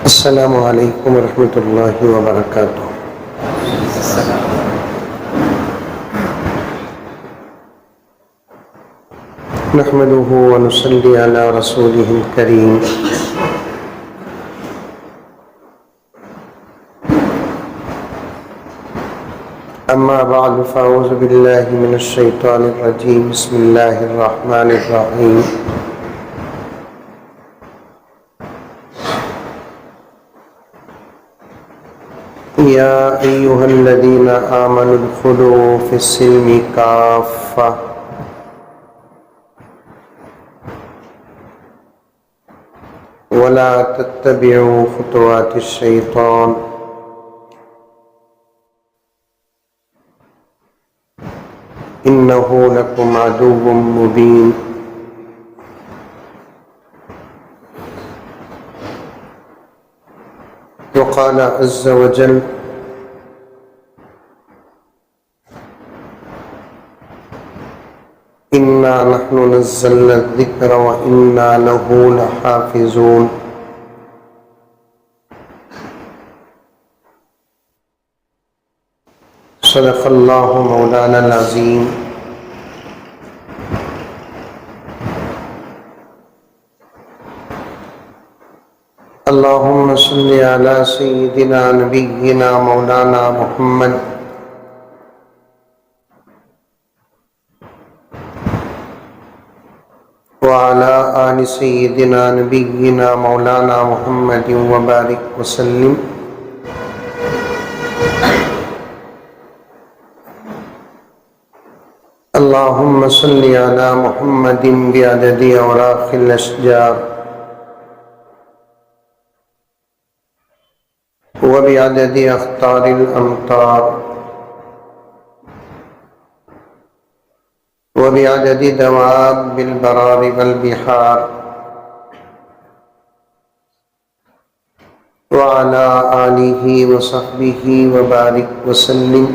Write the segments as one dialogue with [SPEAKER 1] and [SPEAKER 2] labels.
[SPEAKER 1] السلام علیکم ورحمۃ اللہ وبرکاتہ۔ نحمده ونصلي على رسوله الكريم۔ اما بعد فاعوذ باللہ من الشیطان الرجیم، بسم اللہ الرحمن الرحیم۔ یا ایہا الذین آمنوا ادخلوا فی السلم کافۃ ولا تتبعوا خطوات الشیطان انہ لکم عدو مبین۔ وقال عز وجل انا نحن نزلنا الذکر وانا له لحافظون۔ صدق اللہ مولانا العظیم۔ اللہم صلی علی سیدنا نبینا مولانا محمد وعلی آل سیدنا نبینا مولانا محمد وبارک وسلم۔ اللہم صلی علی محمد بعدد اوراق الاشجار وبعدد اخطار الامطار وبعدد دواب البرار والبحار وعلى آلہ وصحبہ وبارک وسلم۔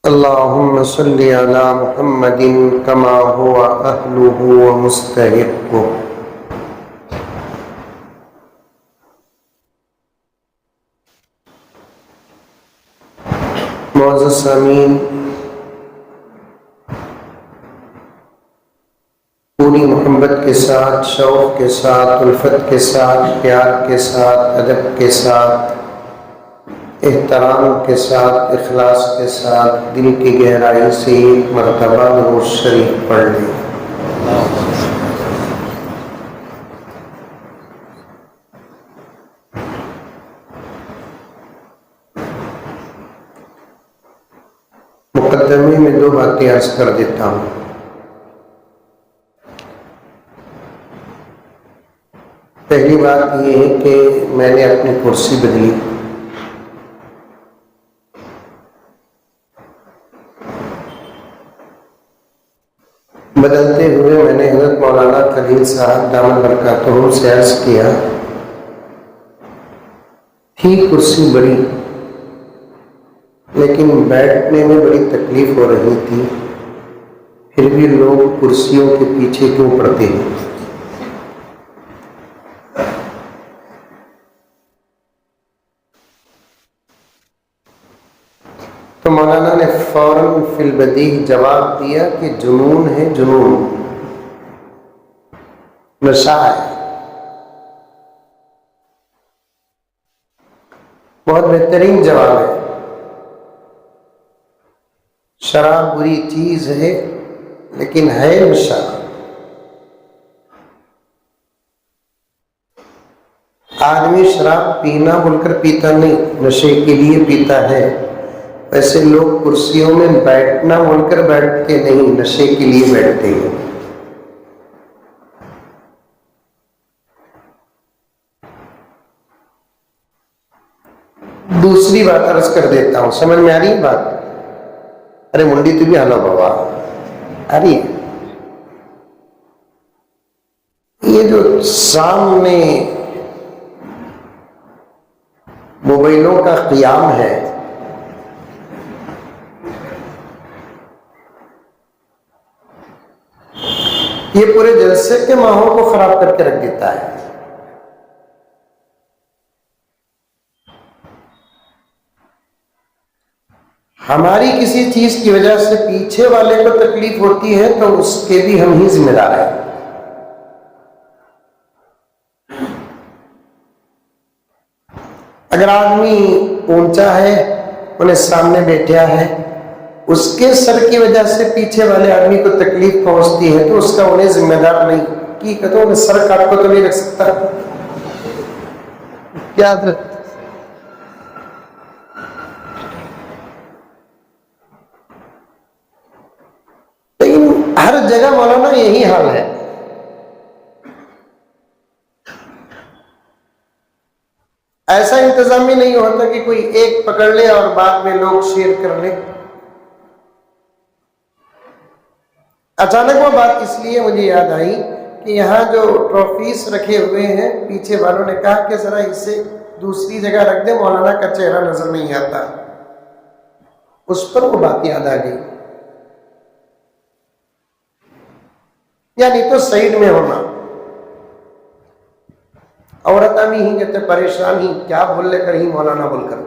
[SPEAKER 1] اللہم صلی علی محمد کما هو اہلہ ومستحقہ۔ معزز سامعین، پوری محبت کے ساتھ، شوق کے ساتھ، الفت کے ساتھ، پیار کے ساتھ، ادب کے ساتھ، احترام کے ساتھ، اخلاص کے ساتھ، دل کی گہرائی سے ایک مرتبہ درود شریف پڑھ لیں۔ مقدمے میں دو باتیں عرض کر دیتا ہوں۔ پہلی بات یہ ہے کہ میں نے اپنی کرسی بدلی۔ بدلتے ہوئے میں نے حضرت مولانا خلیل صاحب دامت برکاتہم سے عرض کیا، تھی کرسی بڑی لیکن بیٹھنے میں بڑی تکلیف ہو رہی تھی، پھر بھی لوگ کرسیوں کے پیچھے کیوں پڑتے ہیں؟ تو مولانا نے فوراً فی البدیہہ جواب دیا کہ جنون ہے، جنون، نشہ ہے۔ بہت بہترین جواب ہے۔ شراب بری چیز ہے لیکن ہے نشہ۔ آدمی شراب پینا بول کر پیتا نہیں، نشے کے لیے پیتا ہے۔ ویسے لوگ کرسیوں میں بیٹھنا بول کر بیٹھتے نہیں، نشے کے لیے بیٹھتے ہیں۔ دوسری بات عرض کر دیتا ہوں، سمجھ میں آ رہی ہے بات؟ ارے منڈی تو بھی ہلو بابا آ رہی ہے؟ یہ جو سامنے موبائلوں کا قیام ہے، یہ پورے جلسے کے ماحول کو خراب کر کے رکھ دیتا ہے. ہماری کسی چیز کی وجہ سے پیچھے والے کو تکلیف ہوتی ہے تو اس کے بھی ہم ہی ذمہ دار ہیں. اگر آدمی اونچا ہے، انہیں سامنے بیٹھا ہے، اس کے سر کی وجہ سے پیچھے والے آدمی کو تکلیف پہنچتی ہے تو اس کا انہیں ذمہ دار نہیں. کی کہتا ہوں سر کاٹ کو تو نہیں رکھ سکتا. کیا لیکن ہر جگہ مولانا یہی حال ہے. ایسا انتظام ہی نہیں ہوتا کہ کوئی ایک پکڑ لے اور بعد میں لوگ شیئر کر لیں. اچانک وہ بات اس لیے مجھے یاد آئی کہ یہاں جو ٹرافیز رکھے ہوئے ہیں پیچھے والوں نے کہا کہ ذرا اسے دوسری جگہ رکھ دے، مولانا کا چہرہ نظر نہیں آتا. اس پر وہ بات یاد آ گئی. یعنی تو سائڈ میں ہونا. عورت ہی کہتے پریشان ہی کیا بول لے کر ہی مولانا بول کر.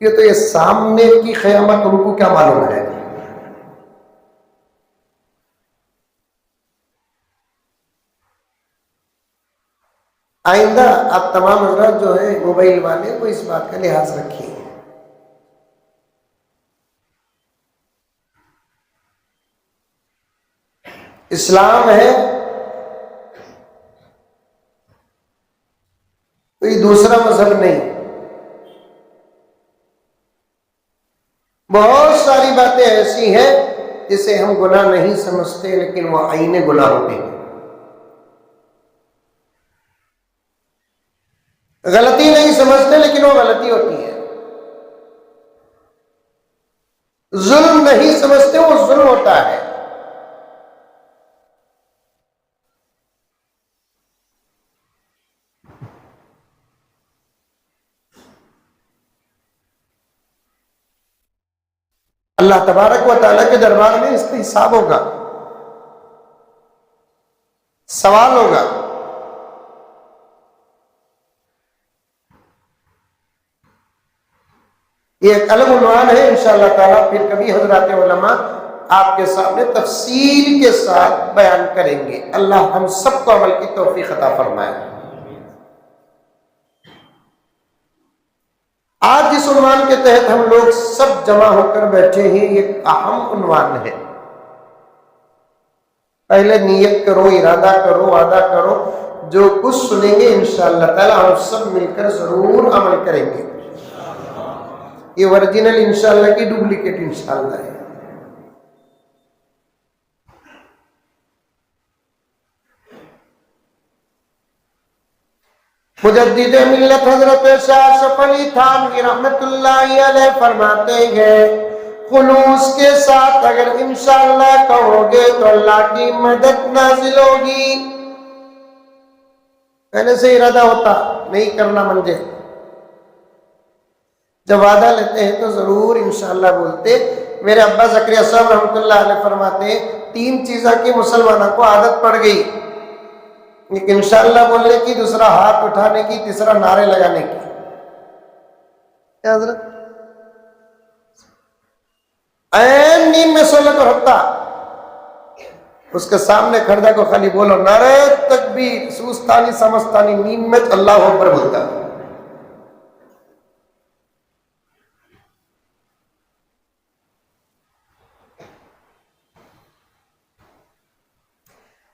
[SPEAKER 1] یہ تو یہ سامنے کی قیامت ان کو کیا معلوم ہے. آئندہ آپ تمام حضرات جو ہیں موبائل والے وہ اس بات کا لحاظ رکھیں. اسلام ہے کوئی دوسرا مذہب نہیں. بہت ساری باتیں ایسی ہیں جسے ہم گناہ نہیں سمجھتے لیکن وہ عین گناہ ہوتے ہیں. غلطی نہیں سمجھتے لیکن وہ غلطی ہوتی ہے. ظلم نہیں سمجھتے وہ ظلم ہوتا ہے. اللہ تبارک و تعالیٰ کے دربار میں اس کا حساب ہوگا، سوال ہوگا. یہ ایک الگ عنوان ہے، انشاءاللہ تعالیٰ پھر کبھی حضرات علماء آپ کے سامنے تفصیل کے ساتھ بیان کریں گے. اللہ ہم سب کو عمل کی توفیق عطا فرمائے. آج جس عنوان کے تحت ہم لوگ سب جمع ہو کر بیٹھے ہیں یہ اہم عنوان ہے. پہلے نیت کرو، ارادہ کرو، وعدہ کرو، جو کچھ سنیں گے انشاءاللہ تعالی ہم سب مل کر ضرور عمل کریں گے. یہ ورجنل انشاءاللہ کی ڈپلیکیٹ انشاءاللہ ہے. مجدد ملت حضرت شاہ اشرف علی تھانوی رحمت اللہ علیہ فرماتے ہیں خلوص کے ساتھ اگر انشاءاللہ کہو گے تو اللہ کی مدد نازل ہوگی. پہلے سے ارادہ ہوتا نہیں کرنا منجے، جب وعدہ لیتے ہیں تو ضرور انشاءاللہ بولتے. میرے ابا زکریا صاحب رحمت اللہ علیہ فرماتے ہیں 3 چیزاں کی مسلمانوں کو عادت پڑ گئی، ایک انشاءاللہ بولنے کی، دوسرا ہاتھ اٹھانے کی، تیسرا نعرے لگانے کی. کیا حضرت این نیند میں سولے کو ہوتا اس کے سامنے کھڑا کو خالی بولو نعرے تکبیر، سوستانی سمستانی، نیند میں اللہ اکبر بولتا.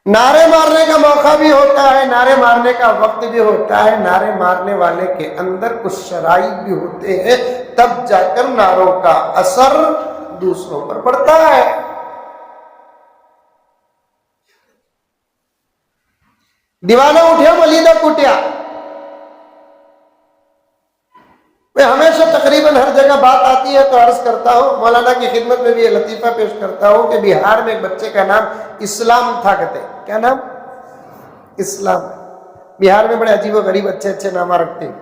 [SPEAKER 1] نعرے مارنے کا موقع بھی ہوتا ہے، نعرے مارنے کا وقت بھی ہوتا ہے، نعرے مارنے والے کے اندر کچھ شرائط بھی ہوتے ہیں، تب جا کر نعروں کا اثر دوسروں پر پڑتا ہے. دیوانہ اٹھیا ملیدہ کوٹیا. میں ہمیشہ تقریباً ہر جگہ بات آتی ہے تو عرض کرتا ہوں، مولانا کی خدمت میں بھی یہ لطیفہ پیش کرتا ہوں کہ بہار میں ایک بچے کا نام اسلام تھا. کہتے کیا نام؟ اسلام. بہار میں بڑے عجیب و غریب اچھے اچھے نام رکھتے ہیں.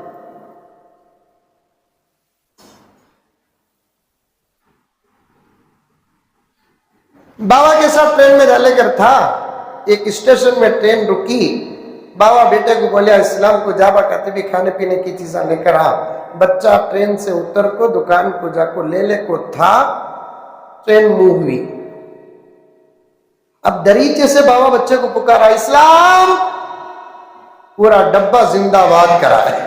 [SPEAKER 1] بابا کے ساتھ ٹرین میں ڈالے کر تھا ایک اسٹیشن میں ٹرین رکی، بابا بیٹے کو بولے اسلام کو جابا کہتے بھی کھانے پینے کی چیزیں لے کر آ، بچہ ٹرین سے اتر کو دکان کو جا کو لے لے کو تھا، ٹرین موو ہوئی۔ اب دریچے سے بابا بچے کو پکارا اسلام، پورا ڈبہ زندہ باد کرا ہے۔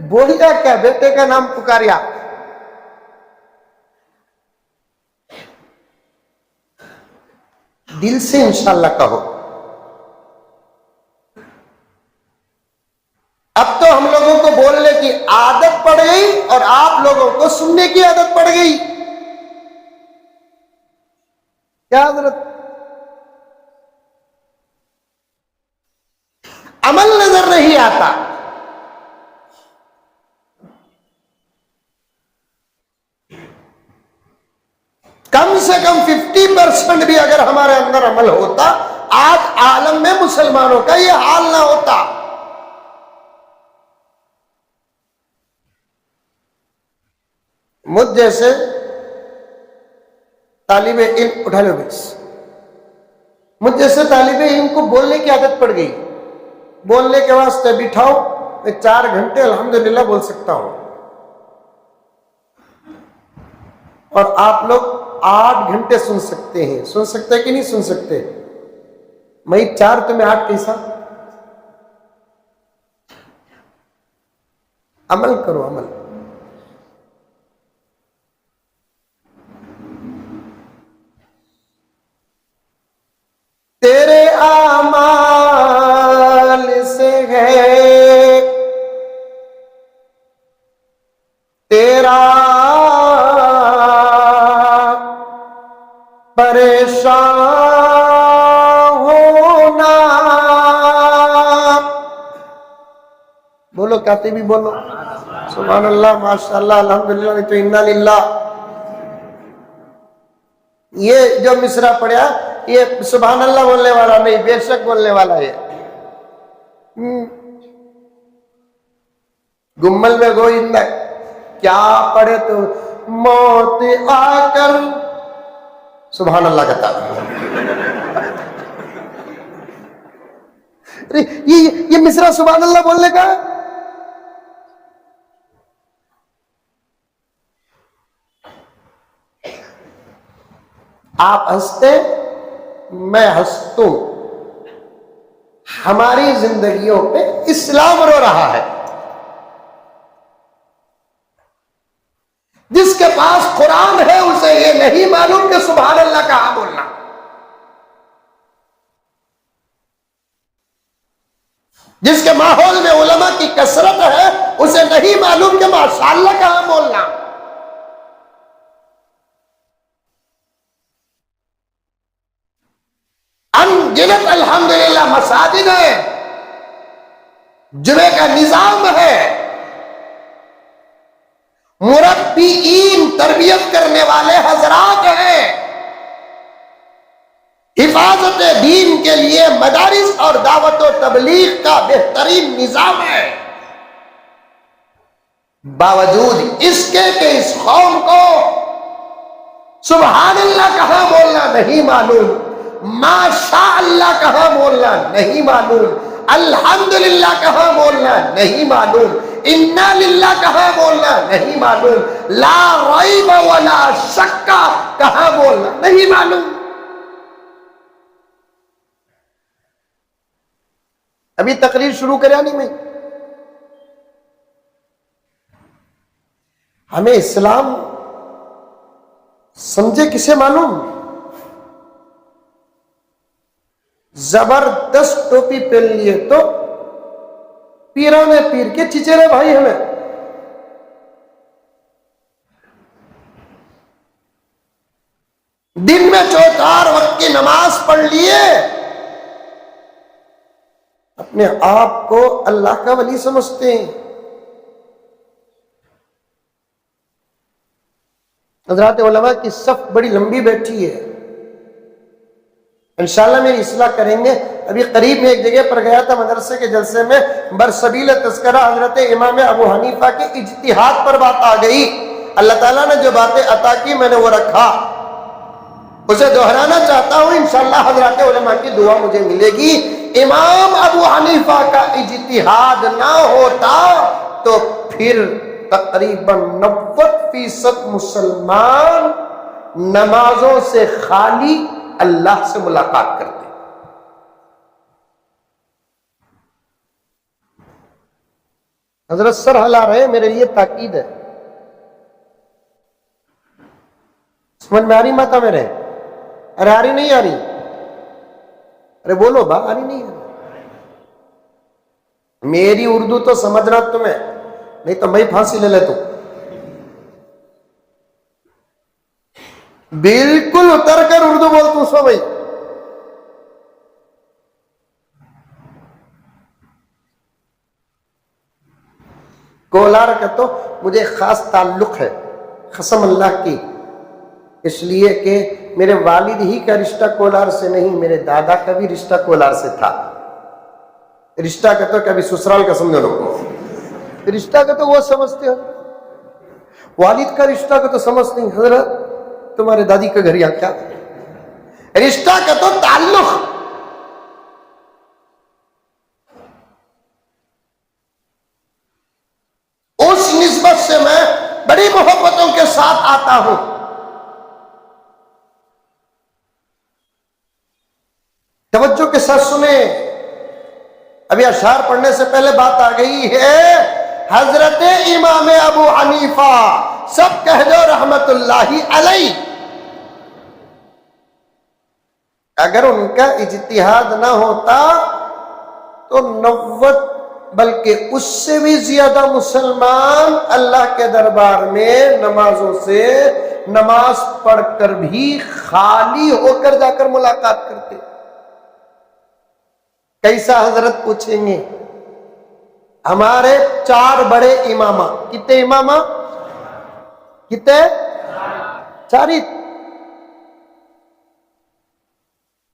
[SPEAKER 1] بولیا کیا، بیٹے کا نام پکاریا۔ دل سے انشاءاللہ کہو۔ اب تو ہم لوگوں کو بولنے کی عادت پڑ گئی اور آپ لوگوں کو سننے کی عادت پڑ گئی۔ کیا حضرت؟ عمل نظر نہیں آتا۔ کم سے کم 50% بھی اگر ہمارے اندر عمل ہوتا، آج عالم میں مسلمانوں کا یہ حال نہ ہوتا۔ مجھ جیسے طالب علم، اٹھا لو بس، مجھ جیسے طالب علم کو بولنے کی عادت پڑ گئی، بولنے کے واسطے بٹھاؤ میں 4 گھنٹے الحمدللہ بول سکتا ہوں، اور آپ لوگ 8 گھنٹے سن سکتے ہیں۔ سن سکتے کہ نہیں سن سکتے؟ میں 4 تمہیں 8 کیسا؟ عمل کرو، عمل۔ تیرے اعمال سے ہے تیرا پریشان ہونا، بولو کہتے بھی بولو سبحان اللہ، ماشاءاللہ، الحمدللہ، نہیں تو انا للہ۔ یہ جو مصرع پڑھا یہ سبحان اللہ بولنے والا نہیں، بے شک بولنے والا ہے۔ گمل میں گوئندہ کیا پڑھے تو موت آ کر سبحان اللہ کہتا ہے۔ یہ مصرع سبحان اللہ بولنے کا ہے۔ آپ ہنستے، میں ہنستا ہوں، ہماری زندگیوں پہ اسلام رو رہا ہے۔ جس کے پاس قرآن ہے اسے یہ نہیں معلوم کہ سبحان اللہ کہاں بولنا۔ جس کے ماحول میں علماء کی کثرت ہے اسے نہیں معلوم کہ ماشاءاللہ کہاں بولنا۔ انگنت الحمدللہ مساجد ہے، جمعے کا نظام ہے، مربیین تربیت کرنے والے حضرات ہیں، حفاظت دین کے لیے مدارس اور دعوت و تبلیغ کا بہترین نظام ہے۔ باوجود اس کے کہ اس قوم کو سبحان اللہ کہاں بولنا نہیں معلوم، ماشاء اللہ کہاں بولنا نہیں معلوم، الحمدللہ کہاں بولنا نہیں معلوم، انا للہ کہاں بولنا نہیں معلوم، لا ریب ولا شک کہاں بولنا نہیں معلوم۔ ابھی تقریر شروع کریا نہیں میں، ہمیں اسلام سمجھے کسے معلوم؟ زبردست ٹوپی پہن لیے تو پیرانے پیر کے چچیرے بھائی ہمیں، دن میں 4 وقت کی نماز پڑھ لیے، اپنے آپ کو اللہ کا ولی سمجھتے ہیں۔ حضرات علماء کی صف بڑی لمبی بیٹھی ہے، انشاءاللہ میری اصلاح کریں گے۔ ابھی قریب میں ایک جگہ پر گیا تھا مدرسے کے جلسے میں، برسبیل تذکرہ حضرت امام ابو حنیفہ کے اجتہاد پر بات آ گئی۔ اللہ تعالیٰ نے جو باتیں عطا کی میں نے وہ رکھا، اسے دہرانا چاہتا ہوں، انشاءاللہ حضرات علماء کی دعا مجھے ملے گی۔ امام ابو حنیفہ کا اجتہاد نہ ہوتا تو پھر تقریباً 90% مسلمان نمازوں سے خالی اللہ سے ملاقات کرتے۔ حضرت سر ہلا رہے، میرے لیے تاکید ہے، سمجھ میں آ رہی ماتا میرے؟ ارے آ رہی نہیں آ رہی؟ ارے بولو با، آ رہی نہیں آ رہی؟ میری اردو تو سمجھنا تمہیں، نہیں تو میں پھانسی لے لیتا ہوں۔ بالکل اتر کر اردو بولتا ہوں سو بھائی۔ کولار کا تو مجھے خاص تعلق ہے قسم اللہ کی، اس لیے کہ میرے والد ہی کا رشتہ کولار سے نہیں، میرے دادا کا بھی رشتہ کولار سے تھا۔ رشتہ کا تو کبھی سسرال کا سمجھو لوگوں، رشتہ کا تو وہ سمجھتے ہو، والد کا رشتہ کا تو سمجھ نہیں۔ حضرت تمہارے دادی کا گھر یہاں کیا؟ رشتہ کا تو تعلق۔ اس نسبت سے میں بڑی محبتوں کے ساتھ آتا ہوں۔ توجہ کے ساتھ سنیں، ابھی اشعار پڑھنے سے پہلے بات آ گئی ہے۔ حضرت امام ابو حنیفہ سب کہہ دو رحمت اللہ علیہ، اگر ان کا اجتہاد نہ ہوتا تو 90 بلکہ اس سے بھی زیادہ مسلمان اللہ کے دربار میں نمازوں سے نماز پڑھ کر بھی خالی ہو کر جا کر ملاقات کرتے۔ کیسا؟ حضرت پوچھیں گے، ہمارے 4 بڑے امامہ، کتنے امامہ؟ کتنے؟ 4 ہی۔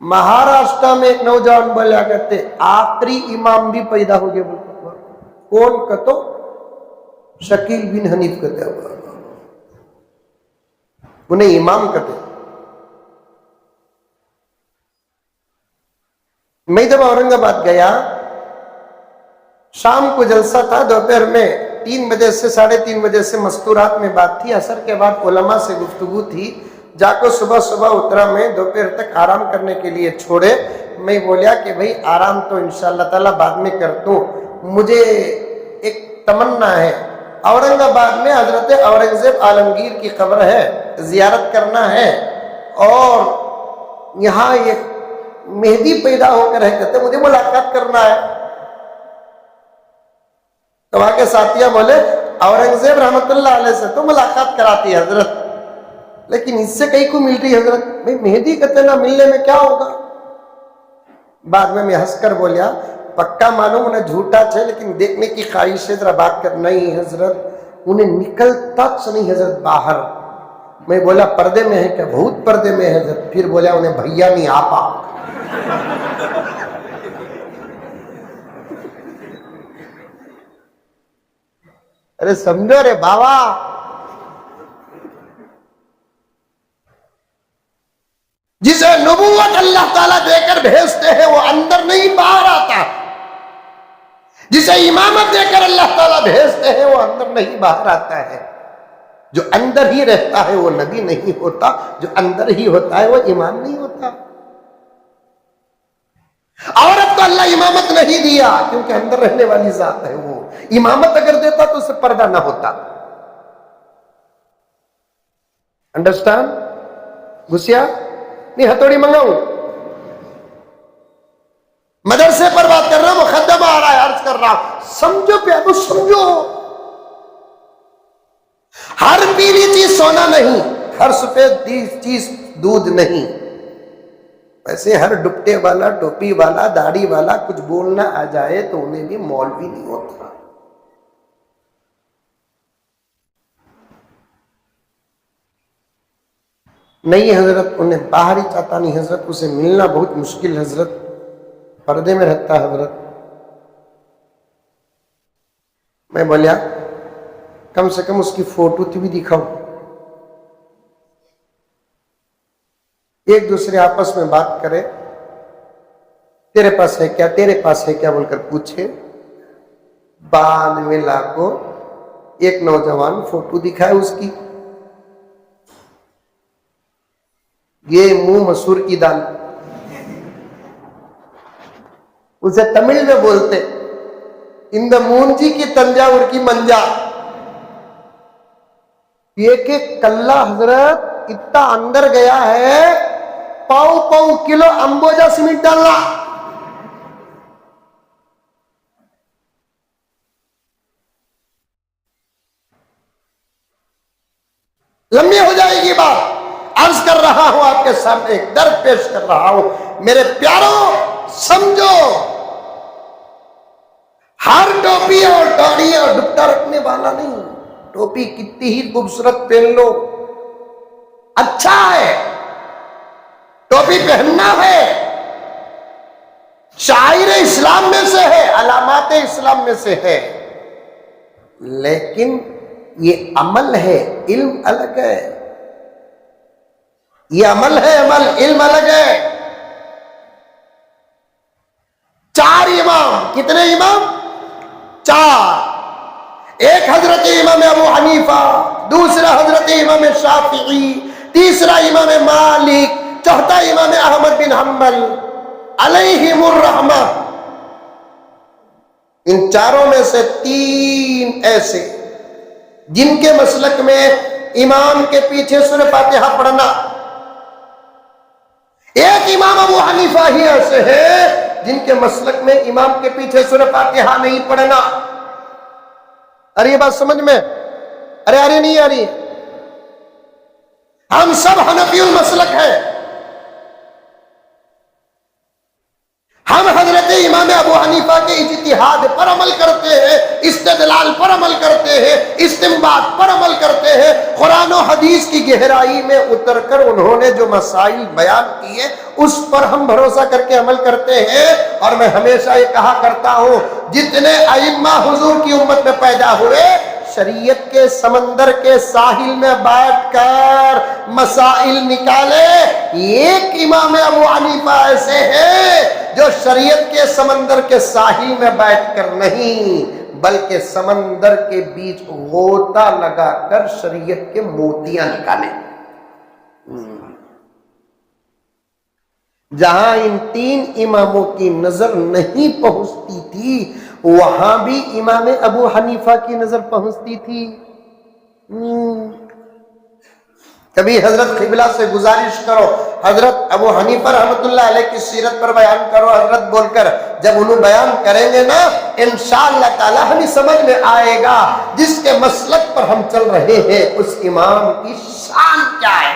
[SPEAKER 1] مہاراشٹر میں ایک نوجوان بولا کرتے آخری امام بھی پیدا ہو گئے، کون کا؟ تو شکیل بن حنیف کہتے ہیں، انہیں امام کہتے۔ میں جب اورنگ آباد گیا، شام کو جلسہ تھا، دوپہر میں 3 بجے سے 3:30 بجے سے مستورات میں بات تھی، عصر کے بعد علماء سے گفتگو تھی، جا کو صبح اترا میں، دوپہر تک آرام کرنے کے لیے چھوڑے۔ میں بولیا کہ بھائی آرام تو انشاءاللہ تعالیٰ بعد میں کرتا ہوں، مجھے ایک تمنا ہے، اورنگ آباد میں حضرت اورنگزیب عالمگیر کی قبر ہے، زیارت کرنا ہے، اور یہاں ایک مہدی پیدا ہو کر ہے، کہتے مجھے ملاقات کرنا ہے۔ تو وہاں کے ساتھیاں بولے اورنگزیب رحمت اللہ علیہ سے تو ملاقات کراتی ہے حضرت، لیکن اس سے کہیں کو مل رہی حضرت؟ بھائی مہدی کہتے نا، ملنے میں کیا ہوگا؟ بعد میں ہنس کر بولیا پکا معلوم انہیں جھوٹا چھے، لیکن دیکھنے کی خواہش ہے، ذرا بات کر۔ نہیں حضرت، انہیں نکلتا نہیں حضرت باہر۔ میں بولا پردے میں ہے کیا؟ بہت پردے میں ہے حضرت۔ پھر بولا انہیں بھیا نہیں آپا۔ ارے سمجھو رے بابا، جسے نبوت اللہ تعالیٰ دے کر بھیجتے ہیں وہ اندر نہیں باہر آتا، جسے امامت دے کر اللہ تعالیٰ بھیجتے ہیں وہ اندر نہیں باہر آتا ہے۔ جو اندر ہی رہتا ہے وہ نبی نہیں ہوتا، جو اندر ہی ہوتا ہے وہ امام نہیں ہوتا۔ عورت کو اللہ امامت نہیں دیا کیونکہ اندر رہنے والی ذات ہے، وہ امامت اگر دیتا تو اسے پردہ نہ ہوتا۔ انڈرسٹینڈ؟ گھسیا نہیں؟ ہتھوڑی منگاؤں؟ مدرسے پر بات کر رہا ہوں، مقدمہ آ رہا ہے، عرض کر رہا ہوں، سمجھو پیارو سمجھو، ہر پیلی چیز سونا نہیں، ہر سفید چیز دودھ نہیں۔ ویسے ہر ڈپٹے والا، ٹوپی والا، داڑھی والا کچھ بولنا آ جائے تو انہیں بھی مولوی نہیں ہوتا۔ نہیں حضرت، انہیں باہر ہی چاہتا نہیں حضرت، اسے ملنا بہت مشکل حضرت، پردے میں رہتا حضرت۔ میں بولیا کم سے کم اس کی فوٹو تو بھی دکھاؤ. ایک دوسرے آپس میں بات کرے, تیرے پاس ہے کیا, تیرے پاس ہے کیا بول کر پوچھے. بعد میں لا کو ایک نوجوان فوٹو دکھائے اس کی. یہ منہ مسور کی دال, اسے تمل میں بولتے ان دا مونجی کی تنجاور کی منجا. یہ کہ کلہ حضرت اتنا اندر گیا ہے, پاؤ پاؤ کلو امبوجا سیمنٹ ڈالنا. لمبی ہو جائے گی بات. عرض کر رہا ہوں آپ کے سامنے, ایک درد پیش کر رہا ہوں میرے پیاروں, سمجھو ہر ٹوپی اور داڑھی اور دوپٹہ رکھنے والا نہیں. ٹوپی کتنی ہی خوبصورت پہن لو, اچھا ہے, ٹوپی پہننا ہے, شاعر اسلام میں سے ہے, علامات اسلام میں سے ہے, لیکن یہ عمل ہے, علم الگ ہے. یہ عمل ہے, عمل, علم الگ ہے. 4 امام, کتنے امام؟ 4. ایک حضرت امام ابو حنیفہ, دوسرا حضرت امام شافعی, تیسرا امام مالک, چوتھا امام احمد بن حنبل علیہم الرحمہ. ان 4 میں سے 3 ایسے جن کے مسلک میں امام کے پیچھے سورہ فاتحہ پڑھنا. ایک امام ابو حنیفہ ہی ایسے ہیں جن کے مسلک میں امام کے پیچھے سورہ فاتحہ نہیں پڑھنا. ارے یہ بات سمجھ میں ارے آ رہی نہیں آ رہی؟ ہم سب حنفی المسلک ہیں. ہم حضرت امام ابو حنیفہ کے اجتہاد پر عمل کرتے ہیں, استدلال پر عمل کرتے ہیں, استنباط پر عمل کرتے ہیں. قرآن و حدیث کی گہرائی میں اتر کر انہوں نے جو مسائل بیان کیے اس پر ہم بھروسہ کر کے عمل کرتے ہیں. اور میں ہمیشہ یہ کہا کرتا ہوں, جتنے ائمہ حضور کی امت میں پیدا ہوئے, شریعت کے سمندر کے ساحل میں بیٹھ کر مسائل نکالے. ایک امام ابو حنیفہ ایسے ہیں جو شریعت کے سمندر کے ساحل میں بیٹھ کر نہیں, بلکہ سمندر کے بیچ غوطہ لگا کر شریعت کے موتیاں نکالے. جہاں ان 3 اماموں کی نظر نہیں پہنچتی تھی, وہاں بھی امام ابو حنیفہ کی نظر پہنچتی تھی. کبھی حضرت قبلہ سے گزارش کرو, حضرت ابو حنیفہ رحمۃ اللہ علیہ کی سیرت پر بیان کرو حضرت بول کر. جب انہوں بیان کریں گے نا, انشاءاللہ تعالی ہمیں سمجھ میں آئے گا جس کے مسلک پر ہم چل رہے ہیں اس امام کی شان کیا ہے.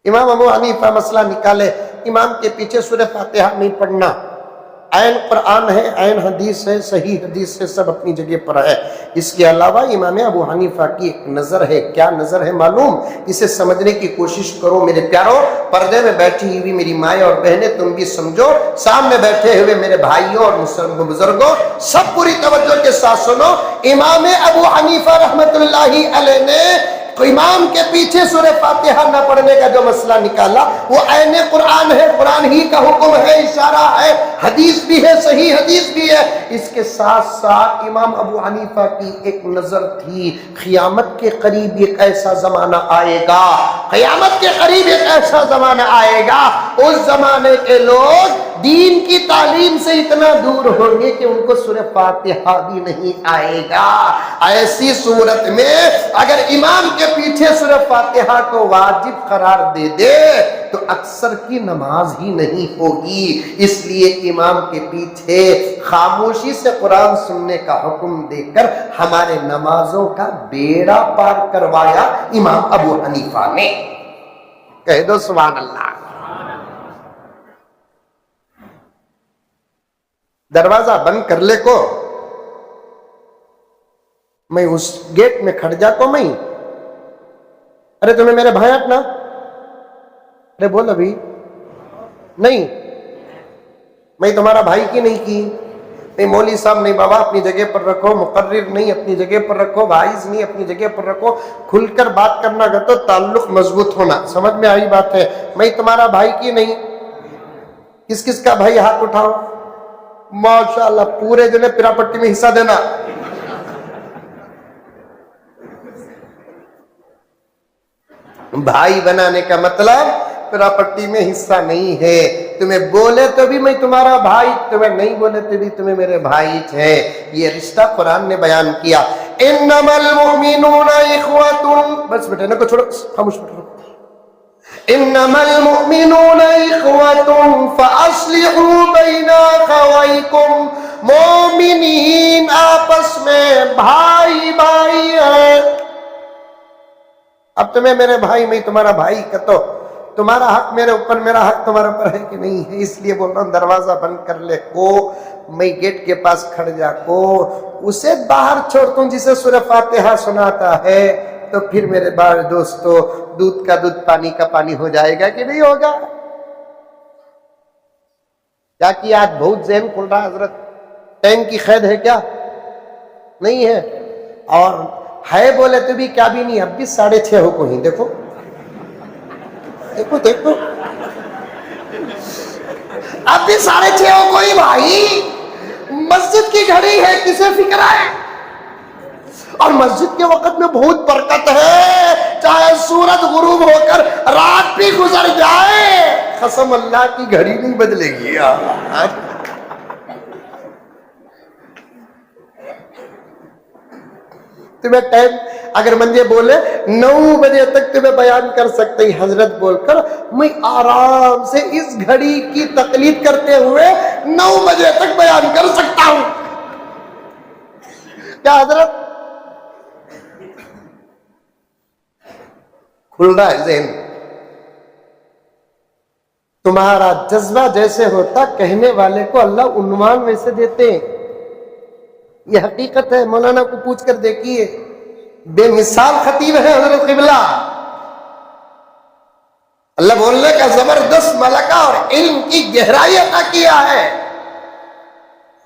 [SPEAKER 1] امام ابو حنیفہ مسئلہ نکالے, امام کے پیچھے سورہ فاتحہ نہیں پڑھنا. عین قرآن ہے, عین حدیث ہے, صحیح حدیث ہے, سب اپنی جگہ پر ہے. اس کے علاوہ امام ابو حنیفہ کی ایک نظر ہے. کیا نظر ہے معلوم؟ اسے سمجھنے کی کوشش کرو میرے پیاروں. پردے میں بیٹھی ہوئی میری مائیں اور بہنیں, تم بھی سمجھو. سامنے بیٹھے ہوئے میرے بھائیوں اور بزرگوں, سب پوری توجہ کے ساتھ سنو. امام ابو حنیفہ رحمۃ اللہ علیہ نے امام کے پیچھے سورہ فاتحہ نہ پڑھنے کا جو مسئلہ نکالا وہ عین قرآن ہے, قرآن ہی کا حکم ہے, اشارہ ہے, حدیث بھی ہے, صحیح حدیث بھی ہے. اس کے ساتھ ساتھ امام ابو حنیفہ کی ایک نظر تھی, قیامت کے قریب ایک ایسا زمانہ آئے گا, قیامت کے قریب ایک ایسا زمانہ آئے گا, اس زمانے کے لوگ دین کی تعلیم سے اتنا دور ہوں گے کہ ان کو سورہ فاتحہ بھی نہیں آئے گا. ایسی صورت میں اگر امام کے پیچھے سورہ فاتحہ کو واجب قرار دے دے تو اکثر کی نماز ہی نہیں ہوگی. اس لیے امام کے پیچھے خاموشی سے قرآن سننے کا حکم دے کر ہمارے نمازوں کا بیڑا پار کروایا امام ابو حنیفہ نے. کہہ دو سبحان اللہ. دروازہ بند کر لے کو, میں اس گیٹ میں کھڑ جاتا میں. ارے تمہیں میرے بھائی اپنا, ارے بول ابھی نہیں, میں تمہارا بھائی کی نہیں کی, نہیں مولوی صاحب نہیں بابا اپنی جگہ پر رکھو، مقرر نہیں اپنی جگہ پر رکھو، وائز نہیں اپنی جگہ پر رکھو، کھل کر بات کرنا اگر تو تعلق مضبوط ہونا. سمجھ میں آئی بات ہے؟ میں تمہارا بھائی کی نہیں؟ کس کس کا بھائی ہاتھ اٹھاؤ. ماشاءاللہ پورے جنے پراپرٹی میں حصہ دینا. بھائی بنانے کا مطلب پراپرٹی میں حصہ نہیں ہے. تمہیں بولے تو بھی میں تمہارا بھائی، تمہیں نہیں بولے تو بھی تمہیں میرے بھائی تھے. یہ رشتہ قرآن نے بیان کیا. انما المؤمنون اخوة. بس بیٹے نہ کو چھوڑو، خاموش بیٹھو. انما المؤمنون اخوة فاصلحوا بین اخویکم. مومنین آپس میں بھائی بھائی ہیں. اب تمہیں میرے بھائی میں تمہارا بھائی کہ تو تمہارا حق میرے اوپر، میرا حق تمہارے اوپر ہے کہ نہیں ہے. اس لیے بول رہا ہوں دروازہ بند کر لے کو، میں گیٹ کے پاس کھڑ جا کو، اسے باہر چھوڑتا ہوں جسے سورہ فاتحہ سناتا ہے. تو پھر میرے بار دوستو دودھ کا دودھ پانی کا پانی ہو جائے گا کہ نہیں ہوگا؟ کیا کیا آج بہت ذہن کھل رہا ہے حضرت. ٹائم کی قید ہے کیا؟ نہیں ہے. اور ہے بولے تو بھی کیا بھی نہیں. اب بھی 6:30 ہو کو ہی دیکھو دیکھو دیکھو، اب بھی 6:30 ہو کوئی. بھائی مسجد کی گھڑی ہے، کسے فکر ہے؟ اور مسجد کے وقت میں بہت برکت ہے. چاہے سورج غروب ہو کر رات بھی گزر جائے، قسم اللہ کی گھڑی نہیں بدلے گی. تمہیں ٹائم اگر مندے بولے 9 بجے تک تمہیں بیان کر سکتے ہیں حضرت بول کر، میں آرام سے اس گھڑی کی تقلید کرتے ہوئے 9 بجے تک بیان کر سکتا ہوں. کیا حضرت کھل رہا ہے ذہن؟ تمہارا جذبہ جیسے ہوتا کہنے والے کو اللہ عنوان ویسے دیتے ہیں. یہ حقیقت ہے. مولانا کو پوچھ کر دیکھیے، بے مثال خطیب ہے حضرت قبلہ. اللہ بولنے کا زبردست ملکہ اور علم کی گہرائی عطا کیا ہے.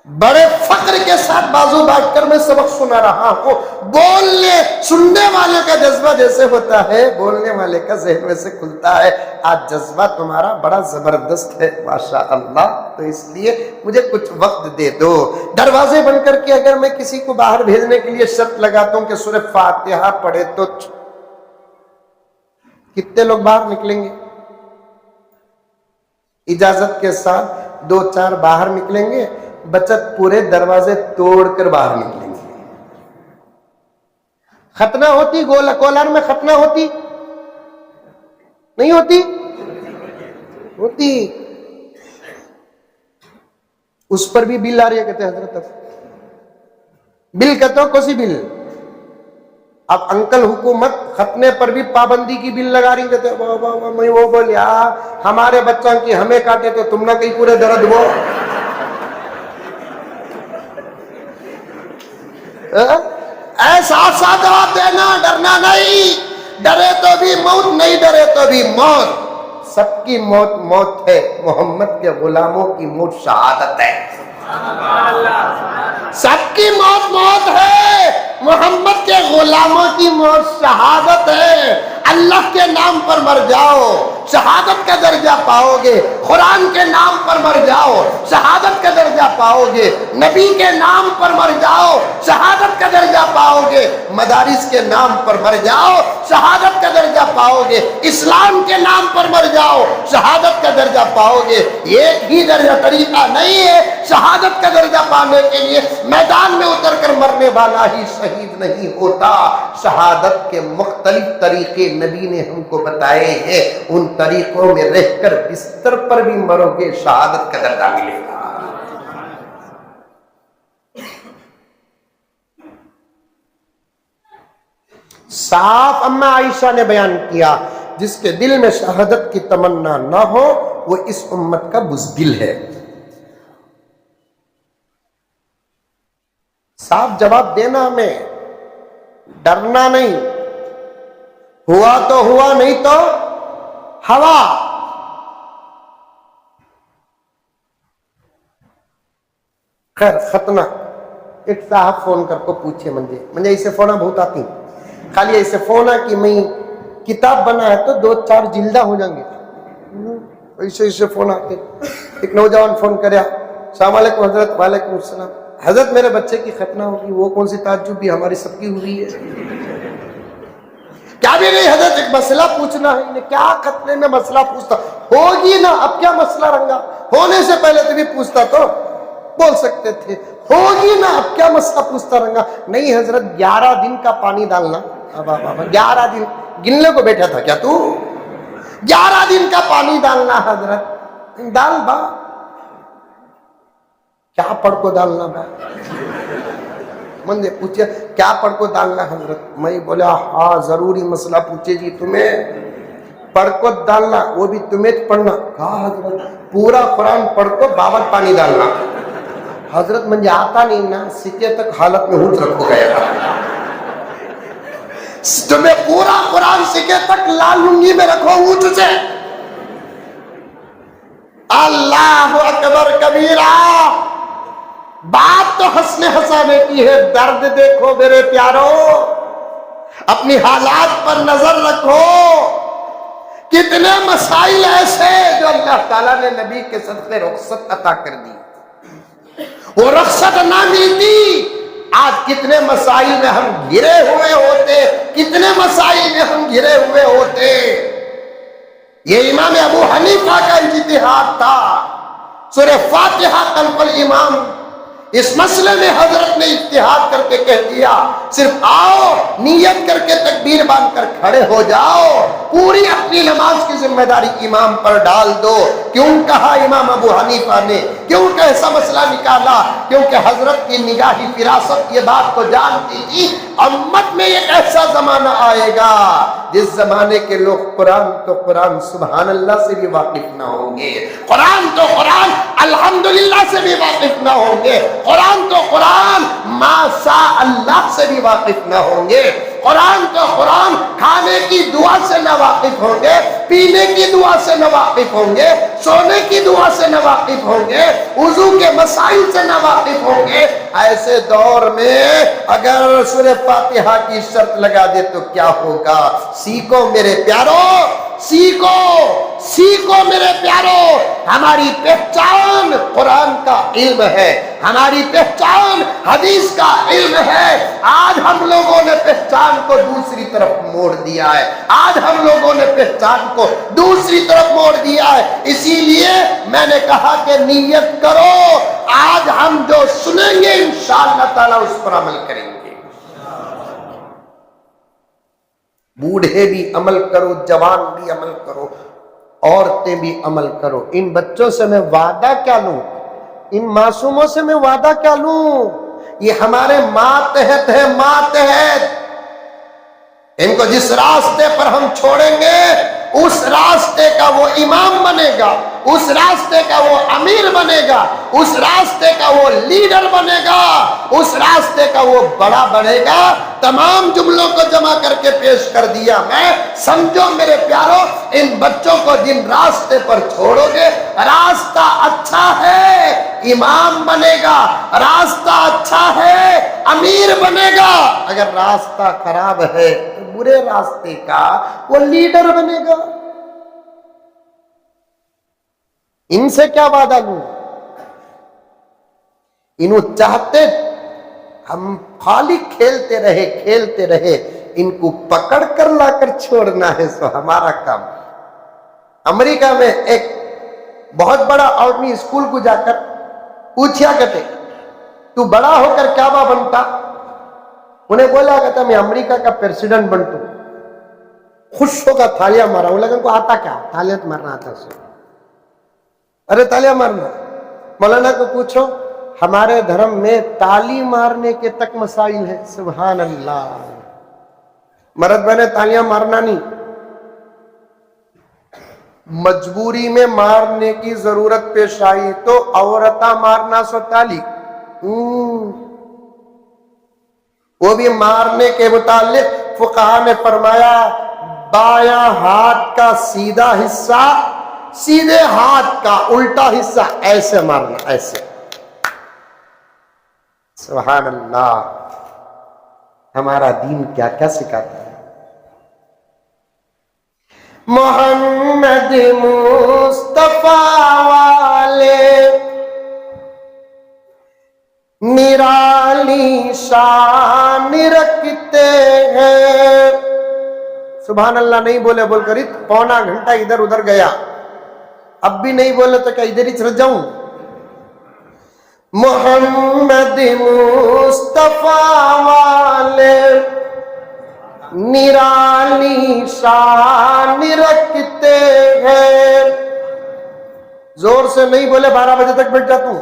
[SPEAKER 1] بڑے فخر کے ساتھ بازو بانٹ کر میں سبق سنا رہا ہوں. بولنے سننے والے کا جذبہ جیسے ہوتا ہے بولنے والے کا ذہن ویسے کھلتا ہے. آج جذبہ تمہارا بڑا زبردست ہے ماشاء اللہ. تو اس لیے مجھے کچھ وقت دے دو. دروازے بند کر کے اگر میں کسی کو باہر بھیجنے کے لیے شرط لگاتا ہوں کہ سورہ فاتحہ پڑھے تو کتنے لوگ باہر نکلیں گے؟ اجازت کے ساتھ 2-4 باہر نکلیں گے، بچت پورے دروازے توڑ کر باہر نکلیں گے. ختنہ ہوتی کولار میں، ختنہ ہوتی نہیں ہوتی؟ ہوتی. اس پر بھی بل آ رہی ہے. کہتے ہیں حضرت بل کہتے ہو کوسی بل. اب انکل حکومت ختنے پر بھی پابندی کی بل لگا رہی. کہتے میں وہ بولیا ہمارے بچوں کی ہمیں کاٹے تو تم نہ کہیں پورے درد ہو. ایسا جواب دینا، ڈرنا نہیں. ڈرے تو بھی موت، نہیں ڈرے تو بھی موت. سب کی موت موت ہے، محمد کے غلاموں کی موت شہادت ہے. سب کی موت موت ہے، محمد کے غلاموں کی موت شہادت ہے. اللہ کے نام پر مر جاؤ، شہادت کا درجہ پاؤ گے. قرآن کے نام پر مر جاؤ، شہادت کا درجہ پاؤ گے. نبی کے نام پر مر جاؤ، شہادت کا درجہ پاؤ گے. مدارس کے نام پر مر جاؤ، شہادت کا درجہ پاؤ گے. اسلام کے نام پر مر جاؤ، شہادت کا درجہ پاؤ گے. ایک ہی درجہ طریقہ نہیں ہے. شہادت کا درجہ پانے کے لیے میدان میں اتر کر مرنے والا ہی شہید نہیں ہوتا. شہادت کے مختلف طریقے نبی نے ہم کو بتائے ہیں. ان طریقوں میں رہ کر بستر پر بھی مرو گے، شہادت کا درجہ ملے گا. صاف اما عائشہ نے بیان کیا، جس کے دل میں شہادت کی تمنا نہ ہو وہ اس امت کا بزدل ہے. صاف جواب دینا ہمیں، ڈرنا نہیں. ہوا تو ہوا، نہیں تو ہوا. خیر ختنہ ایک صاحب فون کر کو پوچھے مجھے ایسے فونا بہت آتی خالی ایسے فونا کہ میں کتاب بنا ہے تو 2-4 جلدہ ہو جائیں گے ایسے فون آتے. ایک نوجوان فون کریا السلام علیکم حضرت. وعلیکم السلام. حضرت میرے بچے کی ختنہ ہوگی. وہ کون سی تعجب بھی ہماری سب کی ہوئی ہے. کیا بھی نہیں حضرت ایک مسئلہ پوچھنا ہے. انہیں کیا ختنے میں مسئلہ پوچھتا ہوگی نا. اب کیا مسئلہ رنگا ہونے سے پہلے تو بھی پوچھتا تو بول سکتے تھے. ہوگی نا اب کیا مسئلہ پوچھتا رنگا. نہیں حضرت 11 دن کا پانی ڈالنا. 11 دن گننے کو بیٹھا تھا کیا تو 11 دن کا پانی ڈالنا حضرت. ڈال با کیا پڑھ کو ڈالنا با. مندے پوچھے کیا پڑھ کو ڈالنا حضرت. میں بولا ہاں ضروری مسئلہ پوچھے جی تمہیں پڑھ کو ڈالنا وہ بھی تمہیں پڑھنا. کہا حضرت پورا قرآن پڑھ کو بابت پانی ڈالنا. حضرت مجھے آتا نہیں نا سکے تک حالت میں ہونٹ رکھو گیا. تمہیں پورا قرآن سکے تک لال لنگی میں رکھو اونٹ سے. اللہ اکبر کبیرہ. بات تو ہنسنے ہنسانے کی ہے. درد دیکھو میرے پیارو. اپنی حالات پر نظر رکھو. کتنے مسائل ایسے جو اللہ تعالیٰ نے نبی کے صدقے رخصت عطا کر دی. وہ رخصت نہ ملتی آج کتنے مسائل میں ہم گھرے ہوئے ہوتے. کتنے مسائل میں ہم گھرے ہوئے ہوتے. یہ امام ابو حنیفہ کا اجتہاد تھا. سورہ فاتحہ خلف الامام اس مسئلے میں حضرت نے اجتہاد کر کے کہہ دیا صرف آؤ نیت کر کے تکبیر باندھ کر کھڑے ہو جاؤ. پوری اپنی نماز کی ذمہ داری امام پر ڈال دو. کیوں کہا امام ابو حنیفہ نے. کیوں کہ ایسا مسئلہ نکالا کیونکہ حضرت کی نگاہی فراست یہ بات کو جانتی تھی امت میں ایک ایسا زمانہ آئے گا جس زمانے کے لوگ قرآن تو قرآن سبحان اللہ سے بھی واقف نہ ہوں گے. قرآن تو قرآن الحمدللہ سے بھی واقف نہ ہوں گے. قرآن تو قرآن ما شاء اللہ سے بھی واقف نہ ہوں گے. قرآن تو قرآن کھانے کی دعا سے نہ واقف ہوں گے. پینے کی دعا سے نہ واقف ہوں گے. سونے کی دعا سے نہ واقف ہوں گے. وضو کے مسائل سے نہ واقف ہوں گے. ایسے دور میں اگر سورہ فاتحہ کی شرط لگا دے تو کیا ہوگا. سیکھو میرے پیارو. سیکھو میرے پیارو. ہماری پہچان قرآن کا علم ہے. ہماری پہچان حدیث کا علم ہے. آج ہم لوگوں نے پہچان کو دوسری طرف موڑ دیا ہے. آج ہم لوگوں نے پہچان کو دوسری طرف موڑ دیا ہے. اسی لیے میں نے کہا کہ نیت کرو. آج ہم جو سنیں گے انشاءاللہ تعالی اس پر عمل کریں گے. بوڑھے بھی عمل کرو, جوان بھی عمل کرو, عورتیں بھی عمل کرو. ان بچوں سے میں وعدہ کیا لوں, ان معصوموں سے میں وعدہ کیا لوں. یہ ہمارے ماتحت ہے, ماتحت. ان کو جس راستے پر ہم چھوڑیں گے اس راستے کا وہ امام بنے گا, اس راستے کا وہ امیر بنے گا, اس راستے کا وہ لیڈر بنے گا, اس راستے کا وہ بڑا بنے گا. تمام جملوں کو جمع کر کے پیش کر دیا میں. سمجھو میرے پیارو ان بچوں کو جن راستے پر چھوڑو گے راستہ اچھا ہے امام بنے گا, راستہ اچھا ہے امیر بنے گا. اگر راستہ خراب ہے برے راستے کا وہ لیڈر بنے گا. ان سے کیا وعدہ لوں. انہوں چاہتے ہم خالی کھیلتے رہے ان کو پکڑ کر لا کر چھوڑنا ہے سو ہمارا کام. امریکہ میں ایک بہت بڑا آرمی اسکول کو جا کر پوچھا کرتے تو بڑا ہو کر کیا بنتا. انہیں بولا کہتا میں امریکہ کا پریزیڈنٹ بنتا. خوش ہوگا تھالیاں مارا. وہ لگن کو آتا کیا تھالیاں مارنا آتا سے. ارے تالیاں مارنا. مولانا کو پوچھو ہمارے دھرم میں تالی مارنے کے تک مسائل ہیں. سبحان اللہ. مرد بنے تالیاں مارنا نہیں, مجبوری میں مارنے کی ضرورت پیش آئی تو عورتہ مارنا سو تالی. وہ بھی مارنے کے متعلق فقہا نے فرمایا بایاں ہاتھ کا سیدھا حصہ سیدھے ہاتھ کا الٹا حصہ ایسے مارنا, ایسے سبحان اللہ، ہمارا دین کیا کیا سکھاتا ہے. محمد مصطفیٰ والے نرالی شان رکھتے ہیں. سبحان اللہ نہیں بولے بول کر پونا گھنٹہ ادھر ادھر گیا، اب بھی نہیں بولے تو کیا ادھر ہی چل جاؤں. محمد مصطفیٰ والے نرالی شان رکھتے ہیں. زور سے نہیں بولے 12 بجے تک بیٹھ جاتا ہوں.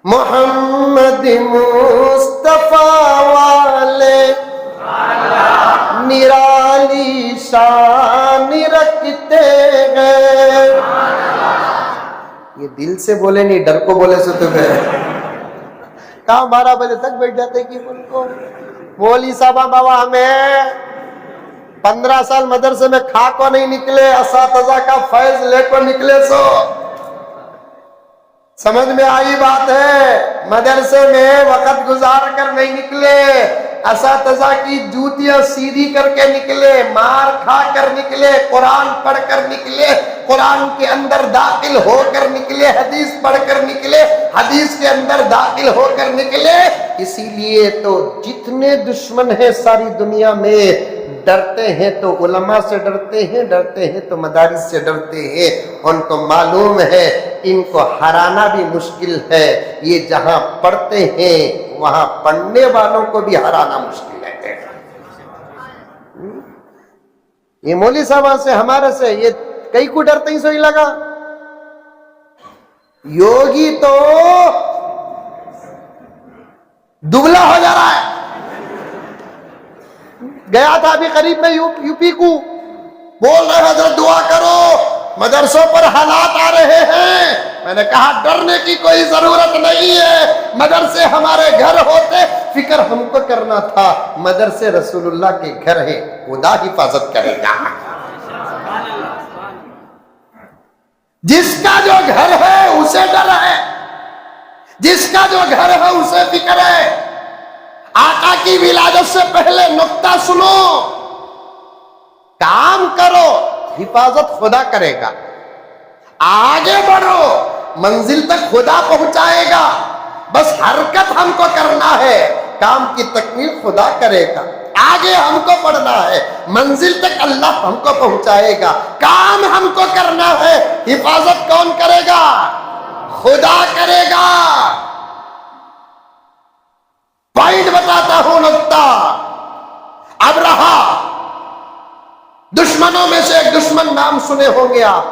[SPEAKER 1] محمد مصطفیٰ والے نرالی شان رکھتے ہیں. یہ دل سے بولے نہیں، ڈر کو بولے سے تو کہاں 12 بجے تک بیٹھ جاتے کہ ان کو مولوی صاحبہ بابا ہمیں 15 سال مدرسے میں کھا کو نہیں نکلے، اساتذہ کا فیض لے کو نکلے. سو سمجھ میں آئی بات ہے، مدرسے میں وقت گزار کر نہیں نکلے، اساتذہ کی جوتیاں سیدھی کر کے نکلے، مار کھا کر نکلے، قرآن پڑھ کر نکلے، قرآن کے اندر داخل ہو کر نکلے، حدیث پڑھ کر نکلے، حدیث کے اندر داخل ہو کر نکلے. اسی لیے تو جتنے دشمن ہیں ساری دنیا میں، ڈرتے ہیں تو علماء سے ڈرتے ہیں، ڈرتے ہیں تو مدارس سے ڈرتے ہیں. ان کو معلوم ہے ان کو ہرانا بھی مشکل ہے، یہ جہاں پڑھتے ہیں وہاں پڑھنے والوں کو بھی ہرانا مشکل ہے. یہ مولوی صاحب سے ہمارے سے یہ کئی کو ڈرتے ہی سوئی لگا. یوگی تو دبلا ہو جا رہا ہے. گیا تھا ابھی قریب میں یو پی کو، بول رہے حضرت دعا کرو مدرسوں پر حالات آ رہے ہیں. میں نے کہا ڈرنے کی کوئی ضرورت نہیں ہے، مدرسے ہمارے گھر ہوتے، فکر ہم کو کرنا تھا مدرسے رسول اللہ کے گھر ہے، خدا حفاظت کرے گا. جس کا جو گھر ہے اسے ڈر ہے، جس کا جو گھر ہے اسے فکر ہے. آقا کی ولادت سے پہلے نقطہ سنو، کام کرو حفاظت خدا کرے گا، آگے بڑھو منزل تک خدا پہنچائے گا. بس حرکت ہم کو کرنا ہے، کام کی تکمیل خدا کرے گا. آگے ہم کو بڑھنا ہے، منزل تک اللہ ہم کو پہنچائے گا. کام ہم کو کرنا ہے، حفاظت کون کرے گا؟ خدا کرے گا. پوائنٹ بتاتا ہوں نقطہ. اب رہا دشمنوں میں سے ایک دشمن نام سنے ہوں گے آپ،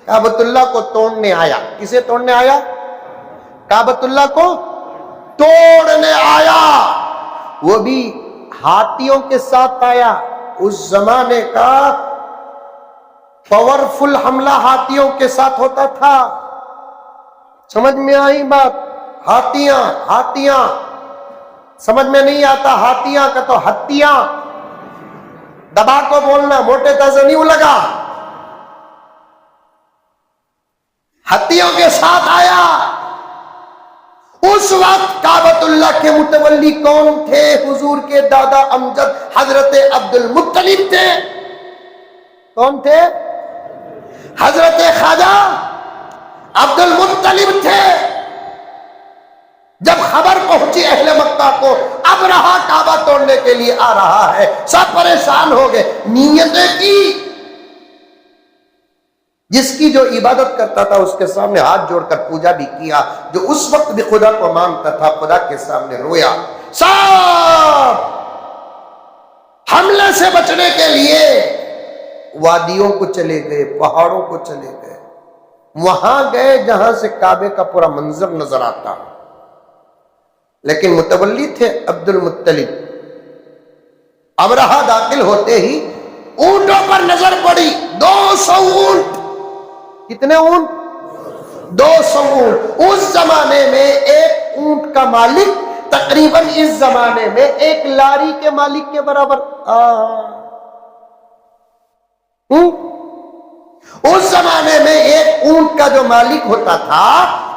[SPEAKER 1] کعبۃ اللہ کو توڑنے آیا. کسے توڑنے آیا؟ کعبۃ اللہ کو توڑنے آیا. وہ بھی ہاتھیوں کے ساتھ آیا. اس زمانے کا پاورفل حملہ ہاتھیوں کے ساتھ ہوتا تھا. سمجھ میں آئی بات؟ ہاتھیاں سمجھ میں نہیں آتا، ہاتھیاں کا تو ہتھیاں دبا کو بولنا، موٹے تازے نہیں لگا. ہتھیوں کے ساتھ آیا. اس وقت کعبۃ اللہ کے متولی کون تھے؟ حضور کے دادا امجد حضرت عبد المطلب تھے. کون تھے؟ حضرت خواجہ عبد المطلب تھے. جب خبر پہنچی اہل مکہ کو اب رہا کعبہ توڑنے کے لیے آ رہا ہے، سب پریشان ہو گئے. نیتیں کی، جس کی جو عبادت کرتا تھا اس کے سامنے ہاتھ جوڑ کر پوجا بھی کیا. جو اس وقت بھی خدا کو مانتا تھا خدا کے سامنے رویا. سب حملے سے بچنے کے لیے وادیوں کو چلے گئے، پہاڑوں کو چلے گئے، وہاں گئے جہاں سے کعبے کا پورا منظر نظر آتا. لیکن متولی تھے عبد المطلب. اب رہا داخل ہوتے ہی اونٹوں پر نظر پڑی. 200 اونٹ. کتنے اونٹ؟ 200 اونٹ. اس زمانے میں ایک اونٹ کا مالک تقریباً اس زمانے میں ایک لاری کے مالک کے برابر. اس زمانے میں ایک اونٹ کا جو مالک ہوتا تھا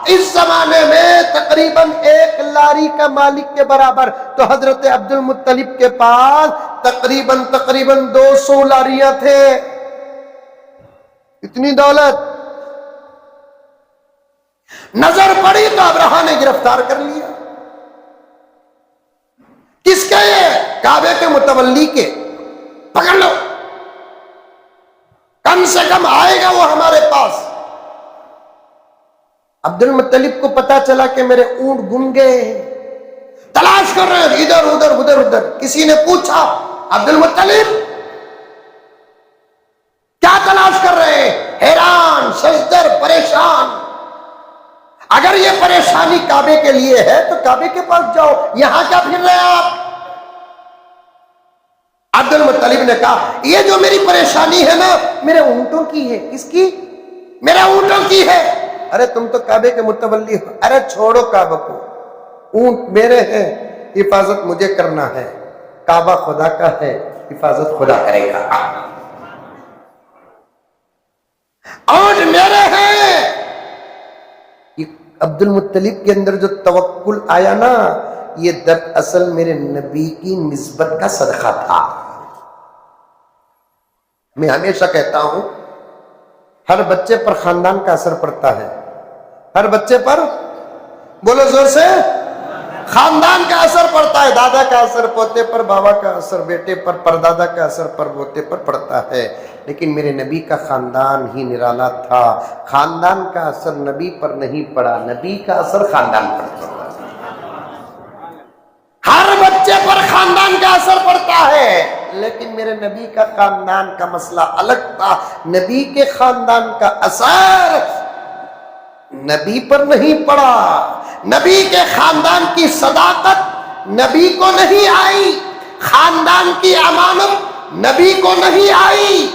[SPEAKER 1] اس زمانے میں تقریباً 1 لاری کا مالک کے برابر، تو حضرت عبد المطلب کے پاس تقریباً 200 لاریاں تھے. اتنی دولت. نظر پڑی تو ابرہہ نے گرفتار کر لیا. کس کے؟ کعبے کے متولی کے. پکڑ لو، کم سے کم آئے گا وہ ہمارے پاس. عبد المطلب کو پتا چلا کہ میرے اونٹ گم گئے، تلاش کر رہے ہیں ادھر ادھر. کسی نے پوچھا عبد المطلب کیا تلاش کر رہے ہیں؟ حیران، ششدر، پریشان. اگر یہ پریشانی کعبے کے لیے ہے تو کعبے کے پاس جاؤ، یہاں کیا پھر رہے ہیں آپ؟ عبد المطلب نے کہا یہ جو میری پریشانی ہے نا میرے اونٹوں کی ہے. کس کی؟ میرے اونٹوں کی ہے. ارے تم تو کعبے کے متولی ہو. ارے چھوڑو کعبہ کو، اونٹ میرے ہیں، حفاظت مجھے کرنا ہے. کعبہ خدا کا ہے، حفاظت خدا کرے گا. اونٹ میرے ہیں. عبد المطلب کے اندر جو توکل آیا نا، یہ دراصل میرے نبی کی نسبت کا صدقہ تھا. میں ہمیشہ کہتا ہوں ہر بچے پر خاندان کا اثر پڑتا ہے. ہر بچے پر، بولو زور سے، خاندان کا اثر پڑتا ہے. دادا کا اثر پوتے پر، بابا کا اثر بیٹے پر، پردادا کا اثر پر پوتے پر پڑتا ہے. لیکن میرے نبی کا خاندان ہی نرالا تھا. خاندان کا اثر نبی پر نہیں پڑا، نبی کا اثر خاندان پر پڑا. ہر بچے پر خاندان کا اثر پڑتا ہے، لیکن میرے نبی کا خاندان کا مسئلہ الگ تھا. نبی کے خاندان کا اثر نبی پر نہیں پڑا. نبی کے خاندان کی صداقت نبی کو نہیں آئی، خاندان کی امانت نبی کو نہیں آئی،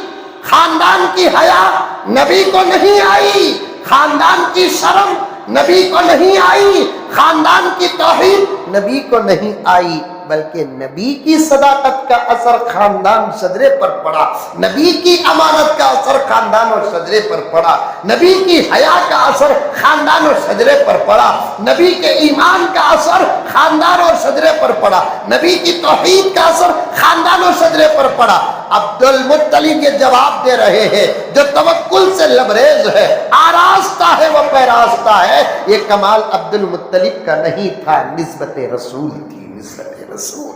[SPEAKER 1] خاندان کی حیا نبی کو نہیں آئی، خاندان کی شرم نبی کو نہیں آئی، خاندان کی توحید نبی کو نہیں آئی، بلکہ نبی کی صداقت کا اثر خاندان شجرے پر پڑا. نبی کی امانت کا اثر خاندان اور شجرے پر پڑا. نبی کی حیا کا اثر خاندان اور شجرے پر پڑا. نبی کے ایمان کا اثر خاندان اور شجرے پر پڑا. نبی کی توحید کا اثر خاندان اور شجرے پر پڑا. عبد المطلب یہ جواب دے رہے ہیں جو توکل سے لبریز ہے، آراستہ ہے، وہ پیراستہ ہے. یہ کمال عبد المطلب کا نہیں تھا، نسبت رسول تھی. نسبت رسول،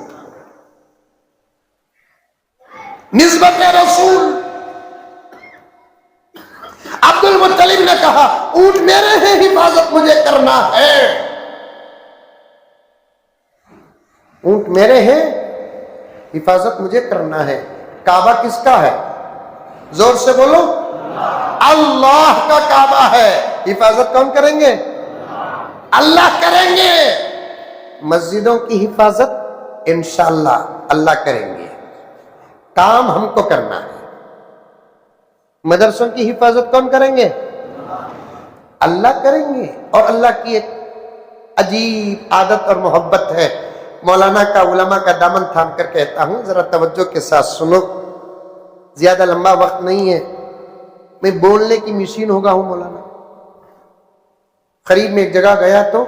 [SPEAKER 1] نسبت رسول. عبد المطلب نے کہا اونٹ میرے ہیں، حفاظت مجھے کرنا ہے. اونٹ میرے ہیں، حفاظت مجھے کرنا ہے. کعبہ کس کا ہے؟ زور سے بولو. اللہ کا کعبہ ہے. حفاظت کون کریں گے؟ اللہ کریں گے. مسجدوں کی حفاظت انشاءاللہ اللہ کریں گے، کام ہم کو کرنا ہے. مدرسوں کی حفاظت کون کریں گے؟ اللہ کریں گے. اور اللہ کی ایک عجیب عادت اور محبت ہے. مولانا کا، علماء کا دامن تھام کر کہتا ہوں، ذرا توجہ کے ساتھ سنو، زیادہ لمبا وقت نہیں ہے. میں بولنے کی مشین ہو گا ہوں. مولانا قریب میں ایک جگہ گیا تو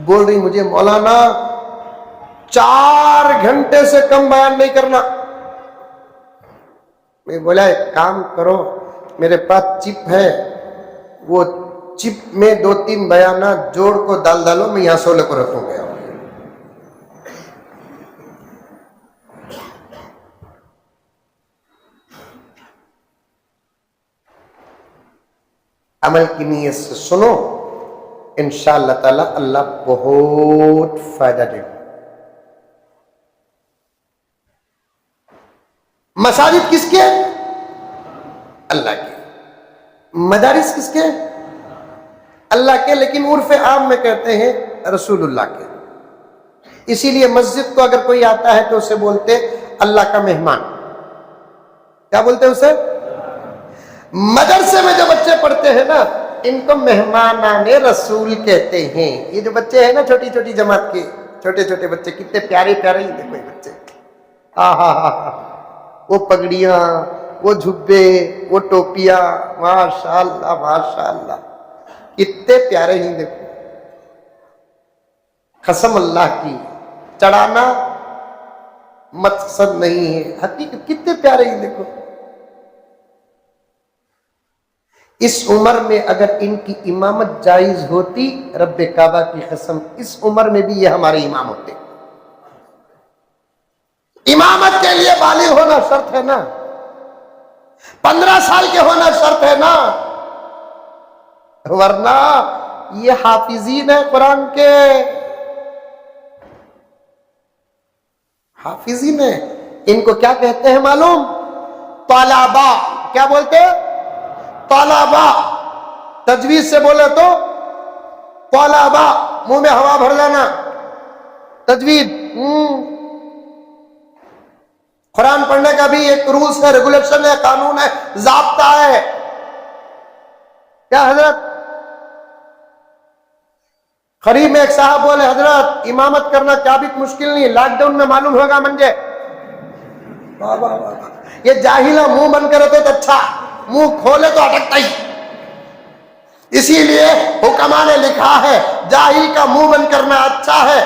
[SPEAKER 1] بول رہی مجھے مولانا 4 گھنٹے سے کم بیان نہیں کرنا. میں بولا ایک کام کرو، میرے پاس چپ ہے، وہ چپ میں 2-3 بیانات جوڑ کو ڈالو، میں یہاں 16 کو رکھوں گا. عمل کی نیت سے سنو، انشاءاللہ تعالی اللہ بہت فائدہ دے گا. مساجد کس کے؟ اللہ کے. مدارس کس کے؟ اللہ کے. لیکن عرف عام میں کہتے ہیں رسول اللہ کے. اسی لیے مسجد کو اگر کوئی آتا ہے تو اسے بولتے اللہ کا مہمان. کیا بولتے ہیں اسے؟ مدرسے میں جو بچے پڑھتے ہیں نا ان کو مہمانان رسول کہتے ہیں. یہ جو بچے ہیں نا چھوٹی چھوٹی جماعت کے چھوٹے چھوٹے بچے، کتنے پیارے پیارے ہی دیکھو یہ بچے. وہ پگڑیاں، وہ جھبے، وہ ٹوپیاں، ماشاءاللہ ماشاءاللہ. کتنے پیارے ہیں دیکھو، قسم اللہ کی، چڑھانا مقصد نہیں ہے، حقیقت کتنے پیارے ہیں دیکھو۔ اس عمر میں اگر ان کی امامت جائز ہوتی، رب کعبہ کی قسم اس عمر میں بھی یہ ہمارے امام ہوتے۔ امامت کے لیے بالغ ہونا شرط ہے نا، 15 سال کے ہونا شرط ہے نا، ورنہ یہ حافظین ہیں قرآن کے، حافظین ہیں۔ ان کو کیا کہتے ہیں معلوم؟ طلبا۔ کیا بولتے ہیں؟ طلبا۔ تجوید سے بولے تو طلبا، منہ میں ہوا بھر لینا، تجوید۔ قرآن پڑھنے کا بھی ایک رولز ہے، ریگولیشن ہے، قانون ہے، ضابطہ ہے۔ کیا حضرت؟ قریب میں ایک صاحب بولے حضرت امامت کرنا کیا بھی مشکل نہیں، لاک ڈاؤن میں معلوم ہوگا منجے۔ واہ واہ واہ، یہ جاہلہ منہ بند کرے تو اچھا، منہ کھولے تو اٹکتا ہی۔ اسی لیے حکما نے لکھا ہے جاہل کا منہ بند کرنا اچھا ہے،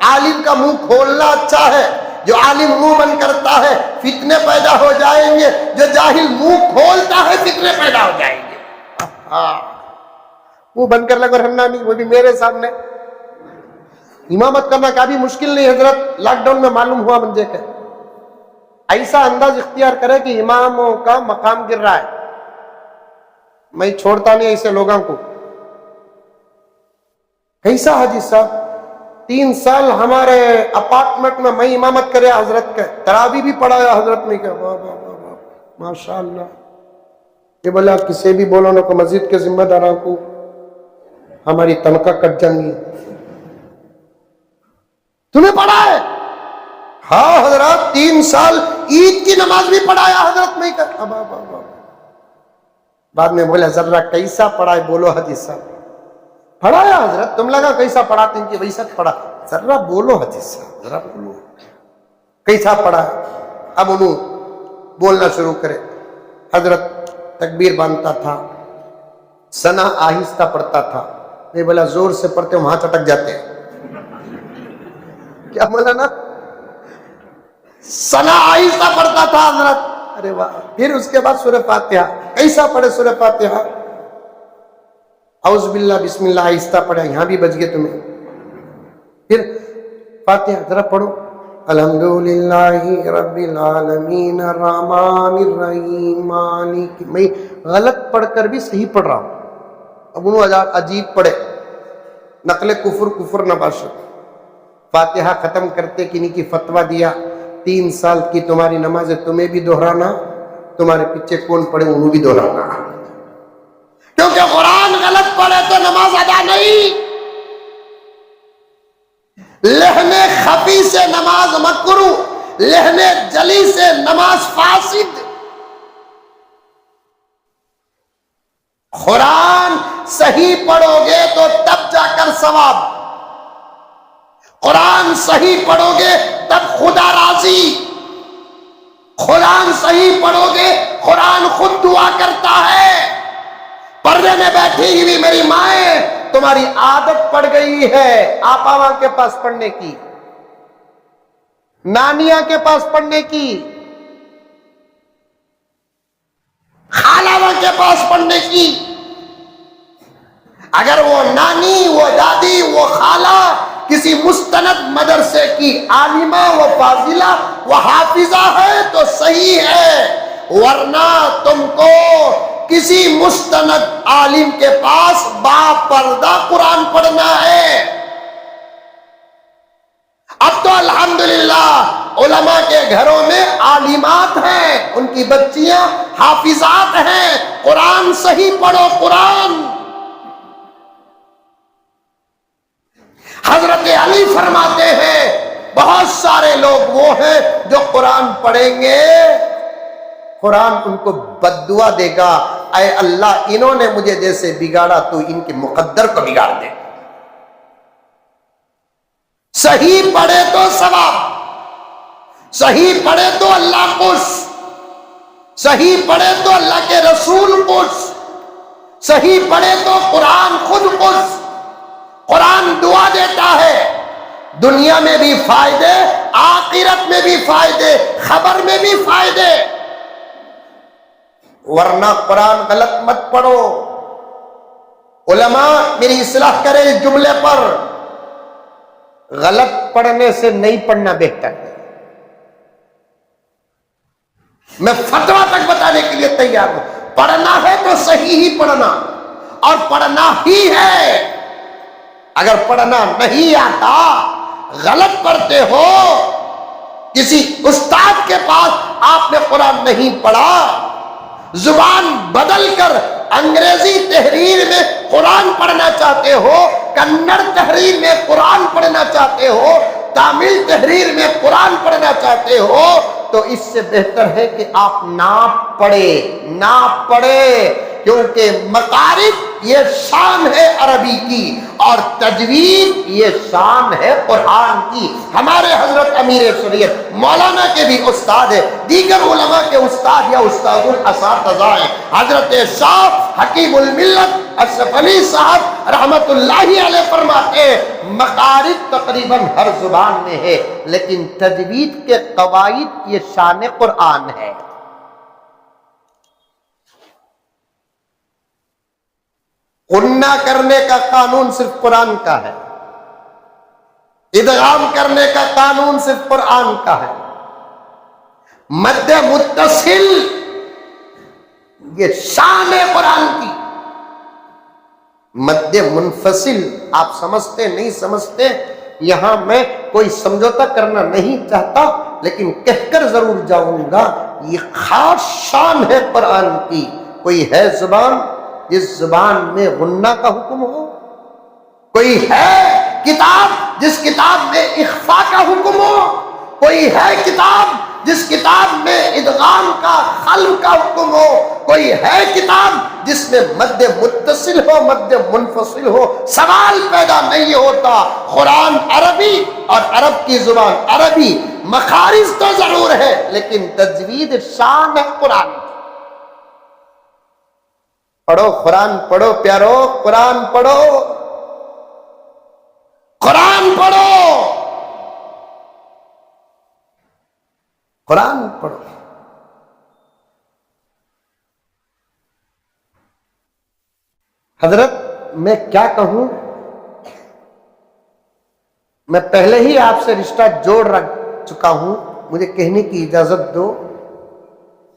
[SPEAKER 1] عالم کا منہ کھولنا اچھا ہے۔ جو عالم منہ بند کرتا ہے فتنے پیدا ہو جائیں گے، جو جاہل منہ کھولتا ہے فتنے پیدا ہو جائیں گے۔ وہ بند کر لگا رہنا نہیں، وہ بھی میرے سامنے۔ امامت کرنا کیا بھی مشکل نہیں حضرت، لاک ڈاؤن میں معلوم ہوا منجے کا۔ ایسا انداز اختیار کرے کہ اماموں کا مقام گر رہا ہے۔ میں چھوڑتا نہیں ایسے لوگوں کو۔ کیسا حاجی صاحب 3 سال ہمارے اپارٹمنٹ میں میں امامت کرے حضرت کا، تراویح بھی پڑھایا حضرت نے، کیا واہ واہ واہ واہ ماشاء اللہ۔ یہ بولا کسی بھی بولو نہ کو مسجد کے ذمہ داروں کو ہماری تنخواہ کٹ جائیں گی۔ تمہیں پڑھا ہے؟ ہاں حضرت 3 سال عید کی نماز بھی پڑھایا حضرت میں کر۔ بعد میں بولے ذرا کیسا پڑھائے بولو حجی صاحب۔ پڑھایا حضرت، تم لگا کیسا پڑھاتے ہیں کہ ویسا پڑھا، ذرا بولو حجی صاحب، ذرا بولو کیسا پڑھا۔ اب انہوں بولنا شروع کرے۔ حضرت تکبیر باندھتا تھا، ثنا آہستہ پڑھتا تھا۔ میں بولا زور سے پڑھتے وہاں چٹک جاتے ہیں۔ کیا بولا نا؟ ثنا آہستہ پڑھتا تھا حضرت۔ ارے واہ۔ پھر اس کے بعد سورہ فاتحہ کیسا پڑھے؟ سورہ فاتحہ اعوذ باللہ بسم اللہ آہستہ پڑھا، یہاں بھی بچ گئے تمہیں۔ پھر فاتحہ ذرا پڑھو، الحمدللہ رب العالمین الرحمن الرحیم مالک۔ میں غلط پڑھ کر بھی صحیح پڑھ رہا ہوں۔ اب انہوں عجیب پڑھے، نقل کفر نباشت۔ فاتحہ ختم کرتے کنی کی فتویٰ دیا 3 سال کی تمہاری نماز ہے، تمہیں بھی دہرانا، تمہارے پیچھے کون پڑھے انہوں بھی دہرانا، کیونکہ قرآن غلط پڑھے تو نماز ادا نہیں۔ لہنے خفی سے نماز مکرو، لہنے جلی سے نماز فاسد۔ قرآن صحیح پڑھو گے تو تب جا کر ثواب، قرآن صحیح پڑھو گے تب خدا راضی، قرآن صحیح پڑھو گے قرآن خود دعا کرتا ہے۔ پردے میں بیٹھی ہوئی میری مائیں، تمہاری عادت پڑ گئی ہے آپا کے پاس پڑھنے کی، نانیاں کے پاس پڑھنے کی، خالہ کے پاس پڑھنے کی۔ اگر وہ نانی، وہ دادی، وہ خالہ کسی مستند مدرسے کی عالمہ و فاضلہ و حافظہ ہے تو صحیح ہے، ورنہ تم کو کسی مستند عالم کے پاس با پردہ قرآن پڑھنا ہے۔ اب تو الحمدللہ علماء کے گھروں میں عالمات ہیں، ان کی بچیاں حافظات ہیں۔ قرآن صحیح پڑھو، قرآن۔ حضرت علی فرماتے ہیں بہت سارے لوگ وہ ہیں جو قرآن پڑھیں گے قرآن ان کو بد دعا دے گا، اے اللہ انہوں نے مجھے جیسے بگاڑا تو ان کے مقدر کو بگاڑ دے۔ صحیح پڑھے تو ثواب، صحیح پڑھے تو اللہ خوش، صحیح پڑھے تو اللہ کے رسول خوش، صحیح پڑھے تو قرآن خود قرآن دعا دیتا ہے، دنیا میں بھی فائدے، آخرت میں بھی فائدے، خبر میں بھی فائدے۔ ورنہ قرآن غلط مت پڑھو۔ علماء میری اصلاح کرے اس جملے پر، غلط پڑھنے سے نہیں پڑھنا بہتر ہے۔ میں فتویٰ تک بتانے کے لیے تیار ہوں، پڑھنا ہے تو صحیح ہی پڑھنا، اور پڑھنا ہی ہے۔ اگر پڑھنا نہیں آتا، غلط پڑھتے ہو، کسی استاد کے پاس آپ نے قرآن نہیں پڑھا، زبان بدل کر انگریزی تحریر میں قرآن پڑھنا چاہتے ہو، کنڑ تحریر میں قرآن پڑھنا چاہتے ہو، تامل تحریر میں قرآن پڑھنا چاہتے ہو، تو اس سے بہتر ہے کہ آپ نہ پڑھے، کیونکہ مقارب یہ شان ہے عربی کی، اور تجوید یہ شان ہے قرآن کی۔ ہمارے حضرت امیر شریعت مولانا کے بھی استاد ہے، دیگر علماء کے استاد یا استاد الاساتذہ ہیں۔ حضرت شاہ حکیم الملت اشرف علی صاحب رحمت اللہ علیہ فرماتے ہیں، مقارب تقریباً ہر زبان میں ہے، لیکن تجوید کے قواعد یہ شان قرآن ہے۔ غنہ کرنے کا قانون صرف قرآن کا ہے، ادغام کرنے کا قانون صرف قرآن کا ہے، مد متصل یہ شان ہے قرآن کی، مد منفصل آپ سمجھتے نہیں سمجھتے، یہاں میں کوئی سمجھوتا کرنا نہیں چاہتا، لیکن کہہ کر ضرور جاؤں گا، یہ خاص شان ہے قرآن کی۔ کوئی ہے زبان جس زبان میں غنہ کا حکم ہو؟ کوئی ہے کتاب جس کتاب میں اخفاء کا حکم ہو؟ کوئی ہے کتاب جس کتاب میں ادغام کا خلو کا حکم ہو؟ کوئی ہے کتاب جس میں مد متصل ہو، مد منفصل ہو؟ سوال پیدا نہیں ہوتا۔ قرآن عربی اور عرب کی زبان عربی، مخارج تو ضرور ہے، لیکن تجوید شان ہے قرآن۔ پڑھو قرآن، پڑھو پیارو، قرآن پڑھو، قرآن پڑھو، قرآن پڑھو۔ حضرت میں کیا کہوں، میں پہلے ہی آپ سے رشتہ جوڑ رکھ چکا ہوں، مجھے کہنے کی اجازت دو۔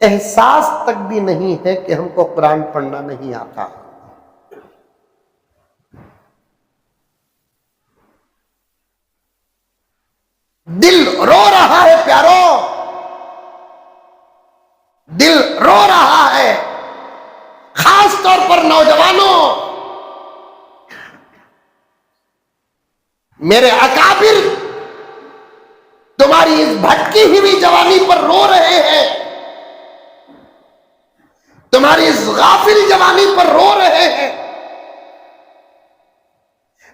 [SPEAKER 1] احساس تک بھی نہیں ہے کہ ہم کو قرآن پڑھنا نہیں آتا۔ دل رو رہا ہے پیارو، دل رو رہا ہے، خاص طور پر نوجوانوں۔ میرے اکابر تمہاری اس بھٹکی ہوئی جوانی پر رو رہے ہیں، تمہاری اس غافل جوانی پر رو رہے ہیں،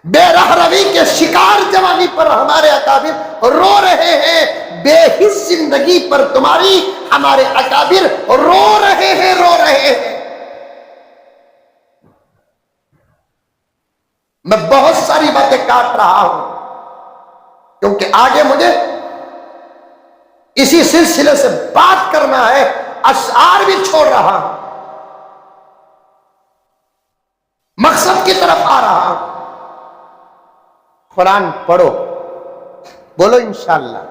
[SPEAKER 1] بے رہ روی کے شکار جوانی پر ہمارے اکابر رو رہے ہیں، بے حس زندگی پر تمہاری ہمارے اکابر رو رہے ہیں، رو رہے ہیں۔ میں بہت ساری باتیں کاٹ رہا ہوں، کیونکہ آگے مجھے اسی سلسلے سے بات کرنا ہے، اشعار بھی چھوڑ رہا ہوں، مقصد کی طرف آ رہا ہوں۔ قرآن پڑھو، بولو انشاءاللہ،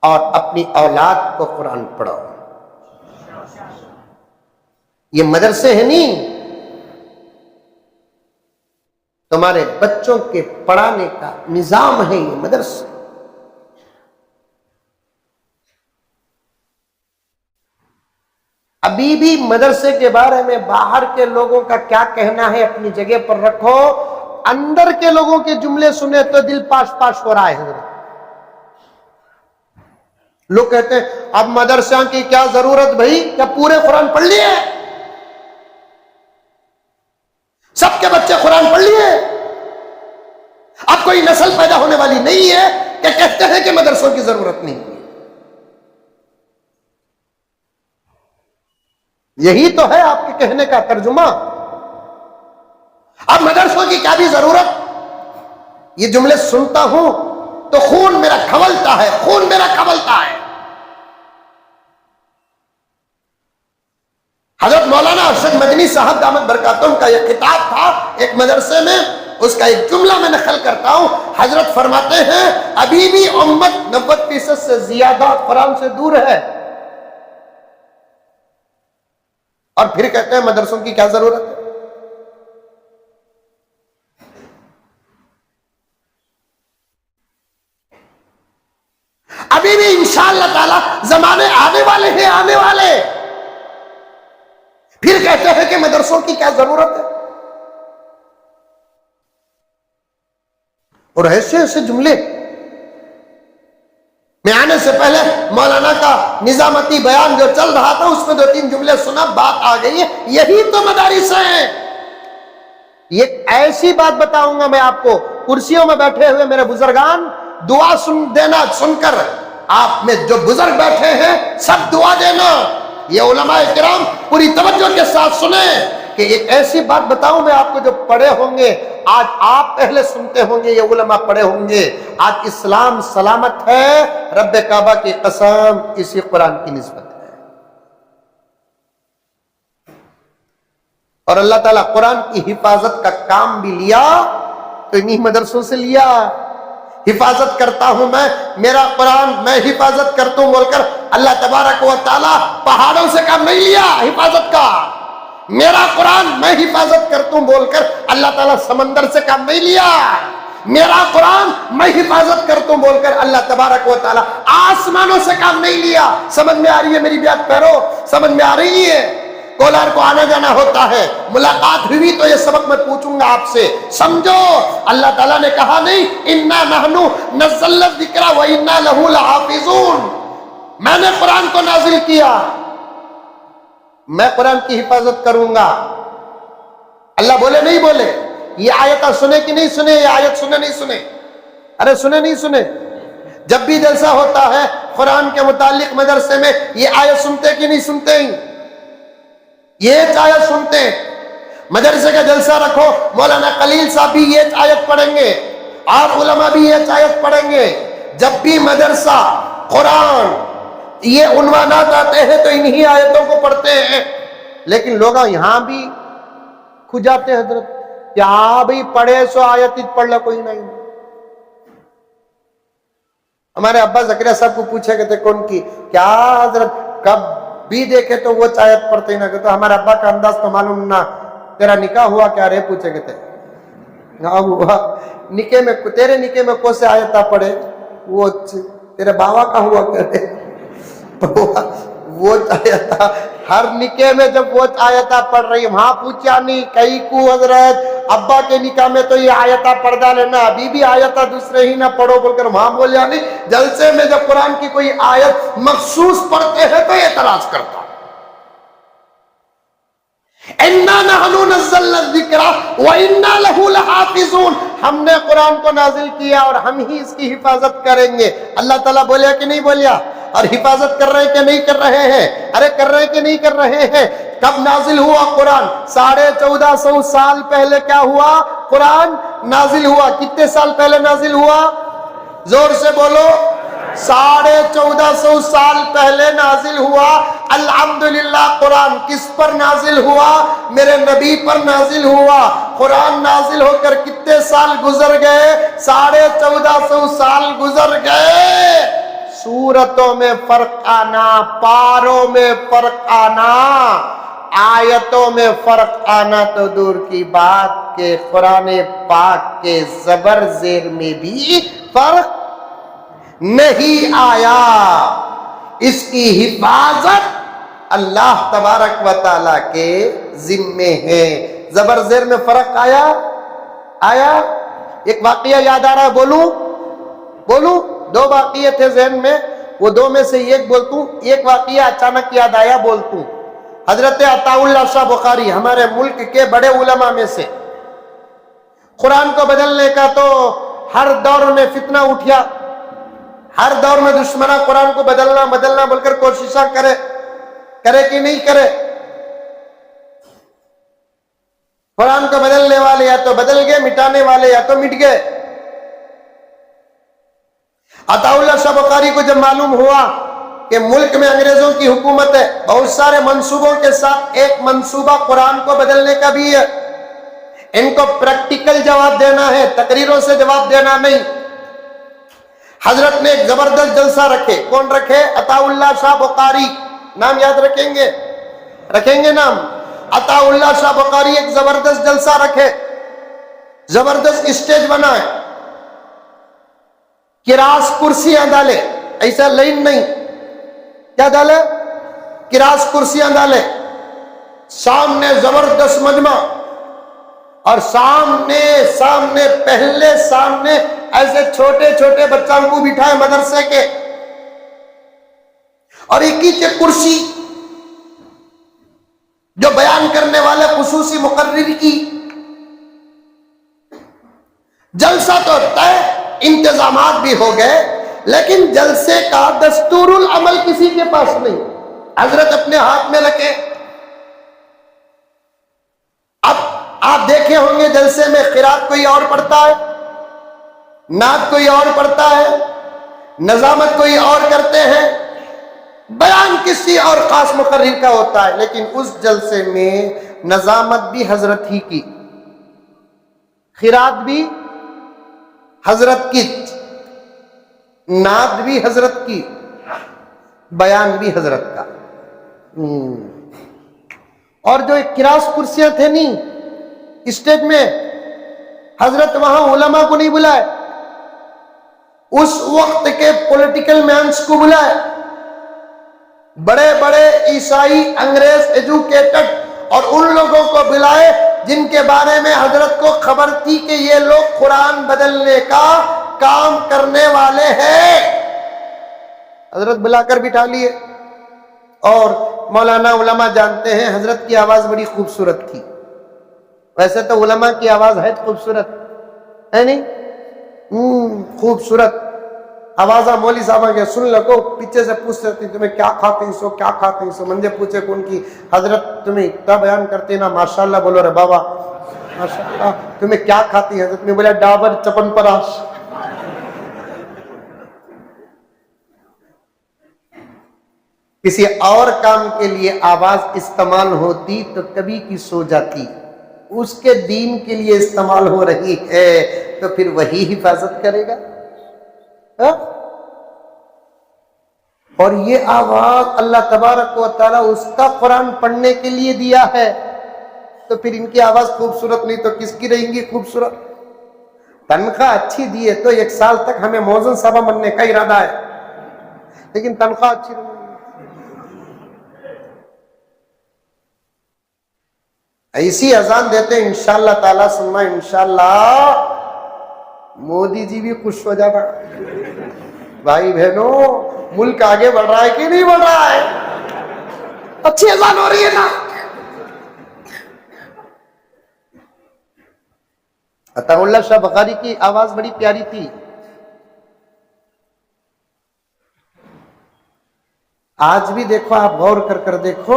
[SPEAKER 1] اور اپنی اولاد کو قرآن پڑھو۔ یہ مدرسے ہیں نہیں، تمہارے بچوں کے پڑھانے کا نظام ہے یہ مدرسہ۔ ابھی بھی مدرسے کے بارے میں باہر کے لوگوں کا کیا کہنا ہے اپنی جگہ پر رکھو، اندر کے لوگوں کے جملے سنے تو دل پاش پاش ہو رہا ہے۔ حضرت لوگ کہتے ہیں اب مدرسہ کی کیا ضرورت بھائی، کیا پورے قرآن پڑھ لیے؟ سب کے بچے قرآن پڑھ لیے؟ اب کوئی نسل پیدا ہونے والی نہیں ہے کہ کہتے ہیں کہ مدرسوں کی ضرورت نہیں ہے۔ یہی تو ہے آپ کے کہنے کا ترجمہ. اب مدرسوں کی کیا بھی ضرورت؟ یہ جملے سنتا ہوں تو خون میرا کھولتا ہے، خون میرا کھولتا ہے. حضرت مولانا ارشد مدنی صاحب دامت برکاتہم کا یہ خطاب تھا ایک مدرسے میں، اس کا ایک جملہ میں نقل کرتا ہوں. حضرت فرماتے ہیں ابھی بھی امت 90% سے زیادہ قرآن سے دور ہے، اور پھر کہتے ہیں مدرسوں کی کیا ضرورت ہے؟ ابھی بھی انشاءاللہ تعالی زمانے آنے والے ہیں، آنے والے، پھر کہتے ہیں کہ مدرسوں کی کیا ضرورت ہے؟ اور ایسے ایسے جملے. میں آنے سے پہلے مولانا کا نظامتی بیان جو چل رہا تھا اس میں 2-3 جملے سنا، بات آ گئی ہے. یہی تو مدارس ہیں. یہ ایسی بات بتاؤں گا میں آپ کو، کرسیوں میں بیٹھے ہوئے میرے بزرگان دعا سن کر، آپ میں جو بزرگ بیٹھے ہیں سب دعا دینا. یہ علماء کرام پوری توجہ کے ساتھ سنیں کہ ایک ایسی بات بتاؤں میں آپ کو جو پڑھے ہوں گے، آج آپ پہلے سنتے ہوں گے، یہ علماء پڑھے ہوں گے. آج اسلام سلامت ہے، رب کعبہ کی قسم اسی قرآن کی نسبت ہے. اور اللہ تعالیٰ قرآن کی حفاظت کا کام بھی لیا تو انہی مدرسوں سے لیا. حفاظت کرتا ہوں میں، میرا قرآن میں حفاظت کرتا ہوں بول کر اللہ تبارک و تعالیٰ پہاڑوں سے کام نہیں لیا حفاظت کا. میرا قرآن میں حفاظت کرتا ہوں بول کر اللہ تعالیٰ سمندر سے کام نہیں لیا. میرا قرآن میں حفاظت کرتا ہوں بول کر اللہ تبارک و تعالیٰ آسمانوں سے کام نہیں لیا. سمجھ میں آ رہی ہے میری بات پیرو؟ سمجھ میں آ رہی ہے؟ کولار کو آنا جانا ہوتا ہے، ملاقات ہوئی تو یہ سبق میں پوچھوں گا آپ سے. سمجھو اللہ تعالیٰ نے کہا نہیں انا نحن نزلنا الذکر وانا لہ لحافظون، میں نے قرآن کو نازل کیا، میں قرآن کی حفاظت کروں گا. اللہ بولے نہیں بولے؟ یہ آیت سنے کہ نہیں سنے؟ یہ آیت سنے نہیں سنے؟ ارے سنے نہیں سنے؟ جب بھی جلسہ ہوتا ہے قرآن کے متعلق مدرسے میں یہ آیت سنتے کہ نہیں سنتے؟ یہ آیت سنتے ہیں. مدرسے کا جلسہ رکھو، مولانا خلیل صاحب بھی یہ آیت پڑھیں گے اور علماء بھی یہ آیت پڑھیں گے. جب بھی مدرسہ قرآن یہ عنوانات آتے ہیں تو انہی آیتوں کو پڑھتے ہیں. لیکن لوگ یہاں بھی کھو جاتے ہیں حضرت یہاں بھی پڑھے سو آیت پڑھ لو کوئی نہیں. ہمارے ابا زکریا صاحب کو پوچھا کرتے کون کی کیا حضرت کب بھی دیکھے تو وہ آیت پڑھتے ہی نہ کرتے. ہمارے ابا کا انداز تو معلوم نہ، تیرا نکاح ہوا کیا رے پوچھے کہتے ہوا نکے میں، تیرے نکے میں کون سے آیتہ پڑھے؟ وہ تیرے باوا کا ہوا کرے وہ آیتہ ہر نکے میں جب وہ آیتہ پڑھ رہی وہاں پوچھا نہیں کئی کو حضرت ابا کے نکاح میں تو یہ آیتہ پڑھ ڈالے نا، ابھی بھی آیتہ دوسرے ہی نہ پڑھو بول کر وہاں بولیا نہیں. جلسے میں جب قرآن کی کوئی آیت مخصوص پڑھتے ہیں تو اعتراض کرتا. اِنَّا نَحْنُ نَزَّلْنَا الذِّكْرَ وَإِنَّا لَهُ لَحَافِظُونَ، ہم نے قرآن کو نازل کیا اور ہم ہی اس کی حفاظت کریں گے. اللہ تعالیٰ بولیا کہ نہیں بولیا؟ اور حفاظت کر رہے ہیں کہ نہیں کر رہے ہیں؟ ارے کر رہے ہیں کہ نہیں کر رہے ہیں؟ کب نازل ہوا قرآن؟ 1450 سال پہلے کیا ہوا؟ قرآن نازل ہوا. کتنے سال پہلے نازل ہوا؟ زور سے بولو. 1450 سال پہلے نازل ہوا. الحمدللہ قرآن کس پر نازل ہوا؟ میرے نبی پر نازل ہوا. قرآن نازل ہو کر کتنے سال گزر گئے؟ 1450 سال گزر گئے. سورتوں میں فرق آنا، پاروں میں فرق آنا، آیتوں میں فرق آنا تو دور کی بات کہ قرآن پاک کے زبر زیر میں بھی فرق نہیں آیا. اس کی حفاظت اللہ تبارک و تعالیٰ کے ذمے ہے. زبر زیر میں فرق آیا؟ ایک واقعہ یاد آ رہا ہے، بولوں 2 واقعے تھے ذہن میں، وہ 2 میں سے ایک بولتوں. ایک واقعہ اچانک یاد آیا بولتوں. حضرت عطا اللہ شاہ بخاری ہمارے ملک کے بڑے علماء میں سے، قرآن کو بدلنے کا تو ہر دور میں فتنہ اٹھیا، ہر دور میں دشمنہ قرآن کو بدلنا بول کر کوششاں کرے کہ نہیں کرے. قرآن کو بدلنے والے یا تو بدل گئے، مٹانے والے یا تو مٹ گئے۔ عطا اللہ شاہ بخاری کو جب معلوم ہوا کہ ملک میں انگریزوں کی حکومت ہے، بہت سارے منصوبوں کے ساتھ ایک منصوبہ قرآن کو بدلنے کا بھی ہے، ان کو پریکٹیکل جواب دینا ہے، تقریروں سے جواب دینا نہیں، حضرت نے ایک زبردست جلسہ رکھے۔ کون رکھے؟ عطا اللہ شاہ بخاری، نام یاد رکھیں گے نام؟ عطا اللہ شاہ بخاری ایک زبردست جلسہ رکھے، زبردست اسٹیج بنائے، کراس کرسیاں ڈالے، ایسا لائن نہیں، کیا ڈالے؟ کراس کرسیاں ڈالے، سامنے زبردست مجمع، اور سامنے پہلے ایسے چھوٹے چھوٹے بچوں کو بٹھائے مدرسے کے، اور ایک ہی کرسی جو بیان کرنے والے خصوصی مقرر کی۔ جلسہ تو طے، انتظامات بھی ہو گئے، لیکن جلسے کا دستور العمل کسی کے پاس نہیں۔ حضرت اپنے ہاتھ میں رکھے۔ اب آپ دیکھے ہوں گے جلسے میں قرات کوئی اور پڑھتا ہے، نعت کوئی اور پڑھتا ہے، نظامت کوئی اور کرتے ہیں، بیان کسی اور خاص مقرر کا ہوتا ہے، لیکن اس جلسے میں نظامت بھی حضرت ہی کی، قرات بھی حضرت کی، نعت بھی حضرت کی، بیان بھی حضرت کا۔ اور جو ایک کراس کرسیاں تھے نہیں اسٹیج میں، حضرت وہاں علماء کو نہیں بلائے، اس وقت کے پولیٹیکل مینس کو بلائے، بڑے بڑے عیسائی انگریز ایجوکیٹڈ، اور ان لوگوں کو بلائے جن کے بارے میں حضرت کو خبر تھی کہ یہ لوگ قرآن بدلنے کا کام کرنے والے ہیں، حضرت بلا کر بٹھا لیے۔ اور مولانا علماء جانتے ہیں حضرت کی آواز بڑی خوبصورت تھی، ویسے تو علماء کی آواز ہے خوبصورت ہے نہیں، خوبصورت آواز مولوی صاحبہ کے سن لگو، پیچھے سے پوچھتے تھے تمہیں کیا کھاتے سو، کیا کھاتے سو، منجے پوچھے کون کی؟ حضرت تمہیں اتنا بیان کرتے نا، ماشاءاللہ بولو رے بابا ماشاءاللہ، تمہیں کیا کھاتی؟ حضرت نے بولا ڈابر چپن پراش۔ کسی اور کام کے لیے آواز استعمال ہوتی تو کبھی کی سو جاتی، اس کے دین کے لیے استعمال ہو رہی ہے تو پھر وہی حفاظت کرے گا۔ اور یہ آواز اللہ تبارک و تعالیٰ اس کا قرآن پڑھنے کے لیے دیا ہے، تو پھر ان کی آواز خوبصورت نہیں تو کس کی رہیں گی خوبصورت؟ تنخواہ اچھی دی ہے تو 1 سال تک ہمیں موزن صاحبہ بننے کا ارادہ ہے، لیکن تنخواہ اچھی نہیں۔ ایسی اذان دیتے ہیں انشاءاللہ تعالیٰ سننا انشاءاللہ مودی جی بھی خوش ہو جاتا۔ بھائی بہنوں، ملک آگے بڑھ رہا ہے کہ نہیں بڑھ رہا ہے؟ اچھی اذان ہو رہی ہے نا۔ عطا اللہ شاہ بخاری کی آواز بڑی پیاری تھی۔ آج بھی دیکھو، آپ غور کر دیکھو،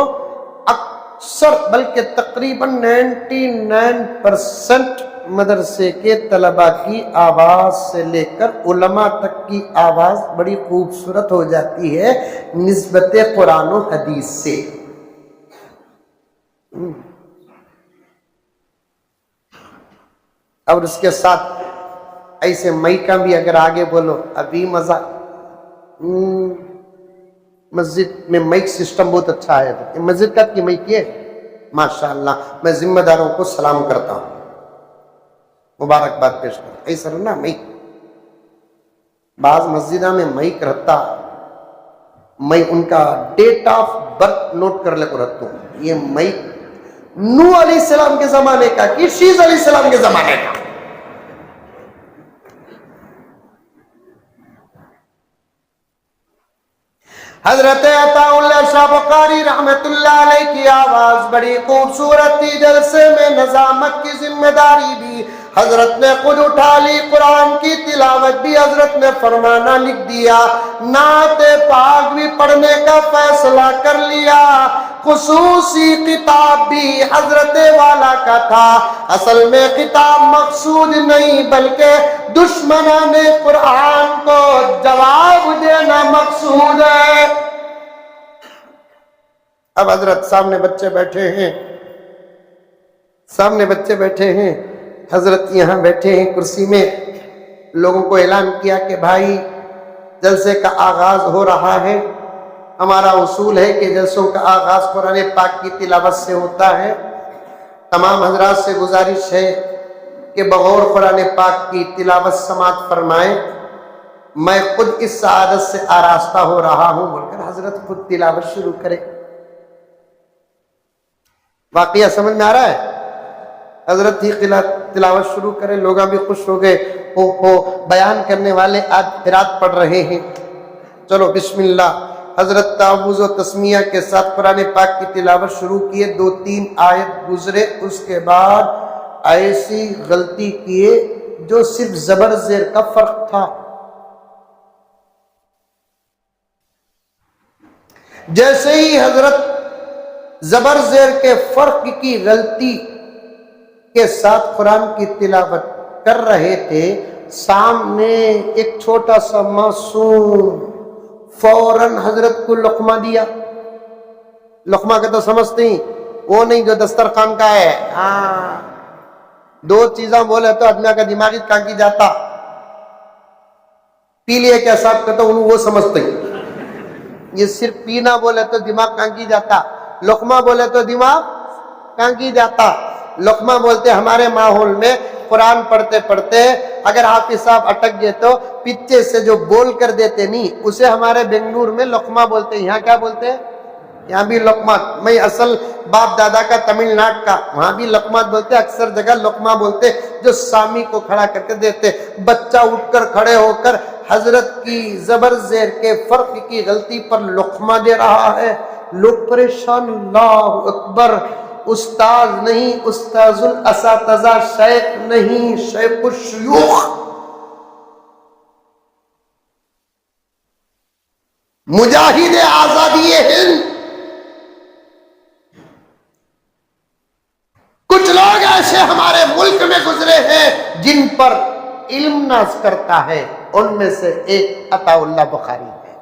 [SPEAKER 1] اکثر بلکہ تقریباً 99% مدرسے کے طلباء کی آواز سے لے کر علماء تک کی آواز بڑی خوبصورت ہو جاتی ہے نسبت قرآن و حدیث سے۔ اور اس کے ساتھ ایسے مائکاں بھی اگر آگے بولو ابھی مزہ۔ مسجد میں مائک سسٹم بہت اچھا ہے، مسجد کا کی مائک ہے ماشاءاللہ۔ میں ذمہ داروں کو سلام کرتا ہوں، مبارکباد پیش کرتا ہوں۔ ایسا نا مائک، بعض مسجدوں میں مائک رہتا، میں ان کا ڈیٹ آف برتھ نوٹ کر لے کو رکھتا ہوں۔ یہ مائک نوح علیہ السلام کے زمانے کا کہ شیز علیہ السلام کے زمانے کا؟ حضرت عطا اللہ شاہ بخاری رحمت اللہ علیہ کی آواز بڑی خوبصورت تھی، جلسے میں نظامت کی ذمہ داری بھی حضرت نے خود اٹھا لی، قرآن کی تلاوت بھی حضرت نے فرمانا لکھ دیا، نعت پاک بھی پڑھنے کا فیصلہ کر لیا، خصوصی خطاب بھی حضرت والا کا تھا، اصل میں خطاب مقصود نہیں بلکہ دشمنان قرآن کو جواب دینا مقصود ہے۔ اب حضرت سامنے بچے بیٹھے ہیں، حضرت یہاں بیٹھے ہیں کرسی میں، لوگوں کو اعلان کیا کہ بھائی جلسے کا آغاز ہو رہا ہے۔ ہمارا اصول ہے کہ جلسوں کا آغاز قرآن پاک کی تلاوت سے ہوتا ہے۔ تمام حضرات سے گزارش ہے کہ بغور قرآن پاک کی تلاوت سماعت فرمائیں۔ میں خود اس سعادت سے آراستہ ہو رہا ہوں بول کر حضرت خود تلاوت شروع کرے۔ واقعہ سمجھ میں آ رہا ہے؟ حضرت ہی تلاوت شروع کرے، لوگ بھی خوش ہو گئے، بیان کرنے والے آج قرات پڑھ رہے ہیں۔ چلو بسم اللہ۔ حضرت تعوذ و تسمیہ کے ساتھ قرآن پاک کی تلاوت شروع کیے، 2-3 آیت گزرے، اس کے بعد ایسی غلطی کیے جو صرف زبر زیر کا فرق تھا۔ جیسے ہی حضرت زبر زیر کے فرق کی غلطی کے ساتھ قرآن کی تلاوت کر رہے تھے، سامنے ایک چھوٹا سا معصوم فوراً حضرت کو لقمہ دیا۔ لقمہ کا تو سمجھتے ہی، وہ نہیں جو دسترخوان کا ہے، ہاں 2 چیزاں بولے تو آدمی کا دماغی کانکی جاتا، پی لیے کیا صاحب کہتا ہوں وہ سمجھتے ہی۔ یہ صرف پینا بولے تو دماغ کانکی جاتا، لقمہ بولے تو دماغ کانکی جاتا۔ لقمہ بولتے ہمارے ماحول میں قرآن پڑھتے پڑھتے اگر حافظ صاحب اٹک گئے تو پیچھے سے جو بول کر دیتے نہیں، اسے ہمارے بنگلور میں لقمہ بولتے ہیں۔ یہاں کیا بولتے ہیں؟ یہاں بھی لقمہ۔ میں اصل باپ دادا کا تمل ناڈ کا، وہاں بھی لقمہ بولتے، اکثر جگہ لقمہ بولتے جو سامی کو کھڑا کر کے دیتے۔ بچہ اٹھ کر کھڑے ہو کر حضرت کی زبر زیر کے فرق کی غلطی پر لقمہ دے رہا ہے، لوگ پریشان۔ اللہ اکبر! استاذ نہیں، استاذ الاساتذہ، شیخ نہیں، شیخ الشیوخ، مجاہد آزادی ہند۔ کچھ لوگ ایسے ہمارے ملک میں گزرے ہیں جن پر علم ناز کرتا ہے، ان میں سے ایک عطا اللہ بخاری ہے۔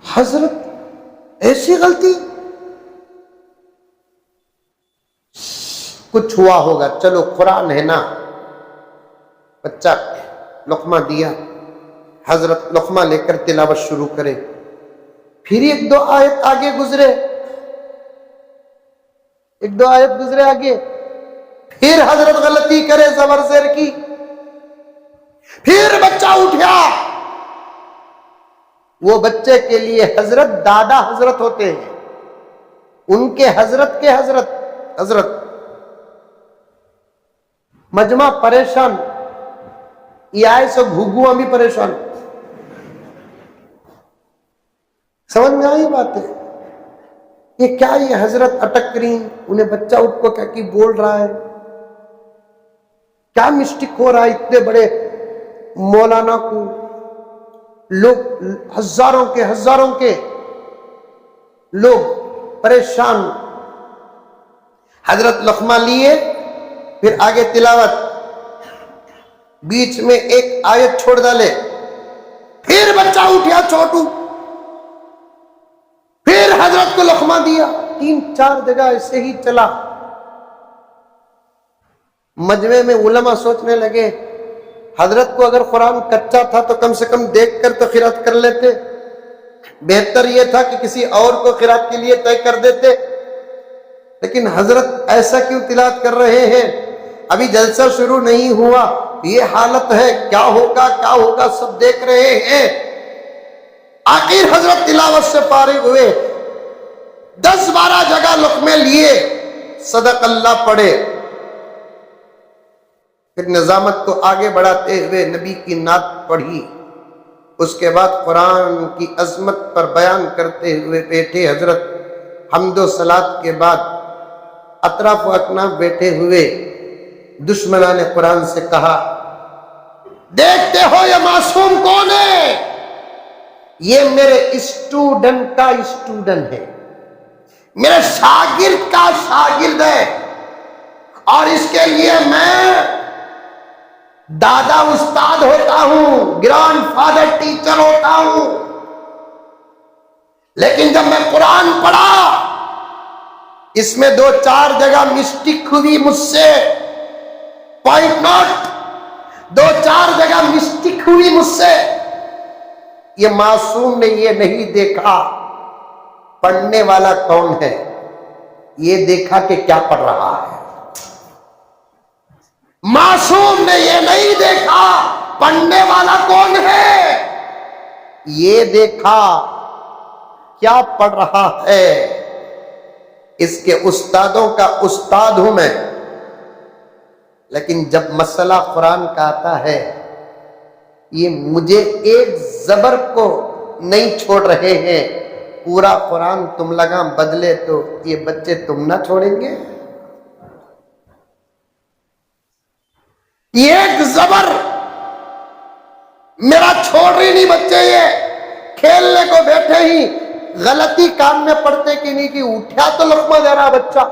[SPEAKER 1] حضرت ایسی غلطی کچھ ہوا ہوگا، چلو قرآن ہے نا، بچہ لقمہ دیا، حضرت لقمہ لے کر تلاوت شروع کرے، پھر 1-2 آیت آگے گزرے، 1-2 آیت گزرے آگے، پھر حضرت غلطی کرے زبر زیر کی، پھر بچہ اٹھیا۔ وہ بچے کے لیے حضرت دادا حضرت ہوتے ہیں، ان کے حضرت کے حضرت مجمع پریشان، یہ آئے سو گھوگو بھی پریشان۔ سمجھ میں آئی بات ہے؟ یہ کیا، یہ حضرت اٹک رہی، انہیں بچہ اٹھ کو کیا بول رہا ہے، کیا مسٹیک ہو رہا ہے؟ اتنے بڑے مولانا کو لوگ ہزاروں کے لوگ پریشان۔ حضرت لقمہ لیے، پھر آگے تلاوت، بیچ میں ایک آیت چھوڑ ڈالے، پھر بچہ اٹھیا چھوٹو، پھر حضرت کو لقمہ دیا، 3-4 جگہ ایسے ہی چلا۔ مجمع میں علماء سوچنے لگے حضرت کو اگر قرآن کچا تھا تو کم سے کم دیکھ کر تو قرات کر لیتے، بہتر یہ تھا کہ کسی اور کو قرات کے لیے طے کر دیتے، لیکن حضرت ایسا کیوں تلاوت کر رہے ہیں؟ ابھی جلسہ شروع نہیں ہوا، یہ حالت ہے، کیا ہوگا سب دیکھ رہے ہیں۔ آخر حضرت تلاوت سے فارغ ہوئے، 10-12 جگہ لقمے لیے، صدق اللہ پڑھے، پھر نظامت کو آگے بڑھاتے ہوئے نبی کی نعت پڑھی، اس کے بعد قرآن کی عظمت پر بیان کرتے ہوئے بیٹھے حضرت، حمد و صلات کے بعد اطراف و اکناف بیٹھے ہوئے دشمنان قرآن سے کہا، دیکھتے ہو یہ معصوم کون ہے؟ یہ میرے اسٹوڈنٹ کا اسٹوڈنٹ ہے، میرے شاگرد کا شاگرد ہے، اور اس کے لیے میں دادا استاد ہوتا ہوں، گرانڈ فادر ٹیچر ہوتا ہوں۔ لیکن جب میں قرآن پڑھا، اس میں 2-4 جگہ مسٹیک ہوئی مجھ سے، پوائنٹ نوٹ، 2-4 جگہ مسٹیک ہوئی مجھ سے۔ یہ معصوم نے یہ نہیں دیکھا پڑھنے والا کون ہے، یہ دیکھا کہ کیا پڑھ رہا ہے۔ معصوم نے یہ نہیں دیکھا پڑھنے والا کون ہے، یہ دیکھا کیا پڑھ رہا ہے۔ اس کے استادوں کا استاد ہوں میں، لیکن جب مسئلہ قرآن کا آتا ہے، یہ مجھے ایک زبر کو نہیں چھوڑ رہے ہیں، پورا قرآن تم لگام بدلے تو یہ بچے تم نہ چھوڑیں گے۔ ایک زبر میرا چھوڑ رہی نہیں بچے، یہ کھیلنے کو بیٹھے ہی غلطی کام میں پڑھتے کہ نہیں کہ اٹھا تو لقمہ دے رہا بچہ،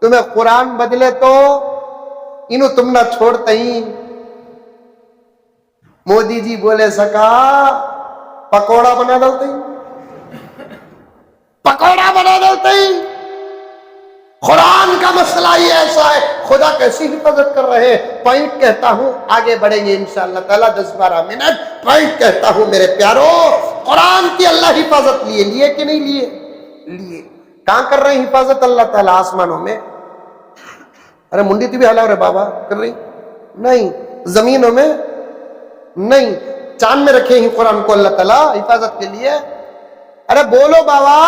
[SPEAKER 1] تمہیں قرآن بدلے تو انہوں تم نہ چھوڑتے ہی۔ مودی جی بولے سکا پکوڑا بنا ڈالتے ہی، پکوڑا بنا ڈالتے ہی۔ قرآن کا مسئلہ یہ ایسا ہے، خدا کیسی حفاظت کر رہے ہیں۔ پوائنٹ کہتا ہوں، آگے بڑھیں گے انشاءاللہ تعالیٰ 10-12 منٹ۔ پوائنٹ کہتا ہوں میرے پیارو، قرآن کی اللہ حفاظت لیے کہ نہیں لیے؟ کہاں کر رہے ہیں حفاظت اللہ تعالیٰ؟ آسمانوں میں۔ ارے منڈی تو بھی ہلا رہے بابا کر رہی نہیں، زمینوں میں نہیں، چاند میں رکھے ہیں قرآن کو اللہ تعالیٰ حفاظت کے لیے۔ ارے بولو بابا،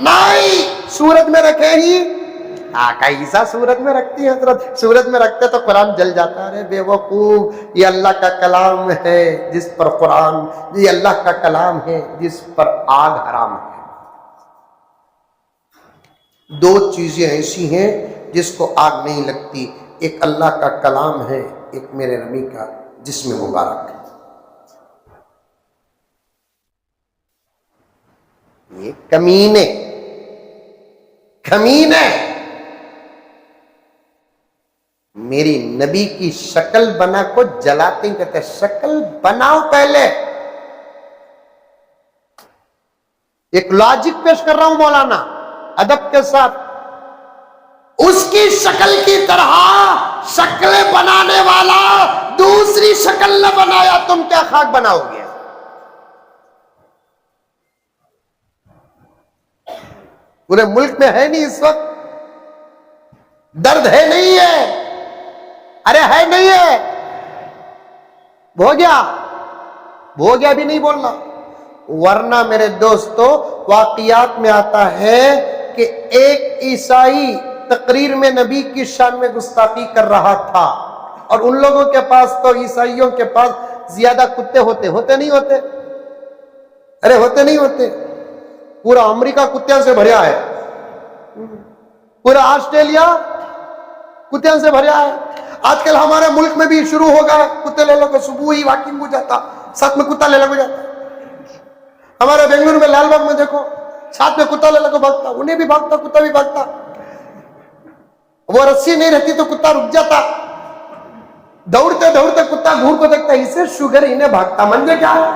[SPEAKER 1] نہیں سورج میں رکھے ہی۔ کیسا سورج میں رکھتی ہے حضرت؟ سورج میں رکھتے تو قرآن جل جاتا۔ ارے بے وقوف، یہ اللہ کا کلام ہے جس پر قرآن، یہ اللہ کا کلام ہے جس پر آگ حرام ہے۔ 2 چیزیں ایسی ہیں جس کو آگ نہیں لگتی، ایک اللہ کا کلام ہے، ایک میرے نبی کا جسم مبارک ہے۔ یہ کمینے میری نبی کی شکل بنا کو جلاتے ہیں، کہتے ہیں شکل بناؤ پہلے۔ ایک لاجک پیش کر رہا ہوں مولانا ادب کے ساتھ، اس کی شکل کی طرح شکل بنانے والا دوسری شکل نہ بنایا، تم کیا خاک بناؤ گے؟ پورے ملک میں ہے نہیں اس وقت درد، ہے نہیں ہے؟ ارے ہے نہیں ہے؟ ہو گیا بھی نہیں بولنا، ورنہ میرے دوستو واقعات میں آتا ہے کہ ایک عیسائی تقریر میں نبی کی شان میں گستاخی کر رہا تھا، اور ان لوگوں کے پاس تو عیسائیوں کے پاس زیادہ کتے ہوتے نہیں ہوتے؟ ارے ہوتے نہیں ہوتے؟ پورا امریکہ کتوں سے بھریا ہے، پورا آسٹریلیا کتوں سے بھریا ہے۔ آج کل ہمارے ملک میں بھی شروع ہو گیا، کتے لے لو کو صبح ہی واکنگ ہو جاتا، ساتھ میں کتا لے لو جاتا۔ ہمارے بنگلور میں لال باغ میں دیکھو، ساتھ میں کتا لے لو بھاگتا، انہیں بھی بھاگتا، کتا بھی بھاگتا۔ وہ رسی نہیں رہتی تو کتا رک جاتا، دوڑتے دوڑتے کتا گھوڑ کو دیکھتا، اسے شوگر انہیں بھاگتا، منجے کیا ہے؟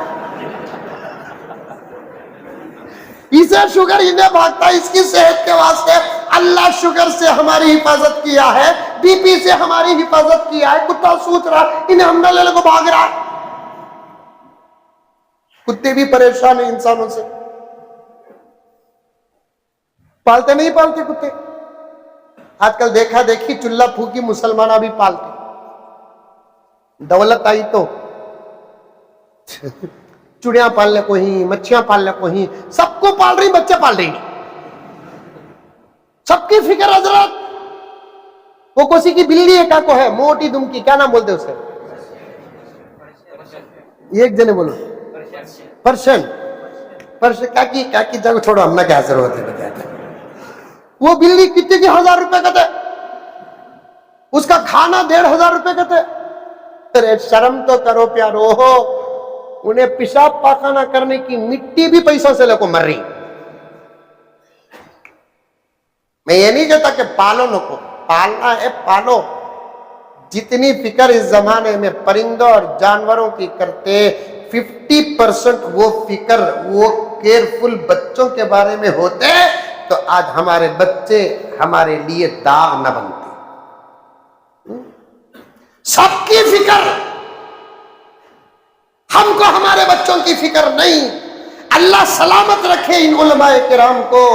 [SPEAKER 1] اسے شوگر انہیں بھاگتا، اس کی صحت کے واسطے اللہ شوگر سے ہماری حفاظت کیا ہے، بی پی سے ہماری حفاظت کیا ہے۔ کتا سوچ رہا انہیں ہم نہ لے کو بھاگ رہا۔ کتے بھی پریشان ہیں انسانوں سے، پالتے نہیں پالتے کتے؟ آج کل دیکھا دیکھی چلہ پھوکی مسلمانہ بھی پالتے، دولت آئی تو چڑیاں پالنے کو ہی، مچھیاں پالنے کو ہی، سب کو پال رہی، بچے پال رہی، سب کی فکر حضرت۔ وہ کسی کی بلی ایک کو ہے موٹی دم کی، کیا نام بولتے اسے؟ ایک جنے بولو پرشن کیا کی جگہ چھوڑو، ہم نہ کیا ضرورت ہے۔ وہ بلی کتنے کی 1000 روپے کا تھے، اس کا کھانا 1500 روپے کا تھے۔ شرم تو کرو پیارو ہو، انہیں پیشاب پاخانہ کرنے کی مٹی بھی پیسوں سے لے کو مر رہی. میں یہ نہیں کہتا کہ پالو نہ کو، پالنا ہے پالو. جتنی فکر اس زمانے میں پرندوں اور جانوروں کی کرتے 50% وہ فکر وہ کیئرفل بچوں کے بارے میں ہوتے تو آج ہمارے بچے ہمارے لیے داغ نہ بنتے. سب کی فکر، ہم کو ہمارے بچوں کی فکر نہیں. اللہ سلامت رکھے ان علماء کرام کو،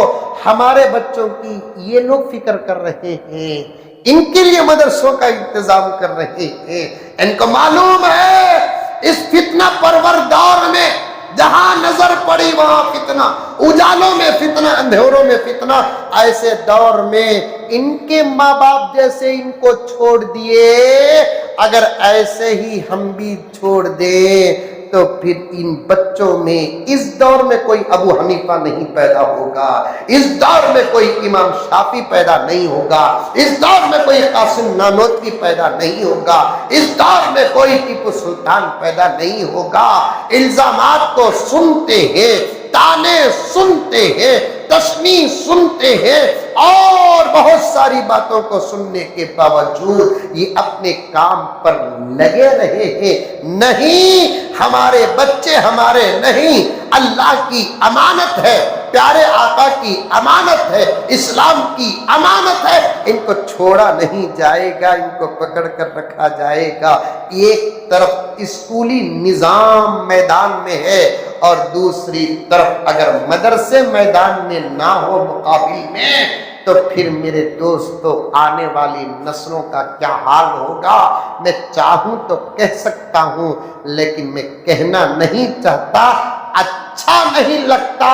[SPEAKER 1] ہمارے بچوں کی یہ لوگ فکر کر رہے ہیں، ان کے لیے مدرسوں کا انتظام کر رہے ہیں. ان کو معلوم ہے اس فتنہ پرور دور میں جہاں نظر پڑی وہاں فتنہ، اجالوں میں فتنہ، اندھیروں میں فتنہ. ایسے دور میں ان کے ماں باپ جیسے ان کو چھوڑ دیے، اگر ایسے ہی ہم بھی چھوڑ دیں تو پھر ان بچوں میں اس دور میں کوئی ابو حنیفہ نہیں پیدا ہوگا، اس دور میں کوئی امام شافعی پیدا نہیں ہوگا، اس دور میں کوئی قاسم نانوتوی پیدا نہیں ہوگا، اس دور میں کوئی ٹیپو سلطان پیدا نہیں ہوگا. الزامات کو سنتے ہیں، تانے سنتے ہیں، تشنیع سنتے ہیں، اور بہت ساری باتوں کو سننے کے باوجود یہ اپنے کام پر لگے رہے ہیں. نہیں، ہمارے بچے ہمارے نہیں، اللہ کی امانت ہے، پیارے آقا کی امانت ہے، اسلام کی امانت ہے. ان کو چھوڑا نہیں جائے گا، ان کو پکڑ کر رکھا جائے گا. ایک طرف اسکولی نظام میدان میں ہے اور دوسری طرف اگر مدرسے میدان میں نہ ہو مقابل میں تو پھر میرے دوستو آنے والی نسلوں کا کیا حال ہوگا. میں چاہوں تو کہہ سکتا ہوں لیکن میں کہنا نہیں چاہتا. اچھا نہیں لگتا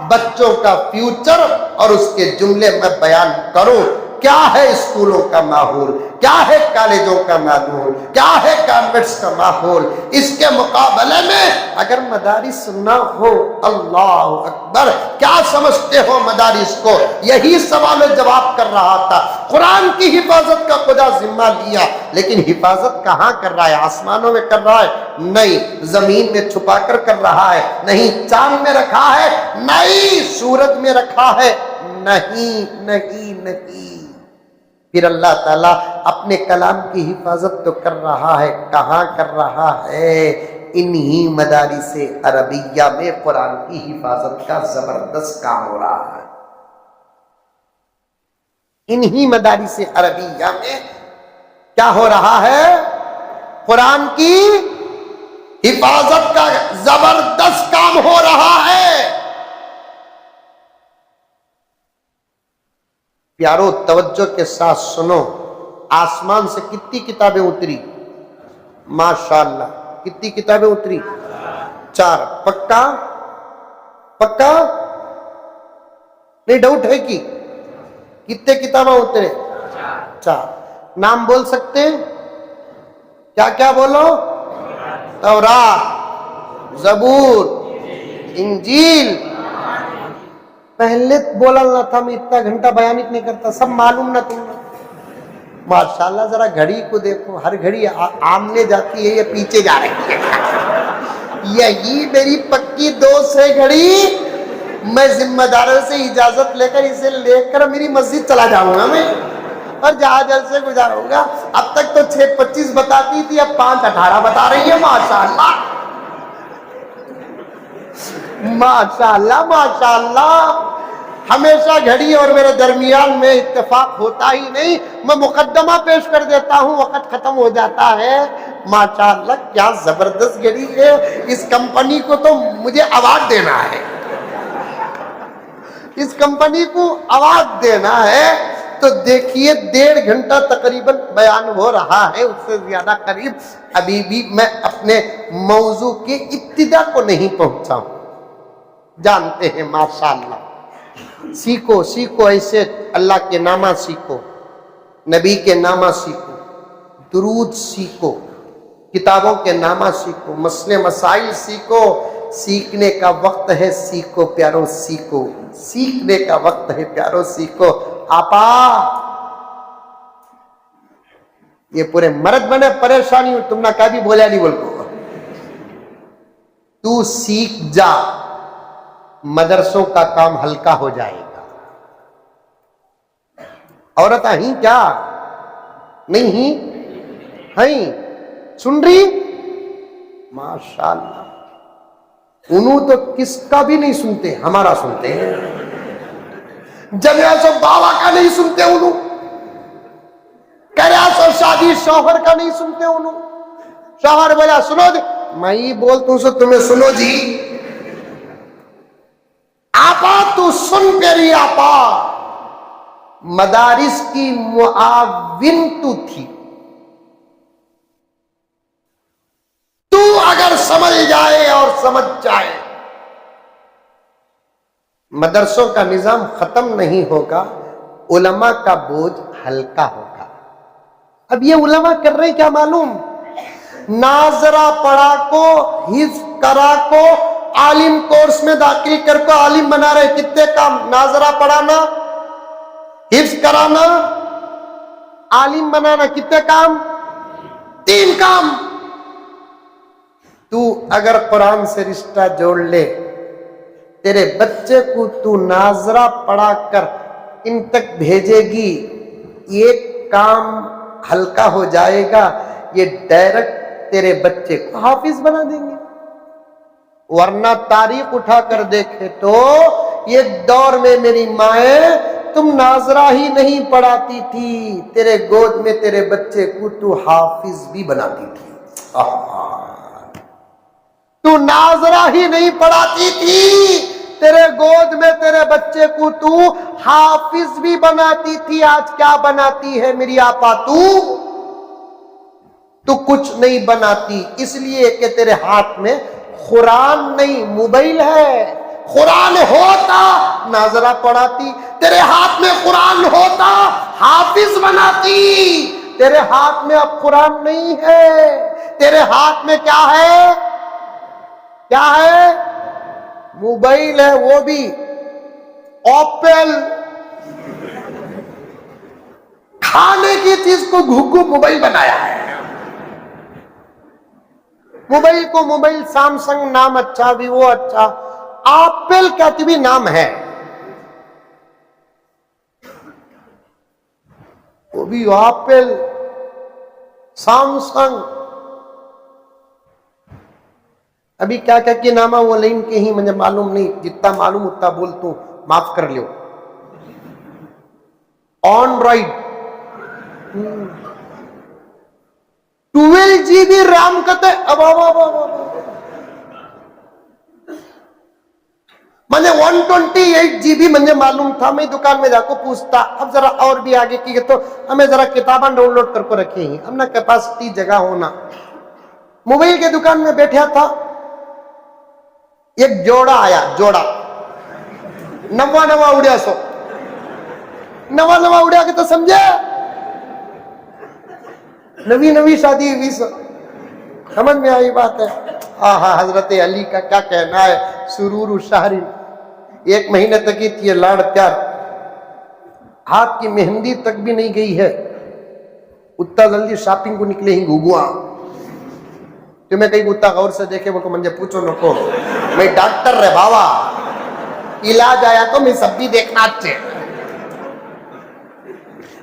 [SPEAKER 1] بچوں کا فیوچر اور اس کے جملے میں بیان کروں. کیا ہے اسکولوں کا ماحول، کیا ہے کالجوں کا ماحول، کیا ہے کانوینٹس کا ماحول. اس کے مقابلے میں اگر مدارس نہ ہو، اللہ اکبر، کیا سمجھتے ہو مدارس کو؟ یہی سوال و جواب کر رہا تھا. قرآن کی حفاظت کا خدا ذمہ لیا، لیکن حفاظت کہاں کر رہا ہے؟ آسمانوں میں کر رہا ہے؟ نہیں. زمین میں چھپا کر رہا ہے؟ نہیں. چاند میں رکھا ہے؟ نہیں. سورج میں رکھا ہے؟ نہیں نہیں نہیں. پھر اللہ تعالیٰ اپنے کلام کی حفاظت تو کر رہا ہے، کہاں کر رہا ہے؟ انہی مدارس عربیہ میں قرآن کی حفاظت کا زبردست کام ہو رہا ہے. انہی مدارس عربیہ میں کیا ہو رہا ہے؟ قرآن کی حفاظت کا زبردست کام ہو رہا ہے. پیارو توجہ کے ساتھ سنو. آسمان سے کتنی کتابیں اتری؟ ماشاءاللہ. کتنی کتابیں اتری؟ 4. پکا؟ پکا نہیں ڈاؤٹ ہے کہ کتنے کتابیں اترے؟ 4. نام بول سکتے ہیں؟ کیا کیا بولو؟ تورات، زبور، انجیل. پہلے بولا نہ تھا، میں اتنا گھنٹہ بیان نہیں کرتا، سب معلوم نہ تم. ماشاءاللہ. ذرا گھڑی کو دیکھو، ہر گھڑی آمنے جاتی ہے یا پیچھے جا رہی ہے. یہی میری پکی دوست ہے گھڑی. میں ذمہ داروں سے اجازت لے کر اسے لے کر میری مسجد چلا جاؤں گا میں، اور جہاں جلسے گزاروں گا. اب تک تو 6:25 بتاتی تھی، اب 5:18 بتا رہی ہے. ماشاءاللہ ماشاءاللہ ماشاءاللہ. ہمیشہ گھڑی اور میرے درمیان میں اتفاق ہوتا ہی نہیں. میں مقدمہ پیش کر دیتا ہوں، وقت ختم ہو جاتا ہے. ماشاءاللہ کیا زبردست گھڑی ہے. اس کمپنی کو تو مجھے ایوارڈ دینا ہے، اس کمپنی کو ایوارڈ دینا ہے. تو دیکھیے 1.5 گھنٹہ تقریباً بیان ہو رہا ہے، اس سے زیادہ قریب. ابھی بھی میں اپنے موضوع کی ابتدا کو نہیں پہنچا ہوں. جانتے ہیں ماشاءاللہ. سیکھو سیکھو، ایسے اللہ کے نامہ سیکھو، نبی کے نامہ سیکھو، درود سیکھو، کتابوں کے نامہ سیکھو، مسئلے مسائل سیکھو. سیکھنے کا وقت ہے، سیکھو پیارو سیکھو. سیکھنے کا وقت ہے پیارو سیکھو. آپا یہ پورے مرد بنے پریشانی ہو، تم نہ کبھی بولا نہیں بول کو. تو سیکھ جا، مدرسوں کا کام ہلکا ہو جائے گا۔ عورت ہی کیا نہیں ہی ہیں، سن رہی؟ ماشاءاللہ، انہوں تو کس کا بھی نہیں سنتے، ہمارا سنتے ہیں۔ جمعہ سو بابا کا نہیں سنتے انہوں، کریا سو شادی شوہر کا نہیں سنتے انہوں۔ شوہر بولا سنو جی، میں ہی بولتا ہوں سو تمہیں سنو جی۔ آپا تو سن پیری آپا، مدارس کی معاون تو تھی، تو اگر سمجھ جائے اور سمجھ جائے، مدرسوں کا نظام ختم نہیں ہوگا، علماء کا بوجھ ہلکا ہوگا۔ اب یہ علماء کر رہے کیا معلوم؟ ناظرہ پڑھا کو، حفظ کرا کو، عالم کورس میں داخل کر کو عالم بنا رہے۔ کتنے کام؟ ناظرہ پڑھانا، حفظ کرانا، عالم بنانا۔ کتنے کام؟ 3 کام۔ تو اگر قرآن سے رشتہ جوڑ لے، تیرے بچے کو تو ناظرہ پڑھا کر ان تک بھیجے گی، ایک کام ہلکا ہو جائے گا، یہ ڈائریکٹ تیرے بچے کو حافظ بنا دیں گے۔ ورنہ تاریخ اٹھا کر دیکھے تو ایک دور میں میری مائیں تم ناظرہ ہی نہیں پڑھاتی تھی، تیرے گود میں تیرے بچے کو تو حافظ بھی بناتی تھی۔ تو ناظرہ ہی نہیں پڑھاتی تھی، تیرے گود میں تیرے بچے کو تو حافظ بھی بناتی تھی۔ آج کیا بناتی ہے میری آپا؟ تو کچھ نہیں بناتی، اس لیے کہ تیرے ہاتھ میں قرآن نہیں، موبائل ہے۔ قرآن ہوتا ناظرہ پڑھاتی، تیرے ہاتھ میں قرآن ہوتا حافظ بناتی۔ تیرے ہاتھ میں اب قرآن نہیں ہے، تیرے ہاتھ میں کیا ہے؟ کیا ہے؟ موبائل ہے، وہ بھی ایپل۔ کھانے کی چیز کو گھگو موبائل بنایا ہے۔ موبائل کو موبائل، سامسنگ نام اچھا، بھی وہ اچھا، ایپل کا بھی نام ہے، وہ بھی ایپل، سامسنگ، ابھی کیا کیا کہ نام ہے وہ لین کے ہی مجھے معلوم نہیں، جتنا معلوم اتنا بولتا ہوں، معاف کر لیو۔ اینڈرائڈ 12 GB رام کہتے، اب مجھے 128 GB مجھے معلوم تھا، میں دکان میں جا کو پوچھتا، اب ذرا اور بھی آگے کی تو ہمیں ذرا کتاباں ڈاؤن لوڈ کر کو رکھے ہیں، ہم نے کیپیسٹی جگہ ہونا۔ موبائل کے دکان میں بیٹھا تھا، ایک جوڑا آیا، جوڑا نوا اڑیا، سو نوا اڑیا کے تو سمجھے نوی شادی ہوئی، سو سمجھ میں آئی بات ہے۔ آہا، حضرت علی کا کیا کہنا ہے، سرور شہری، 1 مہینے تک ہی تھی لاڑ پیار، ہاتھ کی مہندی تک بھی نہیں گئی ہے، اتنا جلدی شاپنگ کو نکلے ہی گھگواں۔ تمہیں کہیں اتنا غور سے دیکھے وہ کو مجھے پوچھو نکو، میں ڈاکٹر رہے بابا، علاج آیا تو میں سب بھی دیکھنا اچھے،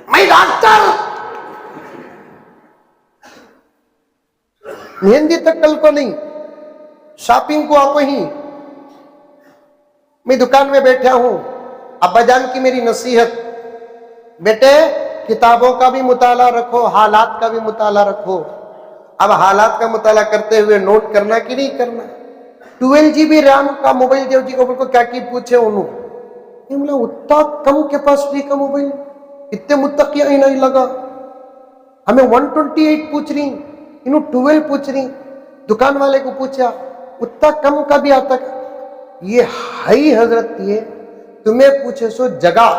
[SPEAKER 1] میں ڈاکٹر، مہندی تک کل کو نہیں، شاپنگ کو آپ ہی۔ میں دکان میں بیٹھا ہوں، ابا جان کی میری نصیحت، بیٹے کتابوں کا بھی مطالعہ رکھو، حالات کا بھی مطالعہ رکھو۔ اب حالات کا مطالعہ کرتے ہوئے نوٹ کرنا کہ نہیں کرنا۔ 12 GB رام کا موبائل جو جی کو کیا کی پوچھے انہوں، یہ ملا اتنا کم کیپیسٹی کا موبائل، اتنے متقیہ ہی نہیں لگا، ہمیں 128 پوچھ رہی، انہوں 12 پوچھ رہی۔ دکان والے کو پوچھا اتنا کم کا بھی آتا، یہ ہائی حضرت، یہ تمہیں پوچھے سو جگہ،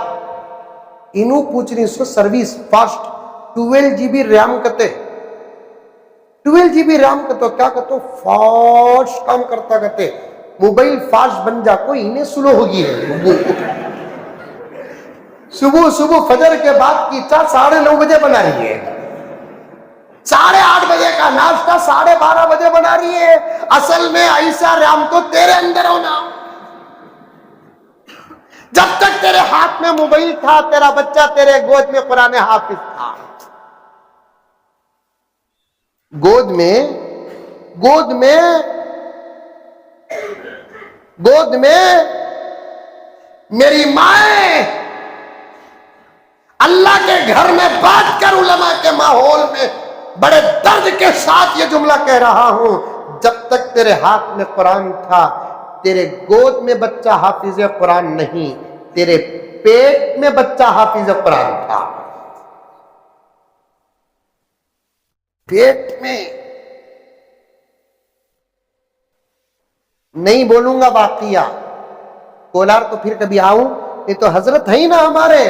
[SPEAKER 1] انہوں پوچھ رہی سو سروس فاسٹ، 12 GB رام کہتے، 12 GB رام کہتے کیا کہتے، فاسٹ کام کرتا کہتے، موبائل فاسٹ بن جا کوئی انہیں سلو ہوگی ہے۔ صبح فجر کے بعد کی چاہ 9:30 بجے بنائی ہے، 8:30 بجے کا کا ناشتہ 12:30 بجے بنا رہی ہے. اصل میں عیسیٰ رام تو تیرے اندر ہونا. جب تک تیرے ہاتھ میں موبائل تھا تیرا بچہ تیرے گود میں قرآن حافظ تھا. گود میں میری مائیں اللہ کے گھر میں بات کر علماء کے ماحول میں بڑے درد کے ساتھ یہ جملہ کہہ رہا ہوں، جب تک تیرے ہاتھ میں قرآن تھا تیرے گود میں بچہ حافظ قرآن نہیں، تیرے پیٹ میں بچہ حافظ قرآن تھا. پیٹ میں. نہیں بولوں گا واقعہ، کولار تو پھر کبھی آؤں، یہ تو حضرت ہے ہی نا ہمارے.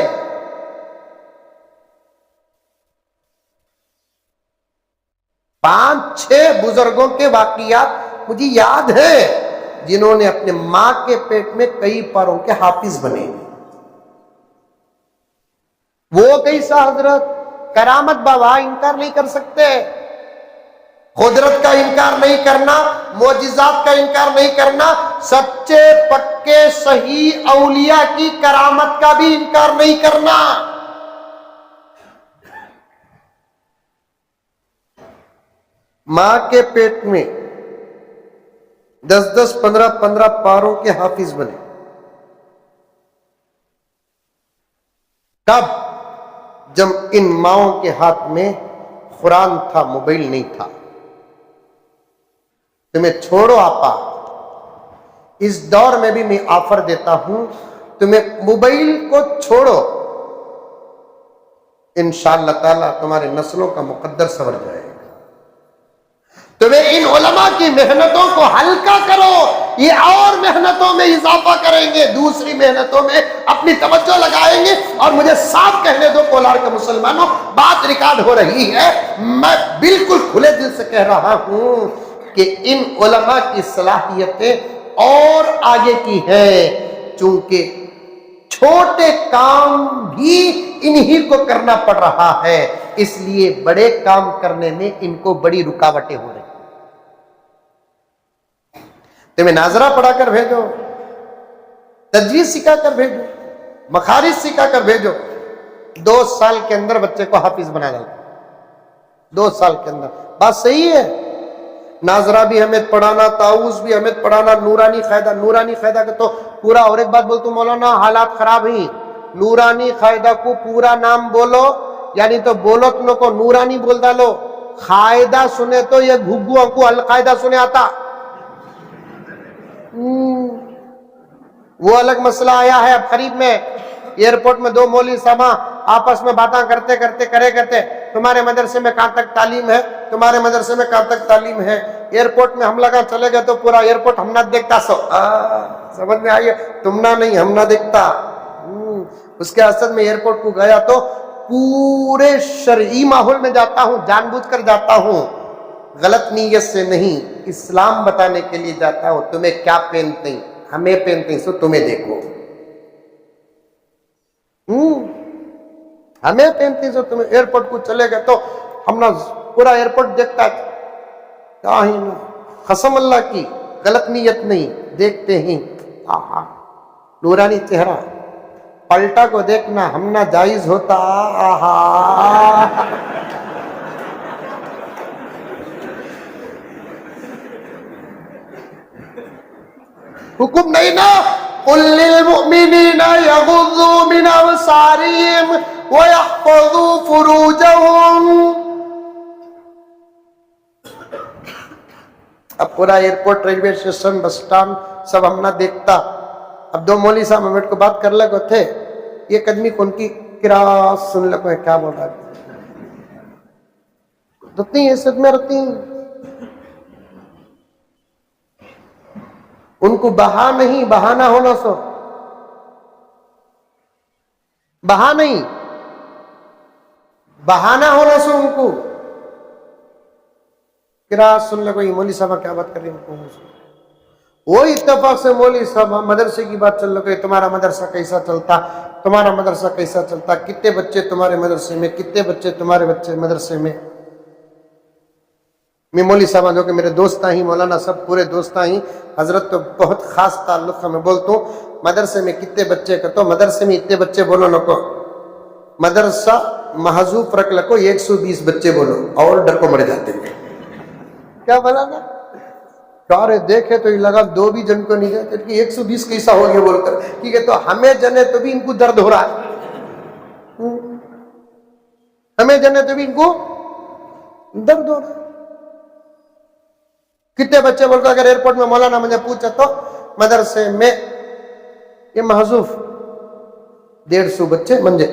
[SPEAKER 1] پانچ چھ بزرگوں کے واقعات مجھے یاد ہے جنہوں نے اپنے ماں کے پیٹ میں کئی پاروں کے حافظ بنے. وہ کیسا حضرت؟ کرامت بابا انکار نہیں کر سکتے، قدرت کا انکار نہیں کرنا، معجزات کا انکار نہیں کرنا، سچے پکے صحیح اولیاء کی کرامت کا بھی انکار نہیں کرنا. ماں کے پیٹ میں 10 15 پاروں کے حافظ بنے. کب؟ جب ان ماؤں کے ہاتھ میں قرآن تھا، موبائل نہیں تھا. تمہیں چھوڑو آپا، اس دور میں بھی میں آفر دیتا ہوں، تمہیں موبائل کو چھوڑو، انشاءاللہ تعالیٰ تمہارے نسلوں کا مقدر سنور جائے گا. تمہیں ان علماء کی محنتوں کو ہلکا کرو، یہ اور محنتوں میں اضافہ کریں گے، دوسری محنتوں میں اپنی توجہ لگائیں گے. اور مجھے صاف کہنے دو کولار کے مسلمانوں، بات ریکارڈ ہو رہی ہے، میں بالکل کھلے دل سے کہہ رہا ہوں کہ ان علماء کی صلاحیتیں اور آگے کی ہیں، چونکہ چھوٹے کام بھی انہی کو کرنا پڑ رہا ہے، اس لیے بڑے کام کرنے میں ان کو بڑی رکاوٹیں ہو رہی. تمہیں ناظرہ پڑھا کر بھیجو، تجوید سکھا کر بھیجو، مخارج سکھا کر بھیجو، 2 سال کے اندر بچے کو حافظ بنا ڈالو. 2 سال کے اندر. بات صحیح ہے. ناظرہ بھی ہمیں پڑھانا، تعوذ بھی ہمیں پڑھانا، نورانی قاعدہ کا تو پورا. اور ایک بات بولتا ہوں مولانا، حالات خراب ہیں، نورانی قاعدہ کو پورا نام بولو، یعنی تو بولو تم کو نورانی بول ڈالو. قاعدہ سنے تو یہ گھگو کو القاعدہ سنے آتا. وہ الگ مسئلہ آیا ہے اب قریب میں. ایئرپورٹ میں 2 مولوی صاحب آپس میں باتاں کرتے تمہارے مدرسے میں کہاں تک تعلیم ہے، تمہارے مدرسے میں کہاں تک تعلیم ہے. ایئرپورٹ میں ہم لگا چلے گئے تو پورا ایئرپورٹ ہم نہ دیکھتا. سمجھ میں آئیے، تم نہ نہیں ہم نہ دیکھتا. اس کے اثر میں ایئرپورٹ کو گیا تو پورے شرعی ماحول میں جاتا ہوں، جان بوجھ کر جاتا ہوں، غلط نیت سے نہیں، اسلام بتانے کے لیے جاتا ہوں. تمہیں کیا پہنتے ہیں، ہمیں پہنتے ہیں، سو تمہیں دیکھو. ہمیں 35 تمہیں. ایئرپورٹ کو چلے گئے تو ہم نہ پورا ایئرپورٹ دیکھتا کیا ہی نہ، قسم اللہ کی غلط نیت نہیں، دیکھتے ہیں نورانی چہرہ. پلٹا کو دیکھنا ہم نہ جائز ہوتا. حکم نہیں نا، قل للمؤمنین یغضوا من ابصارہم ویحفظوا فروجہم. اب پورا airport, railway station, bus stand سب ہم نہ دیکھتا. اب 2 مولوی صاحب ہمیں کو بات کر لگو تھے، ایک آدمی کو ان کی قرات سن لگو ہے کیا بول رہا ہے. اتنی حیثیت میں رہتی ہیں ان کو بہا نہیں، بہانہ ہونا سو بہا نہیں، بہانہ ہونا سو ان کو قرات سن لگو. یہ مولوی صاحب کیا بات کر رہے ہیں ان کو. وہی اتفاق سے مولوی صاحب مدرسے کی بات چل رہی، تمہارا مدرسہ کیسا چلتا، تمہارا مدرسہ کیسا چلتا، کتنے بچے تمہارے مدرسے میں، کتنے بچے تمہارے بچے مدرسے میں. میں مولوی صاحب جو کہ میرے دوست ہیں، مولانا سب پورے دوست ہیں، حضرت تو بہت خاص تعلق ہے، میں بولتا ہوں مدرسے میں کتنے بچے کرتا ہوں، مدرسے میں اتنے بچے بولو نہ کو، مدرسہ محذوف رکھ لکو 120 بچے بولو اور ڈر کو مر جاتے ہیں، کیا بولا نا کارے دیکھے تو یہ لگا 2 بھی جن کو نہیں جاتے کہ 120 کیسا ہو گیا بول کر، ٹھیک ہے تو ہمیں جنے تو بھی ان کو درد ہو رہا ہے، ہمیں جنے تو بھی ان کو درد ہو رہا ہے۔ کتنے بچے بول کر اگر ایئرپورٹ میں مولانا مجھے پوچھا تو مدرسے میں یہ محذوف 150 بچے منجے،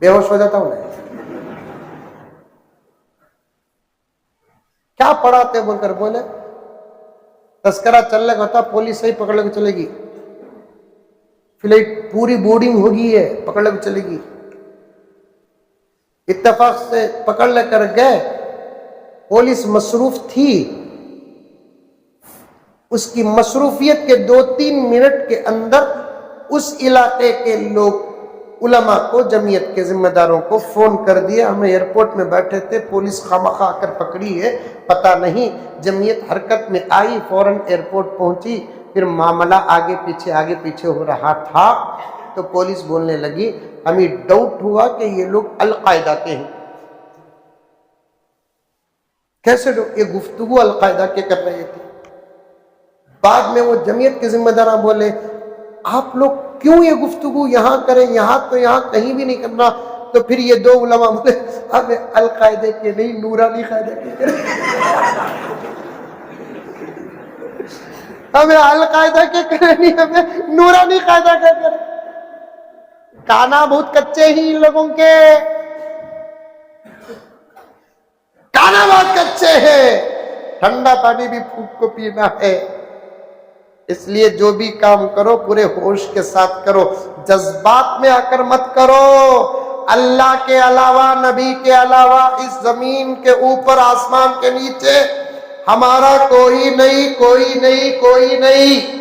[SPEAKER 1] بے ہوش ہو جاتا ہوں کیا پڑھاتے بول کر بولے تذکرہ چلنے کا ہوتا پولیس صحیح پکڑ لے کے چلے گی، فلائٹ پوری بورڈنگ ہوگی ہے پکڑ لے کے چلے گی، اتفاق سے پکڑ لے کر گئے، پولیس مصروف تھی، اس کی مصروفیت کے 2-3 منٹ کے اندر اس علاقے کے لوگ علماء کو جمعیت کے ذمہ داروں کو فون کر دیا، ہمیں ایئرپورٹ میں بیٹھے تھے، پولیس خامخواہ آ کر پکڑی ہے، پتہ نہیں، جمعیت حرکت میں آئی، فوراً ایئرپورٹ پہنچی، پھر معاملہ آگے پیچھے ہو رہا تھا تو پولیس بولنے لگی ہمیں ڈاؤٹ ہوا کہ یہ لوگ القاعدہ کے ہیں۔ کیسے لوگ؟ یہ گفتگو القاعدہ کے کر رہے تھے۔ بعد میں وہ جمعیت کے ذمہ دار بولے آپ لوگ کیوں یہ گفتگو یہاں کریں، یہاں کہیں بھی نہیں کرنا، تو پھر یہ 2 علماء بولے ہمیں القاعدہ کے نہیں نورانی قاعدہ کے کریں، ہمیں القاعدہ کے کریں نہیں، ہمیں نورانی قاعدہ کے کریں۔ کانا بہت کچے ہی ان لوگوں کے، کانا بہت کچے ہیں، ٹھنڈا پانی بھی پھونک کو پینا ہے، اس لیے جو بھی کام کرو پورے ہوش کے ساتھ کرو، جذبات میں آ کر مت کرو۔ اللہ کے علاوہ، نبی کے علاوہ اس زمین کے اوپر آسمان کے نیچے ہمارا کوئی نہیں، کوئی نہیں، کوئی نہیں۔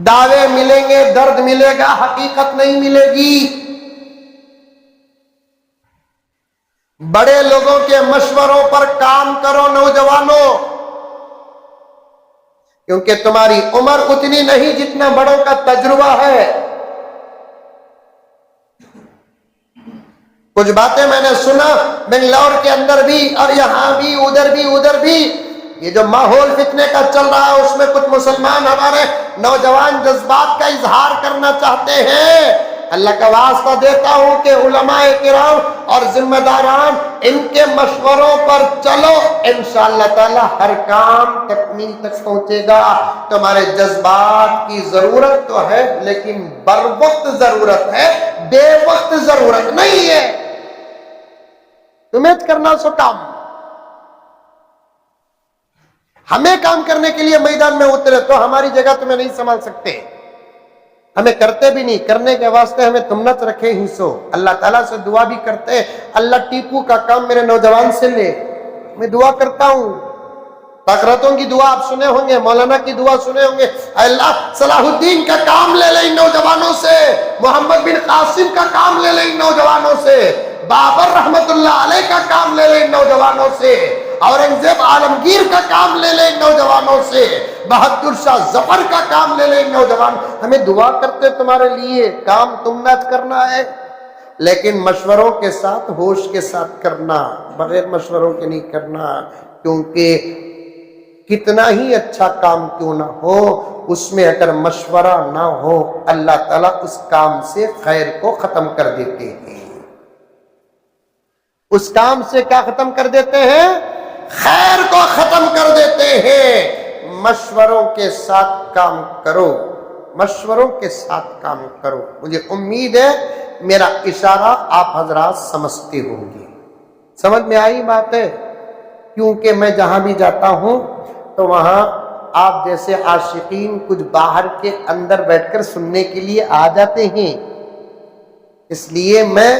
[SPEAKER 1] دعوے ملیں گے، درد ملے گا، حقیقت نہیں ملے گی۔ بڑے لوگوں کے مشوروں پر کام کرو نوجوانوں، کیونکہ تمہاری عمر اتنی نہیں جتنا بڑوں کا تجربہ ہے۔ کچھ باتیں میں نے سنا بنگلور کے اندر بھی اور یہاں بھی، ادھر بھی، یہ جو ماحول فتنے کا چل رہا ہے اس میں کچھ مسلمان ہمارے نوجوان جذبات کا اظہار کرنا چاہتے ہیں۔ اللہ کا واسطہ دیتا ہوں کہ علماء کرام اور ذمہ داران ان کے مشوروں پر چلو، انشاءاللہ تعالی ہر کام تکمیل تک پہنچے گا۔ تمہارے جذبات کی ضرورت تو ہے لیکن بر وقت ضرورت ہے، بے وقت ضرورت نہیں ہے۔ تمہیں کرنا سو کام، ہمیں کام کرنے کے لیے میدان میں اترے تو ہماری جگہ تمہیں نہیں سنبھال سکتے، ہمیں کرتے بھی نہیں، کرنے کے واسطے ہمیں تمنت رکھے ہی سو۔ اللہ تعالیٰ سے دعا بھی کرتے اللہ ٹیپو کا کام میرے نوجوان سے لے، میں دعا کرتا ہوں۔ طاقتوں کی دعا آپ سنے ہوں گے، مولانا کی دعا سنے ہوں گے، اللہ صلاح الدین کا کام لے لے ان نوجوانوں سے، محمد بن قاسم کا کام لے لے ان نوجوانوں سے، بابر رحمت اللہ علیہ کا کام لے لے ان نوجوانوں سے، اورنگزیب عالمگیر کا کام لے لے ان نوجوانوں سے، بہادر شاہ ظفر کا کام لے لے ان نوجوان۔ ہمیں دعا کرتے تمہارے لیے، کام تم نے کرنا ہے لیکن مشوروں کے ساتھ، ہوش کے ساتھ کرنا، بغیر مشوروں کے نہیں کرنا، کیونکہ کتنا ہی اچھا کام کیوں نہ ہو اس میں اگر مشورہ نہ ہو اللہ تعالیٰ اس کام سے خیر کو ختم کر دیتے ہیں۔ اس کام سے کیا ختم کر دیتے ہیں؟ خیر کو ختم کر دیتے ہیں۔ مشوروں کے ساتھ کام کرو، مشوروں کے ساتھ کام کرو۔ مجھے امید ہے میرا اشارہ آپ حضرات سمجھتے ہوں گے، سمجھ میں آئی بات ہے؟ کیونکہ میں جہاں بھی جاتا ہوں تو وہاں آپ جیسے عاشقین کچھ باہر کے اندر بیٹھ کر سننے کے لیے آ جاتے ہیں، اس لیے میں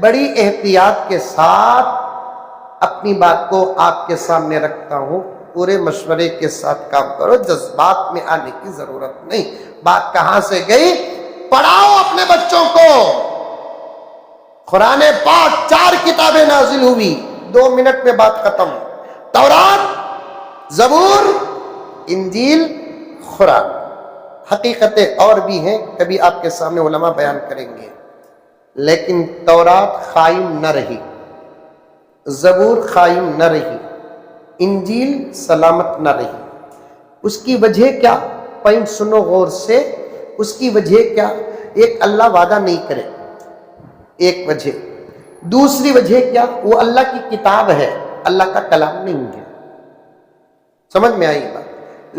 [SPEAKER 1] بڑی احتیاط کے ساتھ اپنی بات کو آپ کے سامنے رکھتا ہوں۔ پورے مشورے کے ساتھ کام کرو، جذبات میں آنے کی ضرورت نہیں۔ بات کہاں سے گئی؟ پڑھاؤ اپنے بچوں کو، قرآن پاک 4 کتابیں نازل ہوئی، 2 منٹ میں بات ختم۔ تورات، زبور، انجیل، قرآن۔ حقیقتیں اور بھی ہیں، کبھی آپ کے سامنے علماء بیان کریں گے، لیکن تورات قائم نہ رہی، زبور قائم نہ رہی، انجیل سلامت نہ رہی۔ اس کی وجہ کیا؟ پوائنٹ سنو غور سے، اس کی وجہ کیا؟ ایک، اللہ وعدہ نہیں کرے، ایک وجہ۔ دوسری وجہ کیا؟ وہ اللہ کی کتاب ہے، اللہ کا کلام نہیں ہے۔ سمجھ میں آئی بات؟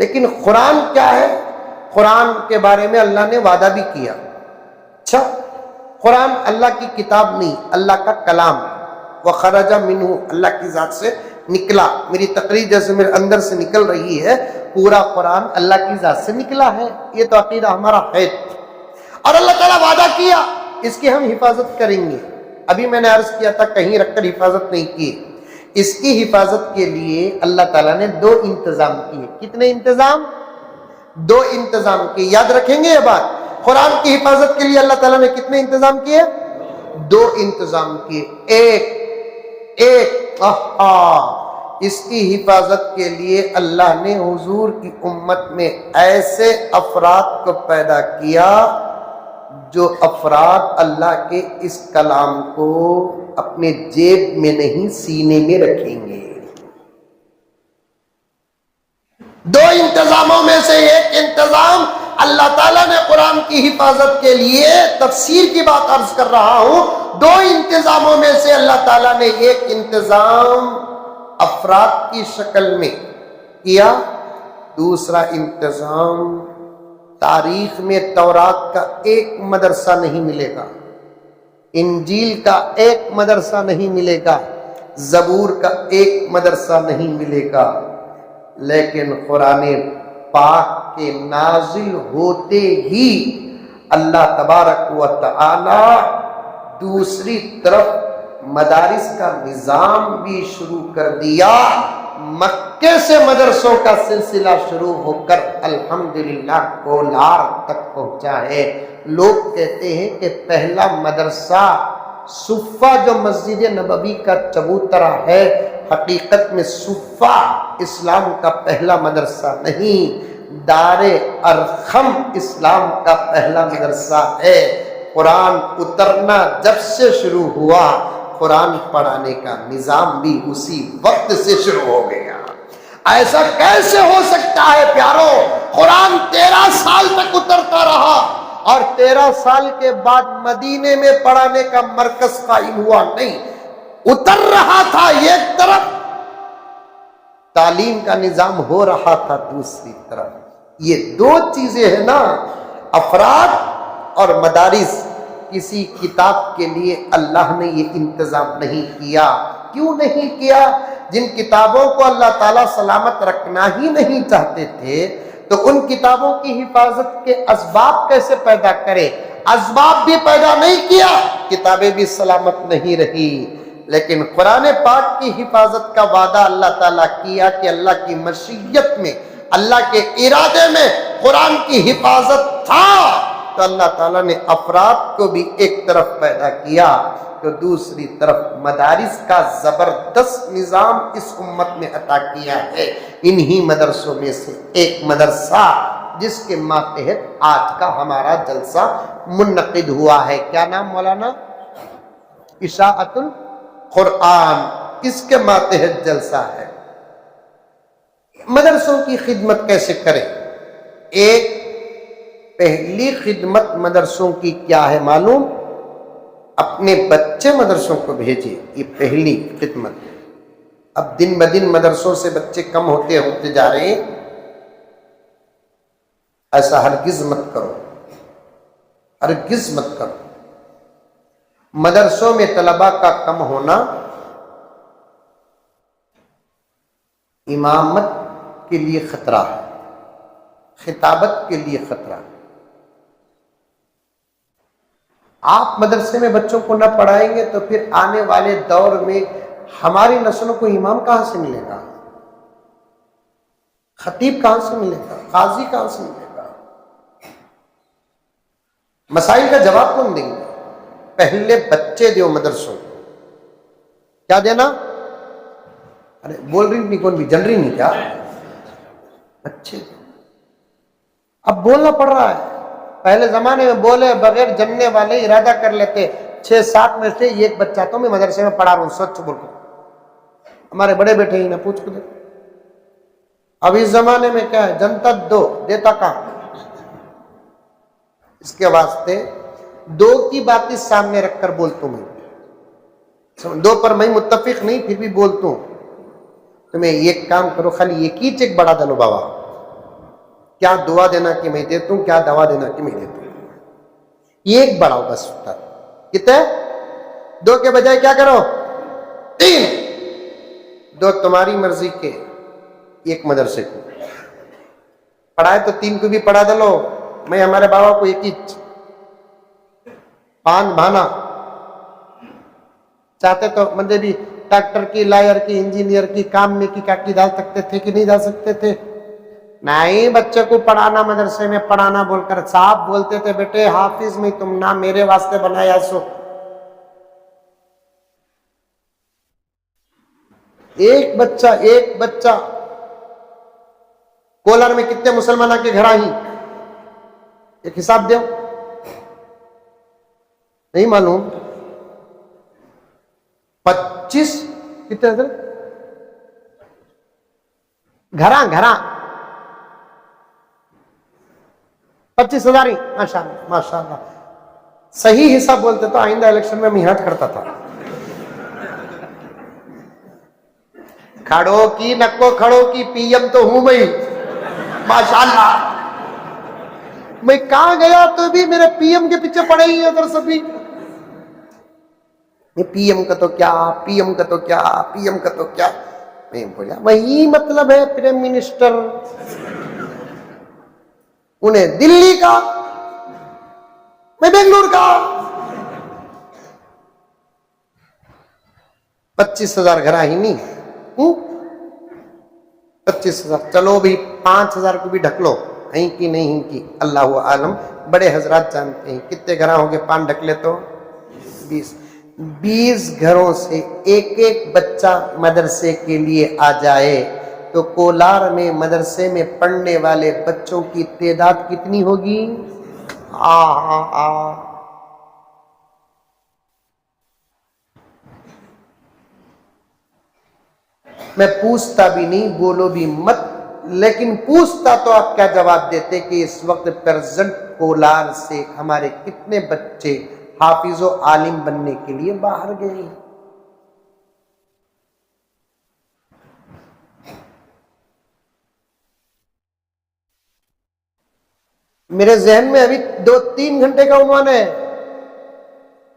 [SPEAKER 1] لیکن قرآن کیا ہے؟ قرآن کے بارے میں اللہ نے وعدہ بھی کیا۔ اچھا، قرآن اللہ کی کتاب نہیں، اللہ کا کلام۔ وَخَرَجَ مِنْهُ، اللہ کی ذات سے نکلا۔ میری تقریر جیسے میرے اندر سے نکل رہی ہے، پورا قرآن اللہ کی ذات سے نکلا ہے، یہ تو عقیدہ ہمارا ہے۔ اور اللہ تعالیٰ وعدہ کیا اس کی ہم حفاظت کریں گے۔ ابھی میں نے عرض کیا تھا کہیں رکھ کر حفاظت نہیں کی، اس کی حفاظت کے لیے اللہ تعالیٰ نے 2 انتظام کیے۔ کتنے انتظام؟ 2 انتظام کیے۔ یاد رکھیں گے یہ بات؟ قرآن کی حفاظت کے لیے اللہ تعالیٰ نے کتنے انتظام کیے؟ 2 انتظام کیے۔ ایک اس کی حفاظت کے لیے اللہ نے حضور کی امت میں ایسے افراد کو پیدا کیا جو افراد اللہ کے اس کلام کو اپنے جیب میں نہیں سینے میں رکھیں گے۔ 2 انتظاموں میں سے ایک انتظام اللہ تعالیٰ نے قرآن کی حفاظت کے لیے، تفسیر کی بات عرض کر رہا ہوں، 2 انتظاموں میں سے اللہ تعالیٰ نے ایک انتظام افراد کی شکل میں کیا۔ دوسرا انتظام، تاریخ میں تورات کا ایک مدرسہ نہیں ملے گا، انجیل کا ایک مدرسہ نہیں ملے گا، زبور کا ایک مدرسہ نہیں ملے گا، لیکن قرآن پاک کے نازل ہوتے ہی اللہ تبارک و تعالی دوسری طرف مدارس کا نظام بھی شروع کر دیا۔ مکے سے مدرسوں کا سلسلہ شروع ہو کر الحمدللہ کولار تک پہنچا ہے۔ لوگ کہتے ہیں کہ پہلا مدرسہ صفہ جو مسجد نبوی کا چبوترا ہے، حقیقت میں صفہ اسلام کا پہلا مدرسہ نہیں، دار ارقم اسلام کا پہلا مدرسہ ہے۔ قرآن اترنا جب سے شروع ہوا، قرآن پڑھانے کا نظام بھی اسی وقت سے شروع ہو گیا۔ ایسا کیسے ہو سکتا ہے پیارو؟ قرآن 13 سال تک اترتا رہا اور 13 سال کے بعد مدینے میں پڑھانے کا مرکز قائم ہوا نہیں، اتر رہا تھا ایک طرف، تعلیم کا نظام ہو رہا تھا دوسری طرف۔ یہ 2 چیزیں ہیں نا، افراد اور مدارس۔ کسی کتاب کے لیے اللہ نے یہ انتظام نہیں کیا۔ کیوں نہیں کیا؟ جن کتابوں کو اللہ تعالیٰ سلامت رکھنا ہی نہیں چاہتے تھے تو ان کتابوں کی حفاظت کے اسباب کیسے پیدا کرے؟ اسباب بھی پیدا نہیں کیا، کتابیں بھی سلامت نہیں رہی۔ لیکن قرآن پاک کی حفاظت کا وعدہ اللہ تعالیٰ کیا کہ اللہ کی مشیت میں، اللہ کے ارادے میں قرآن کی حفاظت تھا، تو اللہ تعالیٰ نے افراد کو بھی ایک طرف پیدا کیا تو دوسری طرف مدارس کا زبردست نظام اس امت میں عطا کیا ہے۔ انہی مدرسوں میں سے ایک مدرسہ جس کے ماتحت آج کا ہمارا جلسہ منعقد ہوا ہے، کیا نام مولانا؟ اشاعت القرآن، اس کے ماتحت جلسہ ہے۔ مدرسوں کی خدمت کیسے کریں؟ ایک پہلی خدمت مدرسوں کی کیا ہے معلوم؟ اپنے بچے مدرسوں کو بھیجیے، یہ پہلی خدمت۔ اب دن بدن مدرسوں سے بچے کم ہوتے جا رہے ہیں، ایسا ہرگز مت کرو، ہرگز مت کرو۔ مدرسوں میں طلباء کا کم ہونا امامت کے لیے خطرہ ہے، خطابت کے لیے خطرہ ہے۔ آپ مدرسے میں بچوں کو نہ پڑھائیں گے تو پھر آنے والے دور میں ہماری نسلوں کو امام کہاں سے ملے گا؟ خطیب کہاں سے ملے گا؟ قاضی کہاں سے ملے گا؟ مسائل کا جواب کون دیں گے؟ پہلے بچے دیو مدرسوں. کیا دینا؟ ارے بول رہی نہیں کون بھی جل رہی نہیں کیا؟ بچے دیو. اب بولنا پڑ رہا ہے. پہلے زمانے میں بولے بغیر جننے والے ارادہ کر لیتے 6-7 میں سے ایک بچہ تو میں مدرسے میں پڑھا رہا ہوں. سچ بول رہا ہوں. ہمارے بڑے بیٹے ہی نہ پوچھ کے. اب اس زمانے میں کیا ہے؟ جنتا دو دیتا کام. اس کے واسطے دو کی باتیں سامنے رکھ کر بولتا ہوں. میں دو پر میں متفق نہیں پھر بھی بولتا ہوں. تمہیں ایک کام کرو، خالی ایک ہی چیک بڑا دلو بابا. کیا دعا دینا کہ میں دیتا ہوں، کیا دوا دینا کہ میں دیتا ہوں. ایک بڑھاؤ بس. کتنے؟ 2 کے بجائے کیا کرو؟ 3. 2 تمہاری مرضی کے، 1 مدرسے کو پڑھائے تو 3 کو بھی پڑھا دلو. میں ہمارے بابا کو ایک ہی 5 بہانا چاہتے تو مندے بھی ڈاکٹر کی، لائر کی، انجینئر کی، کام میں کی کاکی ڈال سکتے تھے کہ نہیں ڈال سکتے تھے؟ نہیں. بچے کو پڑھانا، مدرسے میں پڑھانا بول کر صاحب بولتے تھے بیٹے حافظ میں تم نہ میرے واسطے بنایا سو. ایک بچہ کولر میں کتنے مسلمانوں کے گھر آئی؟ ایک حساب دو. نہیں معلوم. 25 کتنے حضرت گھراں 25,000 ہی. ماشاء اللہ. صحیح حساب بولتے تو آئندہ الیکشن میں ہٹ کرتا تھا. کھڑو کی نکو کھڑو کی پی ایم تو ہوں میں. ماشاءاللہ. میں کہاں گیا تو بھی میرے پی ایم کے پیچھے پڑے ہی ادھر سبھی. پی ایم کا تو کیا، پی ایم کا تو کیا، پی ایم کا تو کیا. میں بولا وہی مطلب ہے پرائم منسٹر. انہیں دلی کا، میں بنگلور کا. 25,000 گھر ہی نہیں. 25,000 چلو بھی 5,000 کو بھی ڈھک لو. ہیں کی نہیں کی اللہ عالم. بڑے حضرات جانتے ہیں کتنے گھر ہوں گے 5 ڈھک لے تو 20 گھروں سے ایک بچہ مدرسے کے لیے آ جائے تو کولار میں مدرسے میں پڑھنے والے بچوں کی تعداد کتنی ہوگی؟ میں پوچھتا بھی نہیں، بولو بھی مت. لیکن پوچھتا تو آپ کیا جواب دیتے کہ اس وقت پریزنٹ کولار سے ہمارے کتنے بچے حافظ و عالم بننے کے لیے باہر گئے؟ میرے ذہن میں ابھی 2-3 گھنٹے کا عنوان ہے.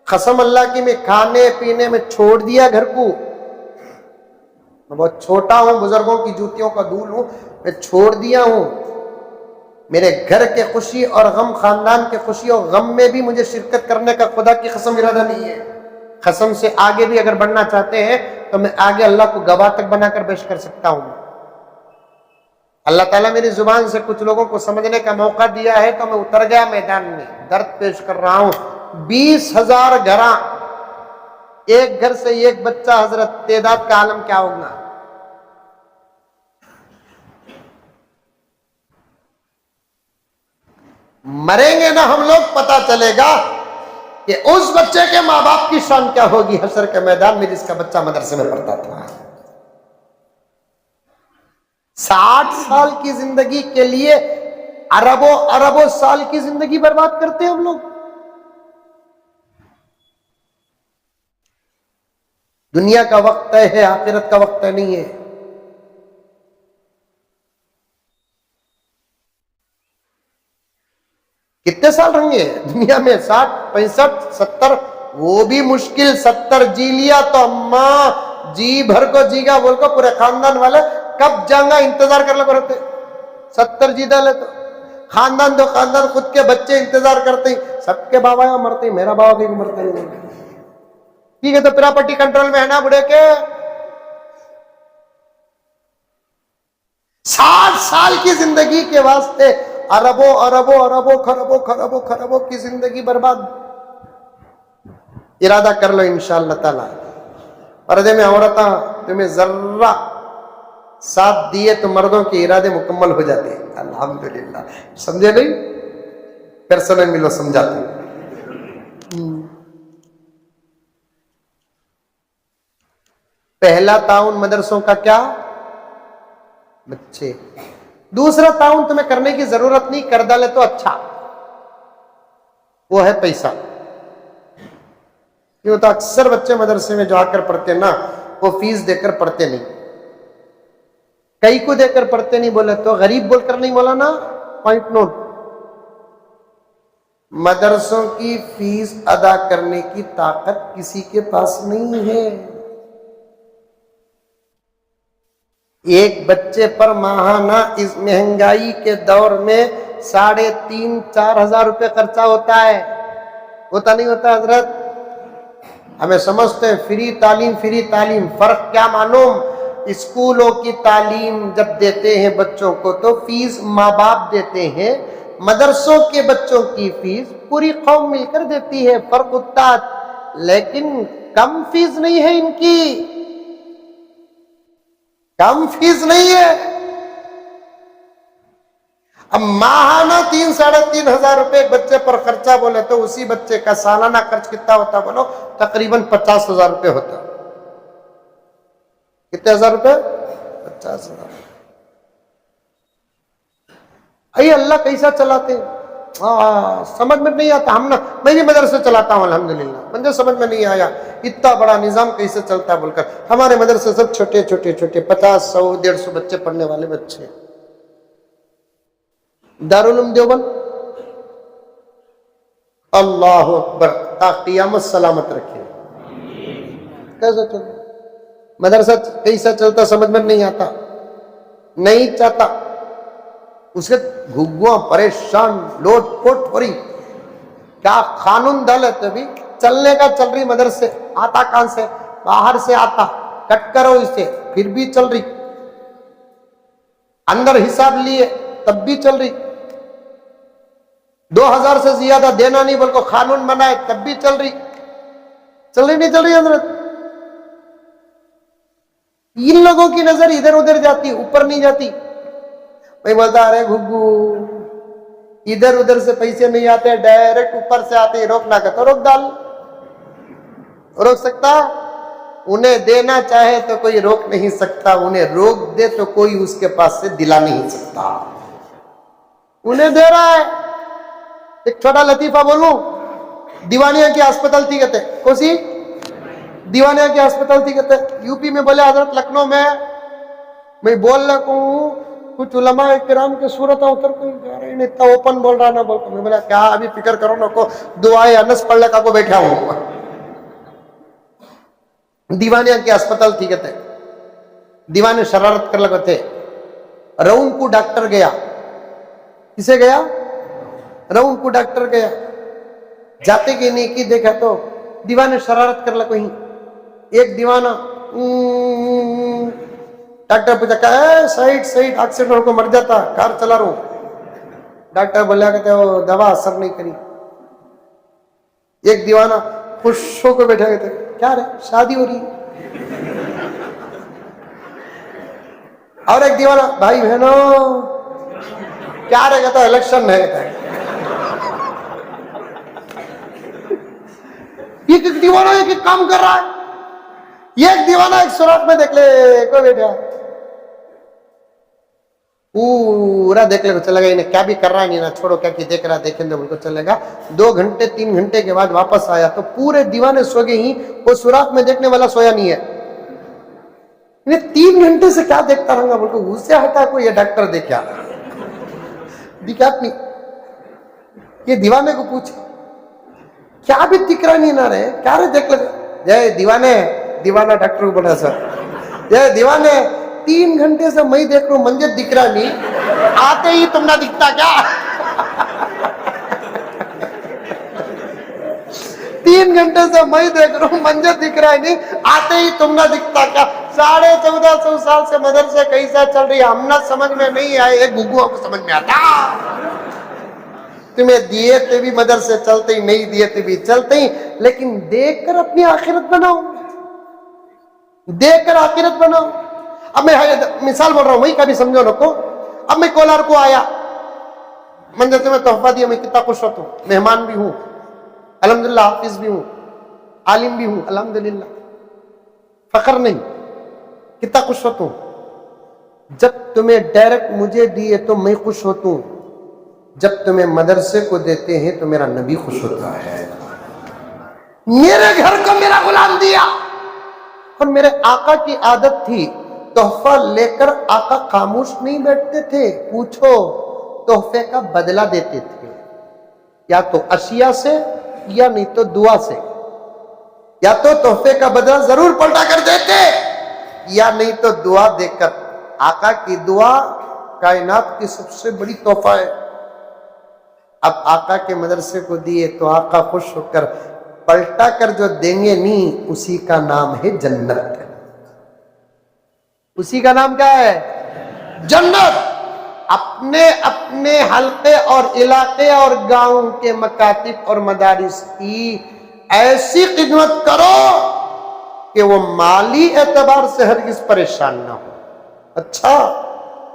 [SPEAKER 1] قسم اللہ کی میں کھانے پینے میں چھوڑ دیا گھر کو. میں بہت چھوٹا ہوں، بزرگوں کی جوتیوں کا دھول ہوں، میں چھوڑ دیا ہوں. میرے گھر کے خوشی اور غم، خاندان کے خوشی اور غم میں بھی مجھے شرکت کرنے کا خدا کی قسم ارادہ نہیں ہے. قسم سے آگے بھی اگر بڑھنا چاہتے ہیں تو میں آگے اللہ کو گواہ تک بنا کر پیش کر سکتا ہوں. اللہ تعالیٰ میری زبان سے کچھ لوگوں کو سمجھنے کا موقع دیا ہے تو میں اتر گیا میدان میں، درد پیش کر رہا ہوں. 20,000 گھراں، ایک گھر سے ایک بچہ، حضرت تعداد کا عالم کیا ہوگا؟ مریں گے نا ہم لوگ، پتا چلے گا کہ اس بچے کے ماں باپ کی شان کیا ہوگی حشر کے میدان میں جس کا بچہ مدرسے میں پڑھتا تھا. 60 سال کی زندگی کے لیے اربوں سال کی زندگی برباد کرتے ہیں ہم لوگ. دنیا کا وقت طے ہے، آخرت کا وقت طے نہیں ہے. کتنے سال رہیں گے دنیا میں؟ 60 65 70. وہ بھی مشکل 70 جی لیا تو اماں جی بھر کو جی گا بول کو پورے خاندان والے کب جائیں گا انتظار کر لگے رہتے. 70 جی ڈالے تو خاندان دو خاندان خود کے بچے انتظار کرتے ہیں. سب کے بابا یہاں مرتے ہیں، میرا بابا کہیں مرتے نہیں. ٹھیک ہے تو پراپرٹی کنٹرول میں ہے نا بڑھے کے. 60 سال کی زندگی کے واسطے اربوں خربوں کی زندگی برباد. ارادہ کر لو انشاءاللہ تعالی. پردے میں عورتاں تمہیں ذرہ ساتھ دیے تو مردوں کے ارادے مکمل ہو جاتے ہیں. الحمدللہ. سمجھے نہیں؟ پھر سمجھ ملو سمجھاتے ہیں. پہلا تعاون مدرسوں کا کیا؟ بچے. دوسرا تعاون تمہیں کرنے کی ضرورت نہیں، کر ڈالے تو اچھا، وہ ہے پیسہ. کیوں تو اکثر بچے مدرسے میں جو آ کر پڑھتے نا وہ فیس دے کر پڑھتے نہیں. کئی کو دے کر پڑھتے نہیں بولے تو غریب بول کر نہیں بولا نا. Point note. مدرسوں کی فیس ادا کرنے کی طاقت کسی کے پاس نہیں ہے. ایک بچے پر ماہانہ اس مہنگائی کے دور میں 3,500-4 ہزار روپے خرچہ ہوتا ہے. ہوتا نہیں ہوتا حضرت؟ ہمیں سمجھتے ہیں فری تعلیم فری تعلیم. فرق کیا معلوم؟ اسکولوں کی تعلیم جب دیتے ہیں بچوں کو تو فیس ماں باپ دیتے ہیں. مدرسوں کے بچوں کی فیس پوری قوم مل کر دیتی ہے. فرق اتنا، لیکن کم فیس نہیں ہے ان کی. کم فیس نہیں ہے. اب ماہانہ 3-3.5 ہزار روپے ایک بچے پر خرچہ بولے تو اسی بچے کا سالانہ خرچ کتنا ہوتا بولو؟ تقریباً 50 ہزار روپے ہوتا. کتنے ہزار روپے؟ 50 ہزار. اے اللہ کیسا چلاتے ہیں؟ سمجھ میں نہیں آتا. میں بھی مدرسے چلاتا ہوں الحمدللہ. مجھے سمجھ میں نہیں آیا اتنا بڑا نظام کیسے چلتا ہے بول کر. ہمارے مدرسے سب چھوٹے چھوٹے 50, 100, 150 بچے پڑھنے والے بچے. دارالعلوم دیوبند اللہ اکبر تا قیامت سلامت رکھے. کیسا چلتا مدرسہ؟ کیسا چلتا سمجھ میں نہیں آتا. نہیں چاہتا. اس کے گھگواں پریشان لوٹ پوٹ ہو رہی. کیا قانون ڈالے تو بھی چلنے کا چل رہی. مدرسے آتا کہاں سے؟ باہر سے آتا. کٹ کرو اسے پھر بھی چل رہی. اندر حساب لیے تب بھی چل رہی. 2,000 سے زیادہ دینا نہیں بول کو قانون بنائے تب بھی چل رہی. چل رہی نہیں چل رہی حضرت؟ ان لوگوں کی نظر ادھر ادھر جاتی، اوپر نہیں جاتی. میں بولتا ارے گھگو ادھر ادھر سے پیسے نہیں آتے، ڈائریکٹ اوپر سے آتے. روکنا کا تو روک ڈال. روک سکتا؟ انہیں دینا چاہے تو کوئی روک نہیں سکتا. انہیں روک دے تو کوئی اس کے پاس سے دلا نہیں سکتا. انہیں دے رہا ہے. ایک چھوٹا لطیفہ بولوں. دیوانیہ کی ہسپتال تھی کہتے کوسی دیوانیہ کی ہسپتال تھی کہتے یو پی میں. بولے حضرت لکھنؤ میں بول رہا ہوں کچھ علماء کرام کے صورت اتر کوئی اتنا اوپن بول رہا نا بول کو. میں بولا کیا ابھی فکر کرو نا کو دعائے انس پڑھ لے کا کو بیٹھا ہوں. دیوانیہ کی ہسپتال تھی کہتے دیوانے شرارت کر لگے تھے. رون کو ڈاکٹر گیا. کسے گیا؟ رون کو ڈاکٹر گیا. جاتے کہ نہیں کی دیکھا تو دیوانے شرارت کر لگا. ایک دیوانہ ڈاکٹر پوچھا کہ سائڈ ایکسیڈنٹ کو مر جاتا کار چلا رہا ہوں. ڈاکٹر بولیا کہتے وہ دوا اثر نہیں کری. ایک دیوانہ خوش ہو کے بیٹھا کہتے کیا رہے شادی ہو رہی. اور ایک دیوانہ بھائی بہنوں کیا رہے کہتا الیکشن ہے. ایک دیوانہ ایک کام کر رہا ہے. ایک دیوانہ ایک سوراخ میں دیکھ لے کوئی بیٹھا پورا دیکھ لے کو چلے گا. انہیں کیا بھی کر رہا ہے نہیں نا چھوڑو کیا کہ دیکھ رہا دیکھیں دے کو چلے گا. 2 گھنٹے 3 گھنٹے کے بعد واپس آیا تو پورے دیوانے سو گئے ہی. وہ سوراخ میں دیکھنے والا سویا نہیں ہے. انہیں 3 گھنٹے سے کیا دیکھتا رہا بول کو اس سے ہٹا کو یہ ڈاکٹر دیکھا دکھا نہیں. یہ دیوانے کو پوچھ کیا بھی دکھ رہا نہیں نہ رہے کیا رہے دیکھ لگا. جے دیوانہ ڈاکٹر کو بولا سر جے دیوانے 3 گھنٹے سے میں دیکھ رہا ہوں منجر دکھ رہا نہیں آتے ہی تم نہ دکھتا کیا. 3 گھنٹے سے میں دیکھ رہا ہوں منجر دکھ رہا ہے نہیں آتے ہی تم نہ دکھتا کیا. 1450 سال سے مدرسے کیسا چل رہی ہے ہم نہ سمجھ میں نہیں آئے. ایک گھگو کو سمجھ میں آتا. تمہیں دیے تے بھی مدرسے چلتے ہی نہیں دیے تے بھی چلتے ہی. لیکن دیکھ کر اپنی آخرت بناؤ، دیکھ کر آخرت بناؤ۔ اب میں مثال بول رہا ہوں، وہی کبھی سمجھو لوگوں۔ اب میں کولار کو آیا، من نے تمہیں تحفہ دیا، میں کتنا خوش ہوتا ہوں، مہمان بھی ہوں الحمدللہ، حافظ بھی ہوں، عالم بھی ہوں الحمدللہ، فخر نہیں، کتنا خوش ہوتا ہوں۔ جب تمہیں ڈائریکٹ مجھے دیے تو میں خوش ہوتا ہوں، جب تمہیں مدرسے کو دیتے ہیں تو میرا نبی خوش ہوتا ہے۔ میرے گھر کو میرا غلام دیا۔ اور میرے آقا کی عادت تھی، تحفہ لے کر آقا خاموش نہیں بیٹھتے تھے، پوچھو تحفے کا بدلہ دیتے تھے، یا تو اشیاء سے یا نہیں تو دعا سے، یا تو تحفے کا بدلہ ضرور پلٹا کر دیتے یا نہیں تو دعا دے کر۔ آقا کی دعا کائنات کی سب سے بڑی تحفہ ہے۔ اب آقا کے مدرسے کو دیے تو آقا خوش ہو کر پلٹا کر جو دیں گے نہیں، اسی کا نام ہے جنت۔ اسی کا نام کیا ہے؟ جنت۔ اپنے اپنے حلقے اور علاقے اور گاؤں کے مکاتب اور مدارس کی ایسی خدمت کرو کہ وہ مالی اعتبار سے ہرگز پریشان نہ ہو۔ اچھا،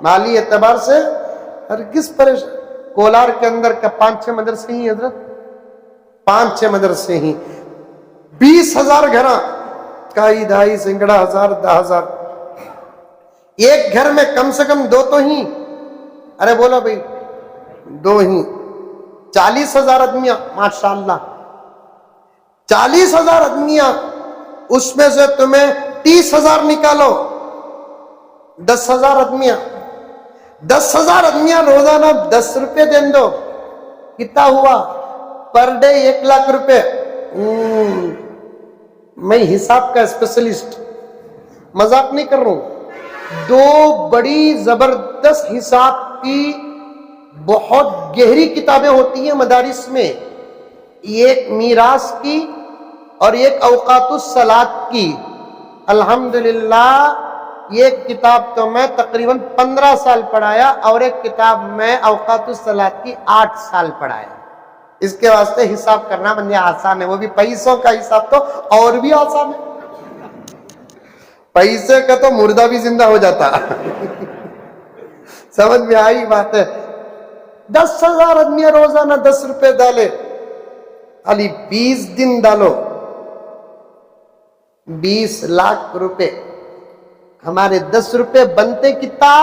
[SPEAKER 1] مالی اعتبار سے ہرگز پریشان۔ کولار کے اندر کا 5-6 مدرسے ہی حضرت، 5-6 مدرسے ہی، 20,000 گھر، کائی دھائی سنگڑا 1000 10,000، ایک گھر میں کم سے کم 2 تو ہی، ارے بولو بھائی 2 ہی، 40,000 آدمیاں، ماشاءاللہ 40,000 آدمیاں، اس میں سے تمہیں 30,000 نکالو، 10,000 آدمیاں، 10,000 آدمیاں روزانہ 10 روپے دیں دو، کتنا ہوا؟ پر ڈے 1 لاکھ روپے۔ میں حساب کا اسپیشلسٹ، مذاق نہیں کر رہا ہوں۔ 2 بڑی زبردست حساب کی بہت گہری کتابیں ہوتی ہیں مدارس میں، ایک میراث کی اور ایک اوقات الصلاۃ کی۔ الحمدللہ ایک کتاب تو میں تقریباً 15 سال پڑھایا اور ایک کتاب میں اوقات الصلاۃ کی 8 سال پڑھایا۔ اس کے واسطے حساب کرنا بندے آسان ہے، وہ بھی پیسوں کا حساب تو اور بھی آسان ہے۔ پیسے کا تو مردہ بھی زندہ ہو جاتا۔ سمجھ میں آئی بات ہے؟ 10,000 آدمی روزانہ 10 روپے ڈالے، خالی 20 دن ڈالو، 20 لاکھ روپے۔ ہمارے 10 روپے بنتے کتنا؟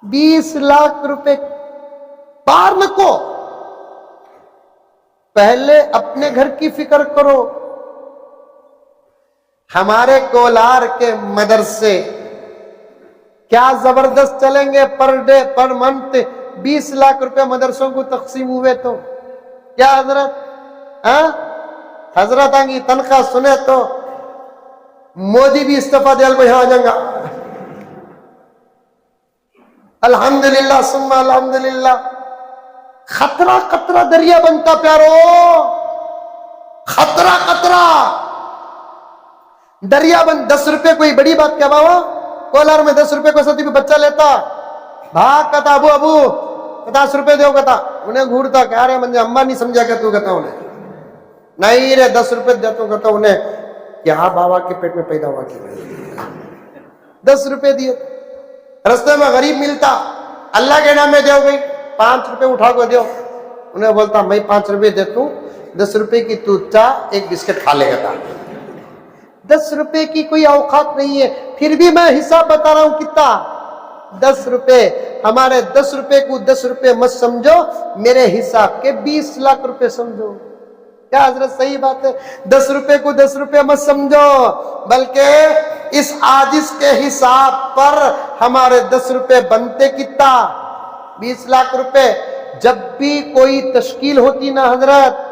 [SPEAKER 1] 20 لاکھ روپے۔ پار نکو، پہلے اپنے گھر کی فکر کرو۔ ہمارے کولار کے مدرسے کیا زبردست چلیں گے، per day per month 20 lakh روپے مدرسوں کو تقسیم ہوئے تو کیا حضرت؟ حضرت کی تنخواہ سنے تو مودی بھی استعفیٰ دے یہاں آ جائیں گا۔ الحمدللہ ثم الحمدللہ۔ خطرہ خطرہ دریا بنتا پیارو، خطرہ خطرہ دریا بن۔ 10 روپے کوئی بڑی بات کیا بابا؟ کولار میں 10 روپے کو ستی بھی بچہ لیتا، بھاگ کہتا ابو ابو 50 روپے دیو کہتا، انہیں گھورتا کہ ارے منجھے اماں نہیں سمجھا کہ تو کہتا انہیں نہیں رے 10 روپے دیتا ہوں کہتا انہیں کیا بابا کے پیٹ میں پیدا ہوا کیا 10 روپے دیے۔ رستے میں غریب ملتا، اللہ کے نام میں دیو بھائی 5 روپے اٹھا کو دیو، انہیں بولتا میں 5 روپے دیتا ہوں، 10 روپے کی تو چاہ ایک بسکٹ کھا لے گا تھا۔ 10 روپے کی کوئی اوقات نہیں ہے، پھر بھی میں حساب بتا رہا ہوں کتنا؟ 10 روپے۔ ہمارے 10 روپے کو 10 روپے مت سمجھو، میرے حساب کے 20 لاکھ روپے سمجھو۔ کیا حضرت صحیح بات ہے؟ 10 روپے کو 10 روپے مت سمجھو، بلکہ اس عاجز کے حساب پر ہمارے 10 روپے بنتے کتنا؟ 20 لاکھ روپے۔ جب بھی کوئی تشکیل ہوتی نا حضرت،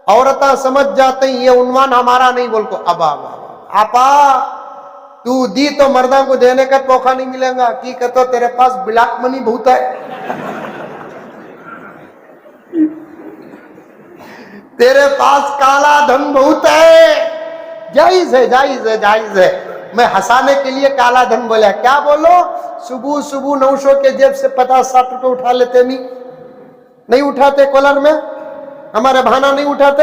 [SPEAKER 1] عورتاں سمجھ جاتے ہیں یہ عنوان ہمارا نہیں، بول کو ابا آپا تو دی تو مردوں کو دینے کا موقع نہیں ملے گا، کی کہتا تیرے پاس بلیک منی بہت ہے، تیرے پاس کالا دھن بہت ہے۔ جائز ہے جائز ہے جائز ہے، میں ہنسانے کے لیے کالا دھن بولا، کیا بولو؟ صبح صبح 900 کے جیب سے 50-60 روپے اٹھا لیتے نہیں اٹھاتے؟ کولر میں ہمارے بہانا نہیں اٹھاتے؟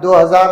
[SPEAKER 1] 2000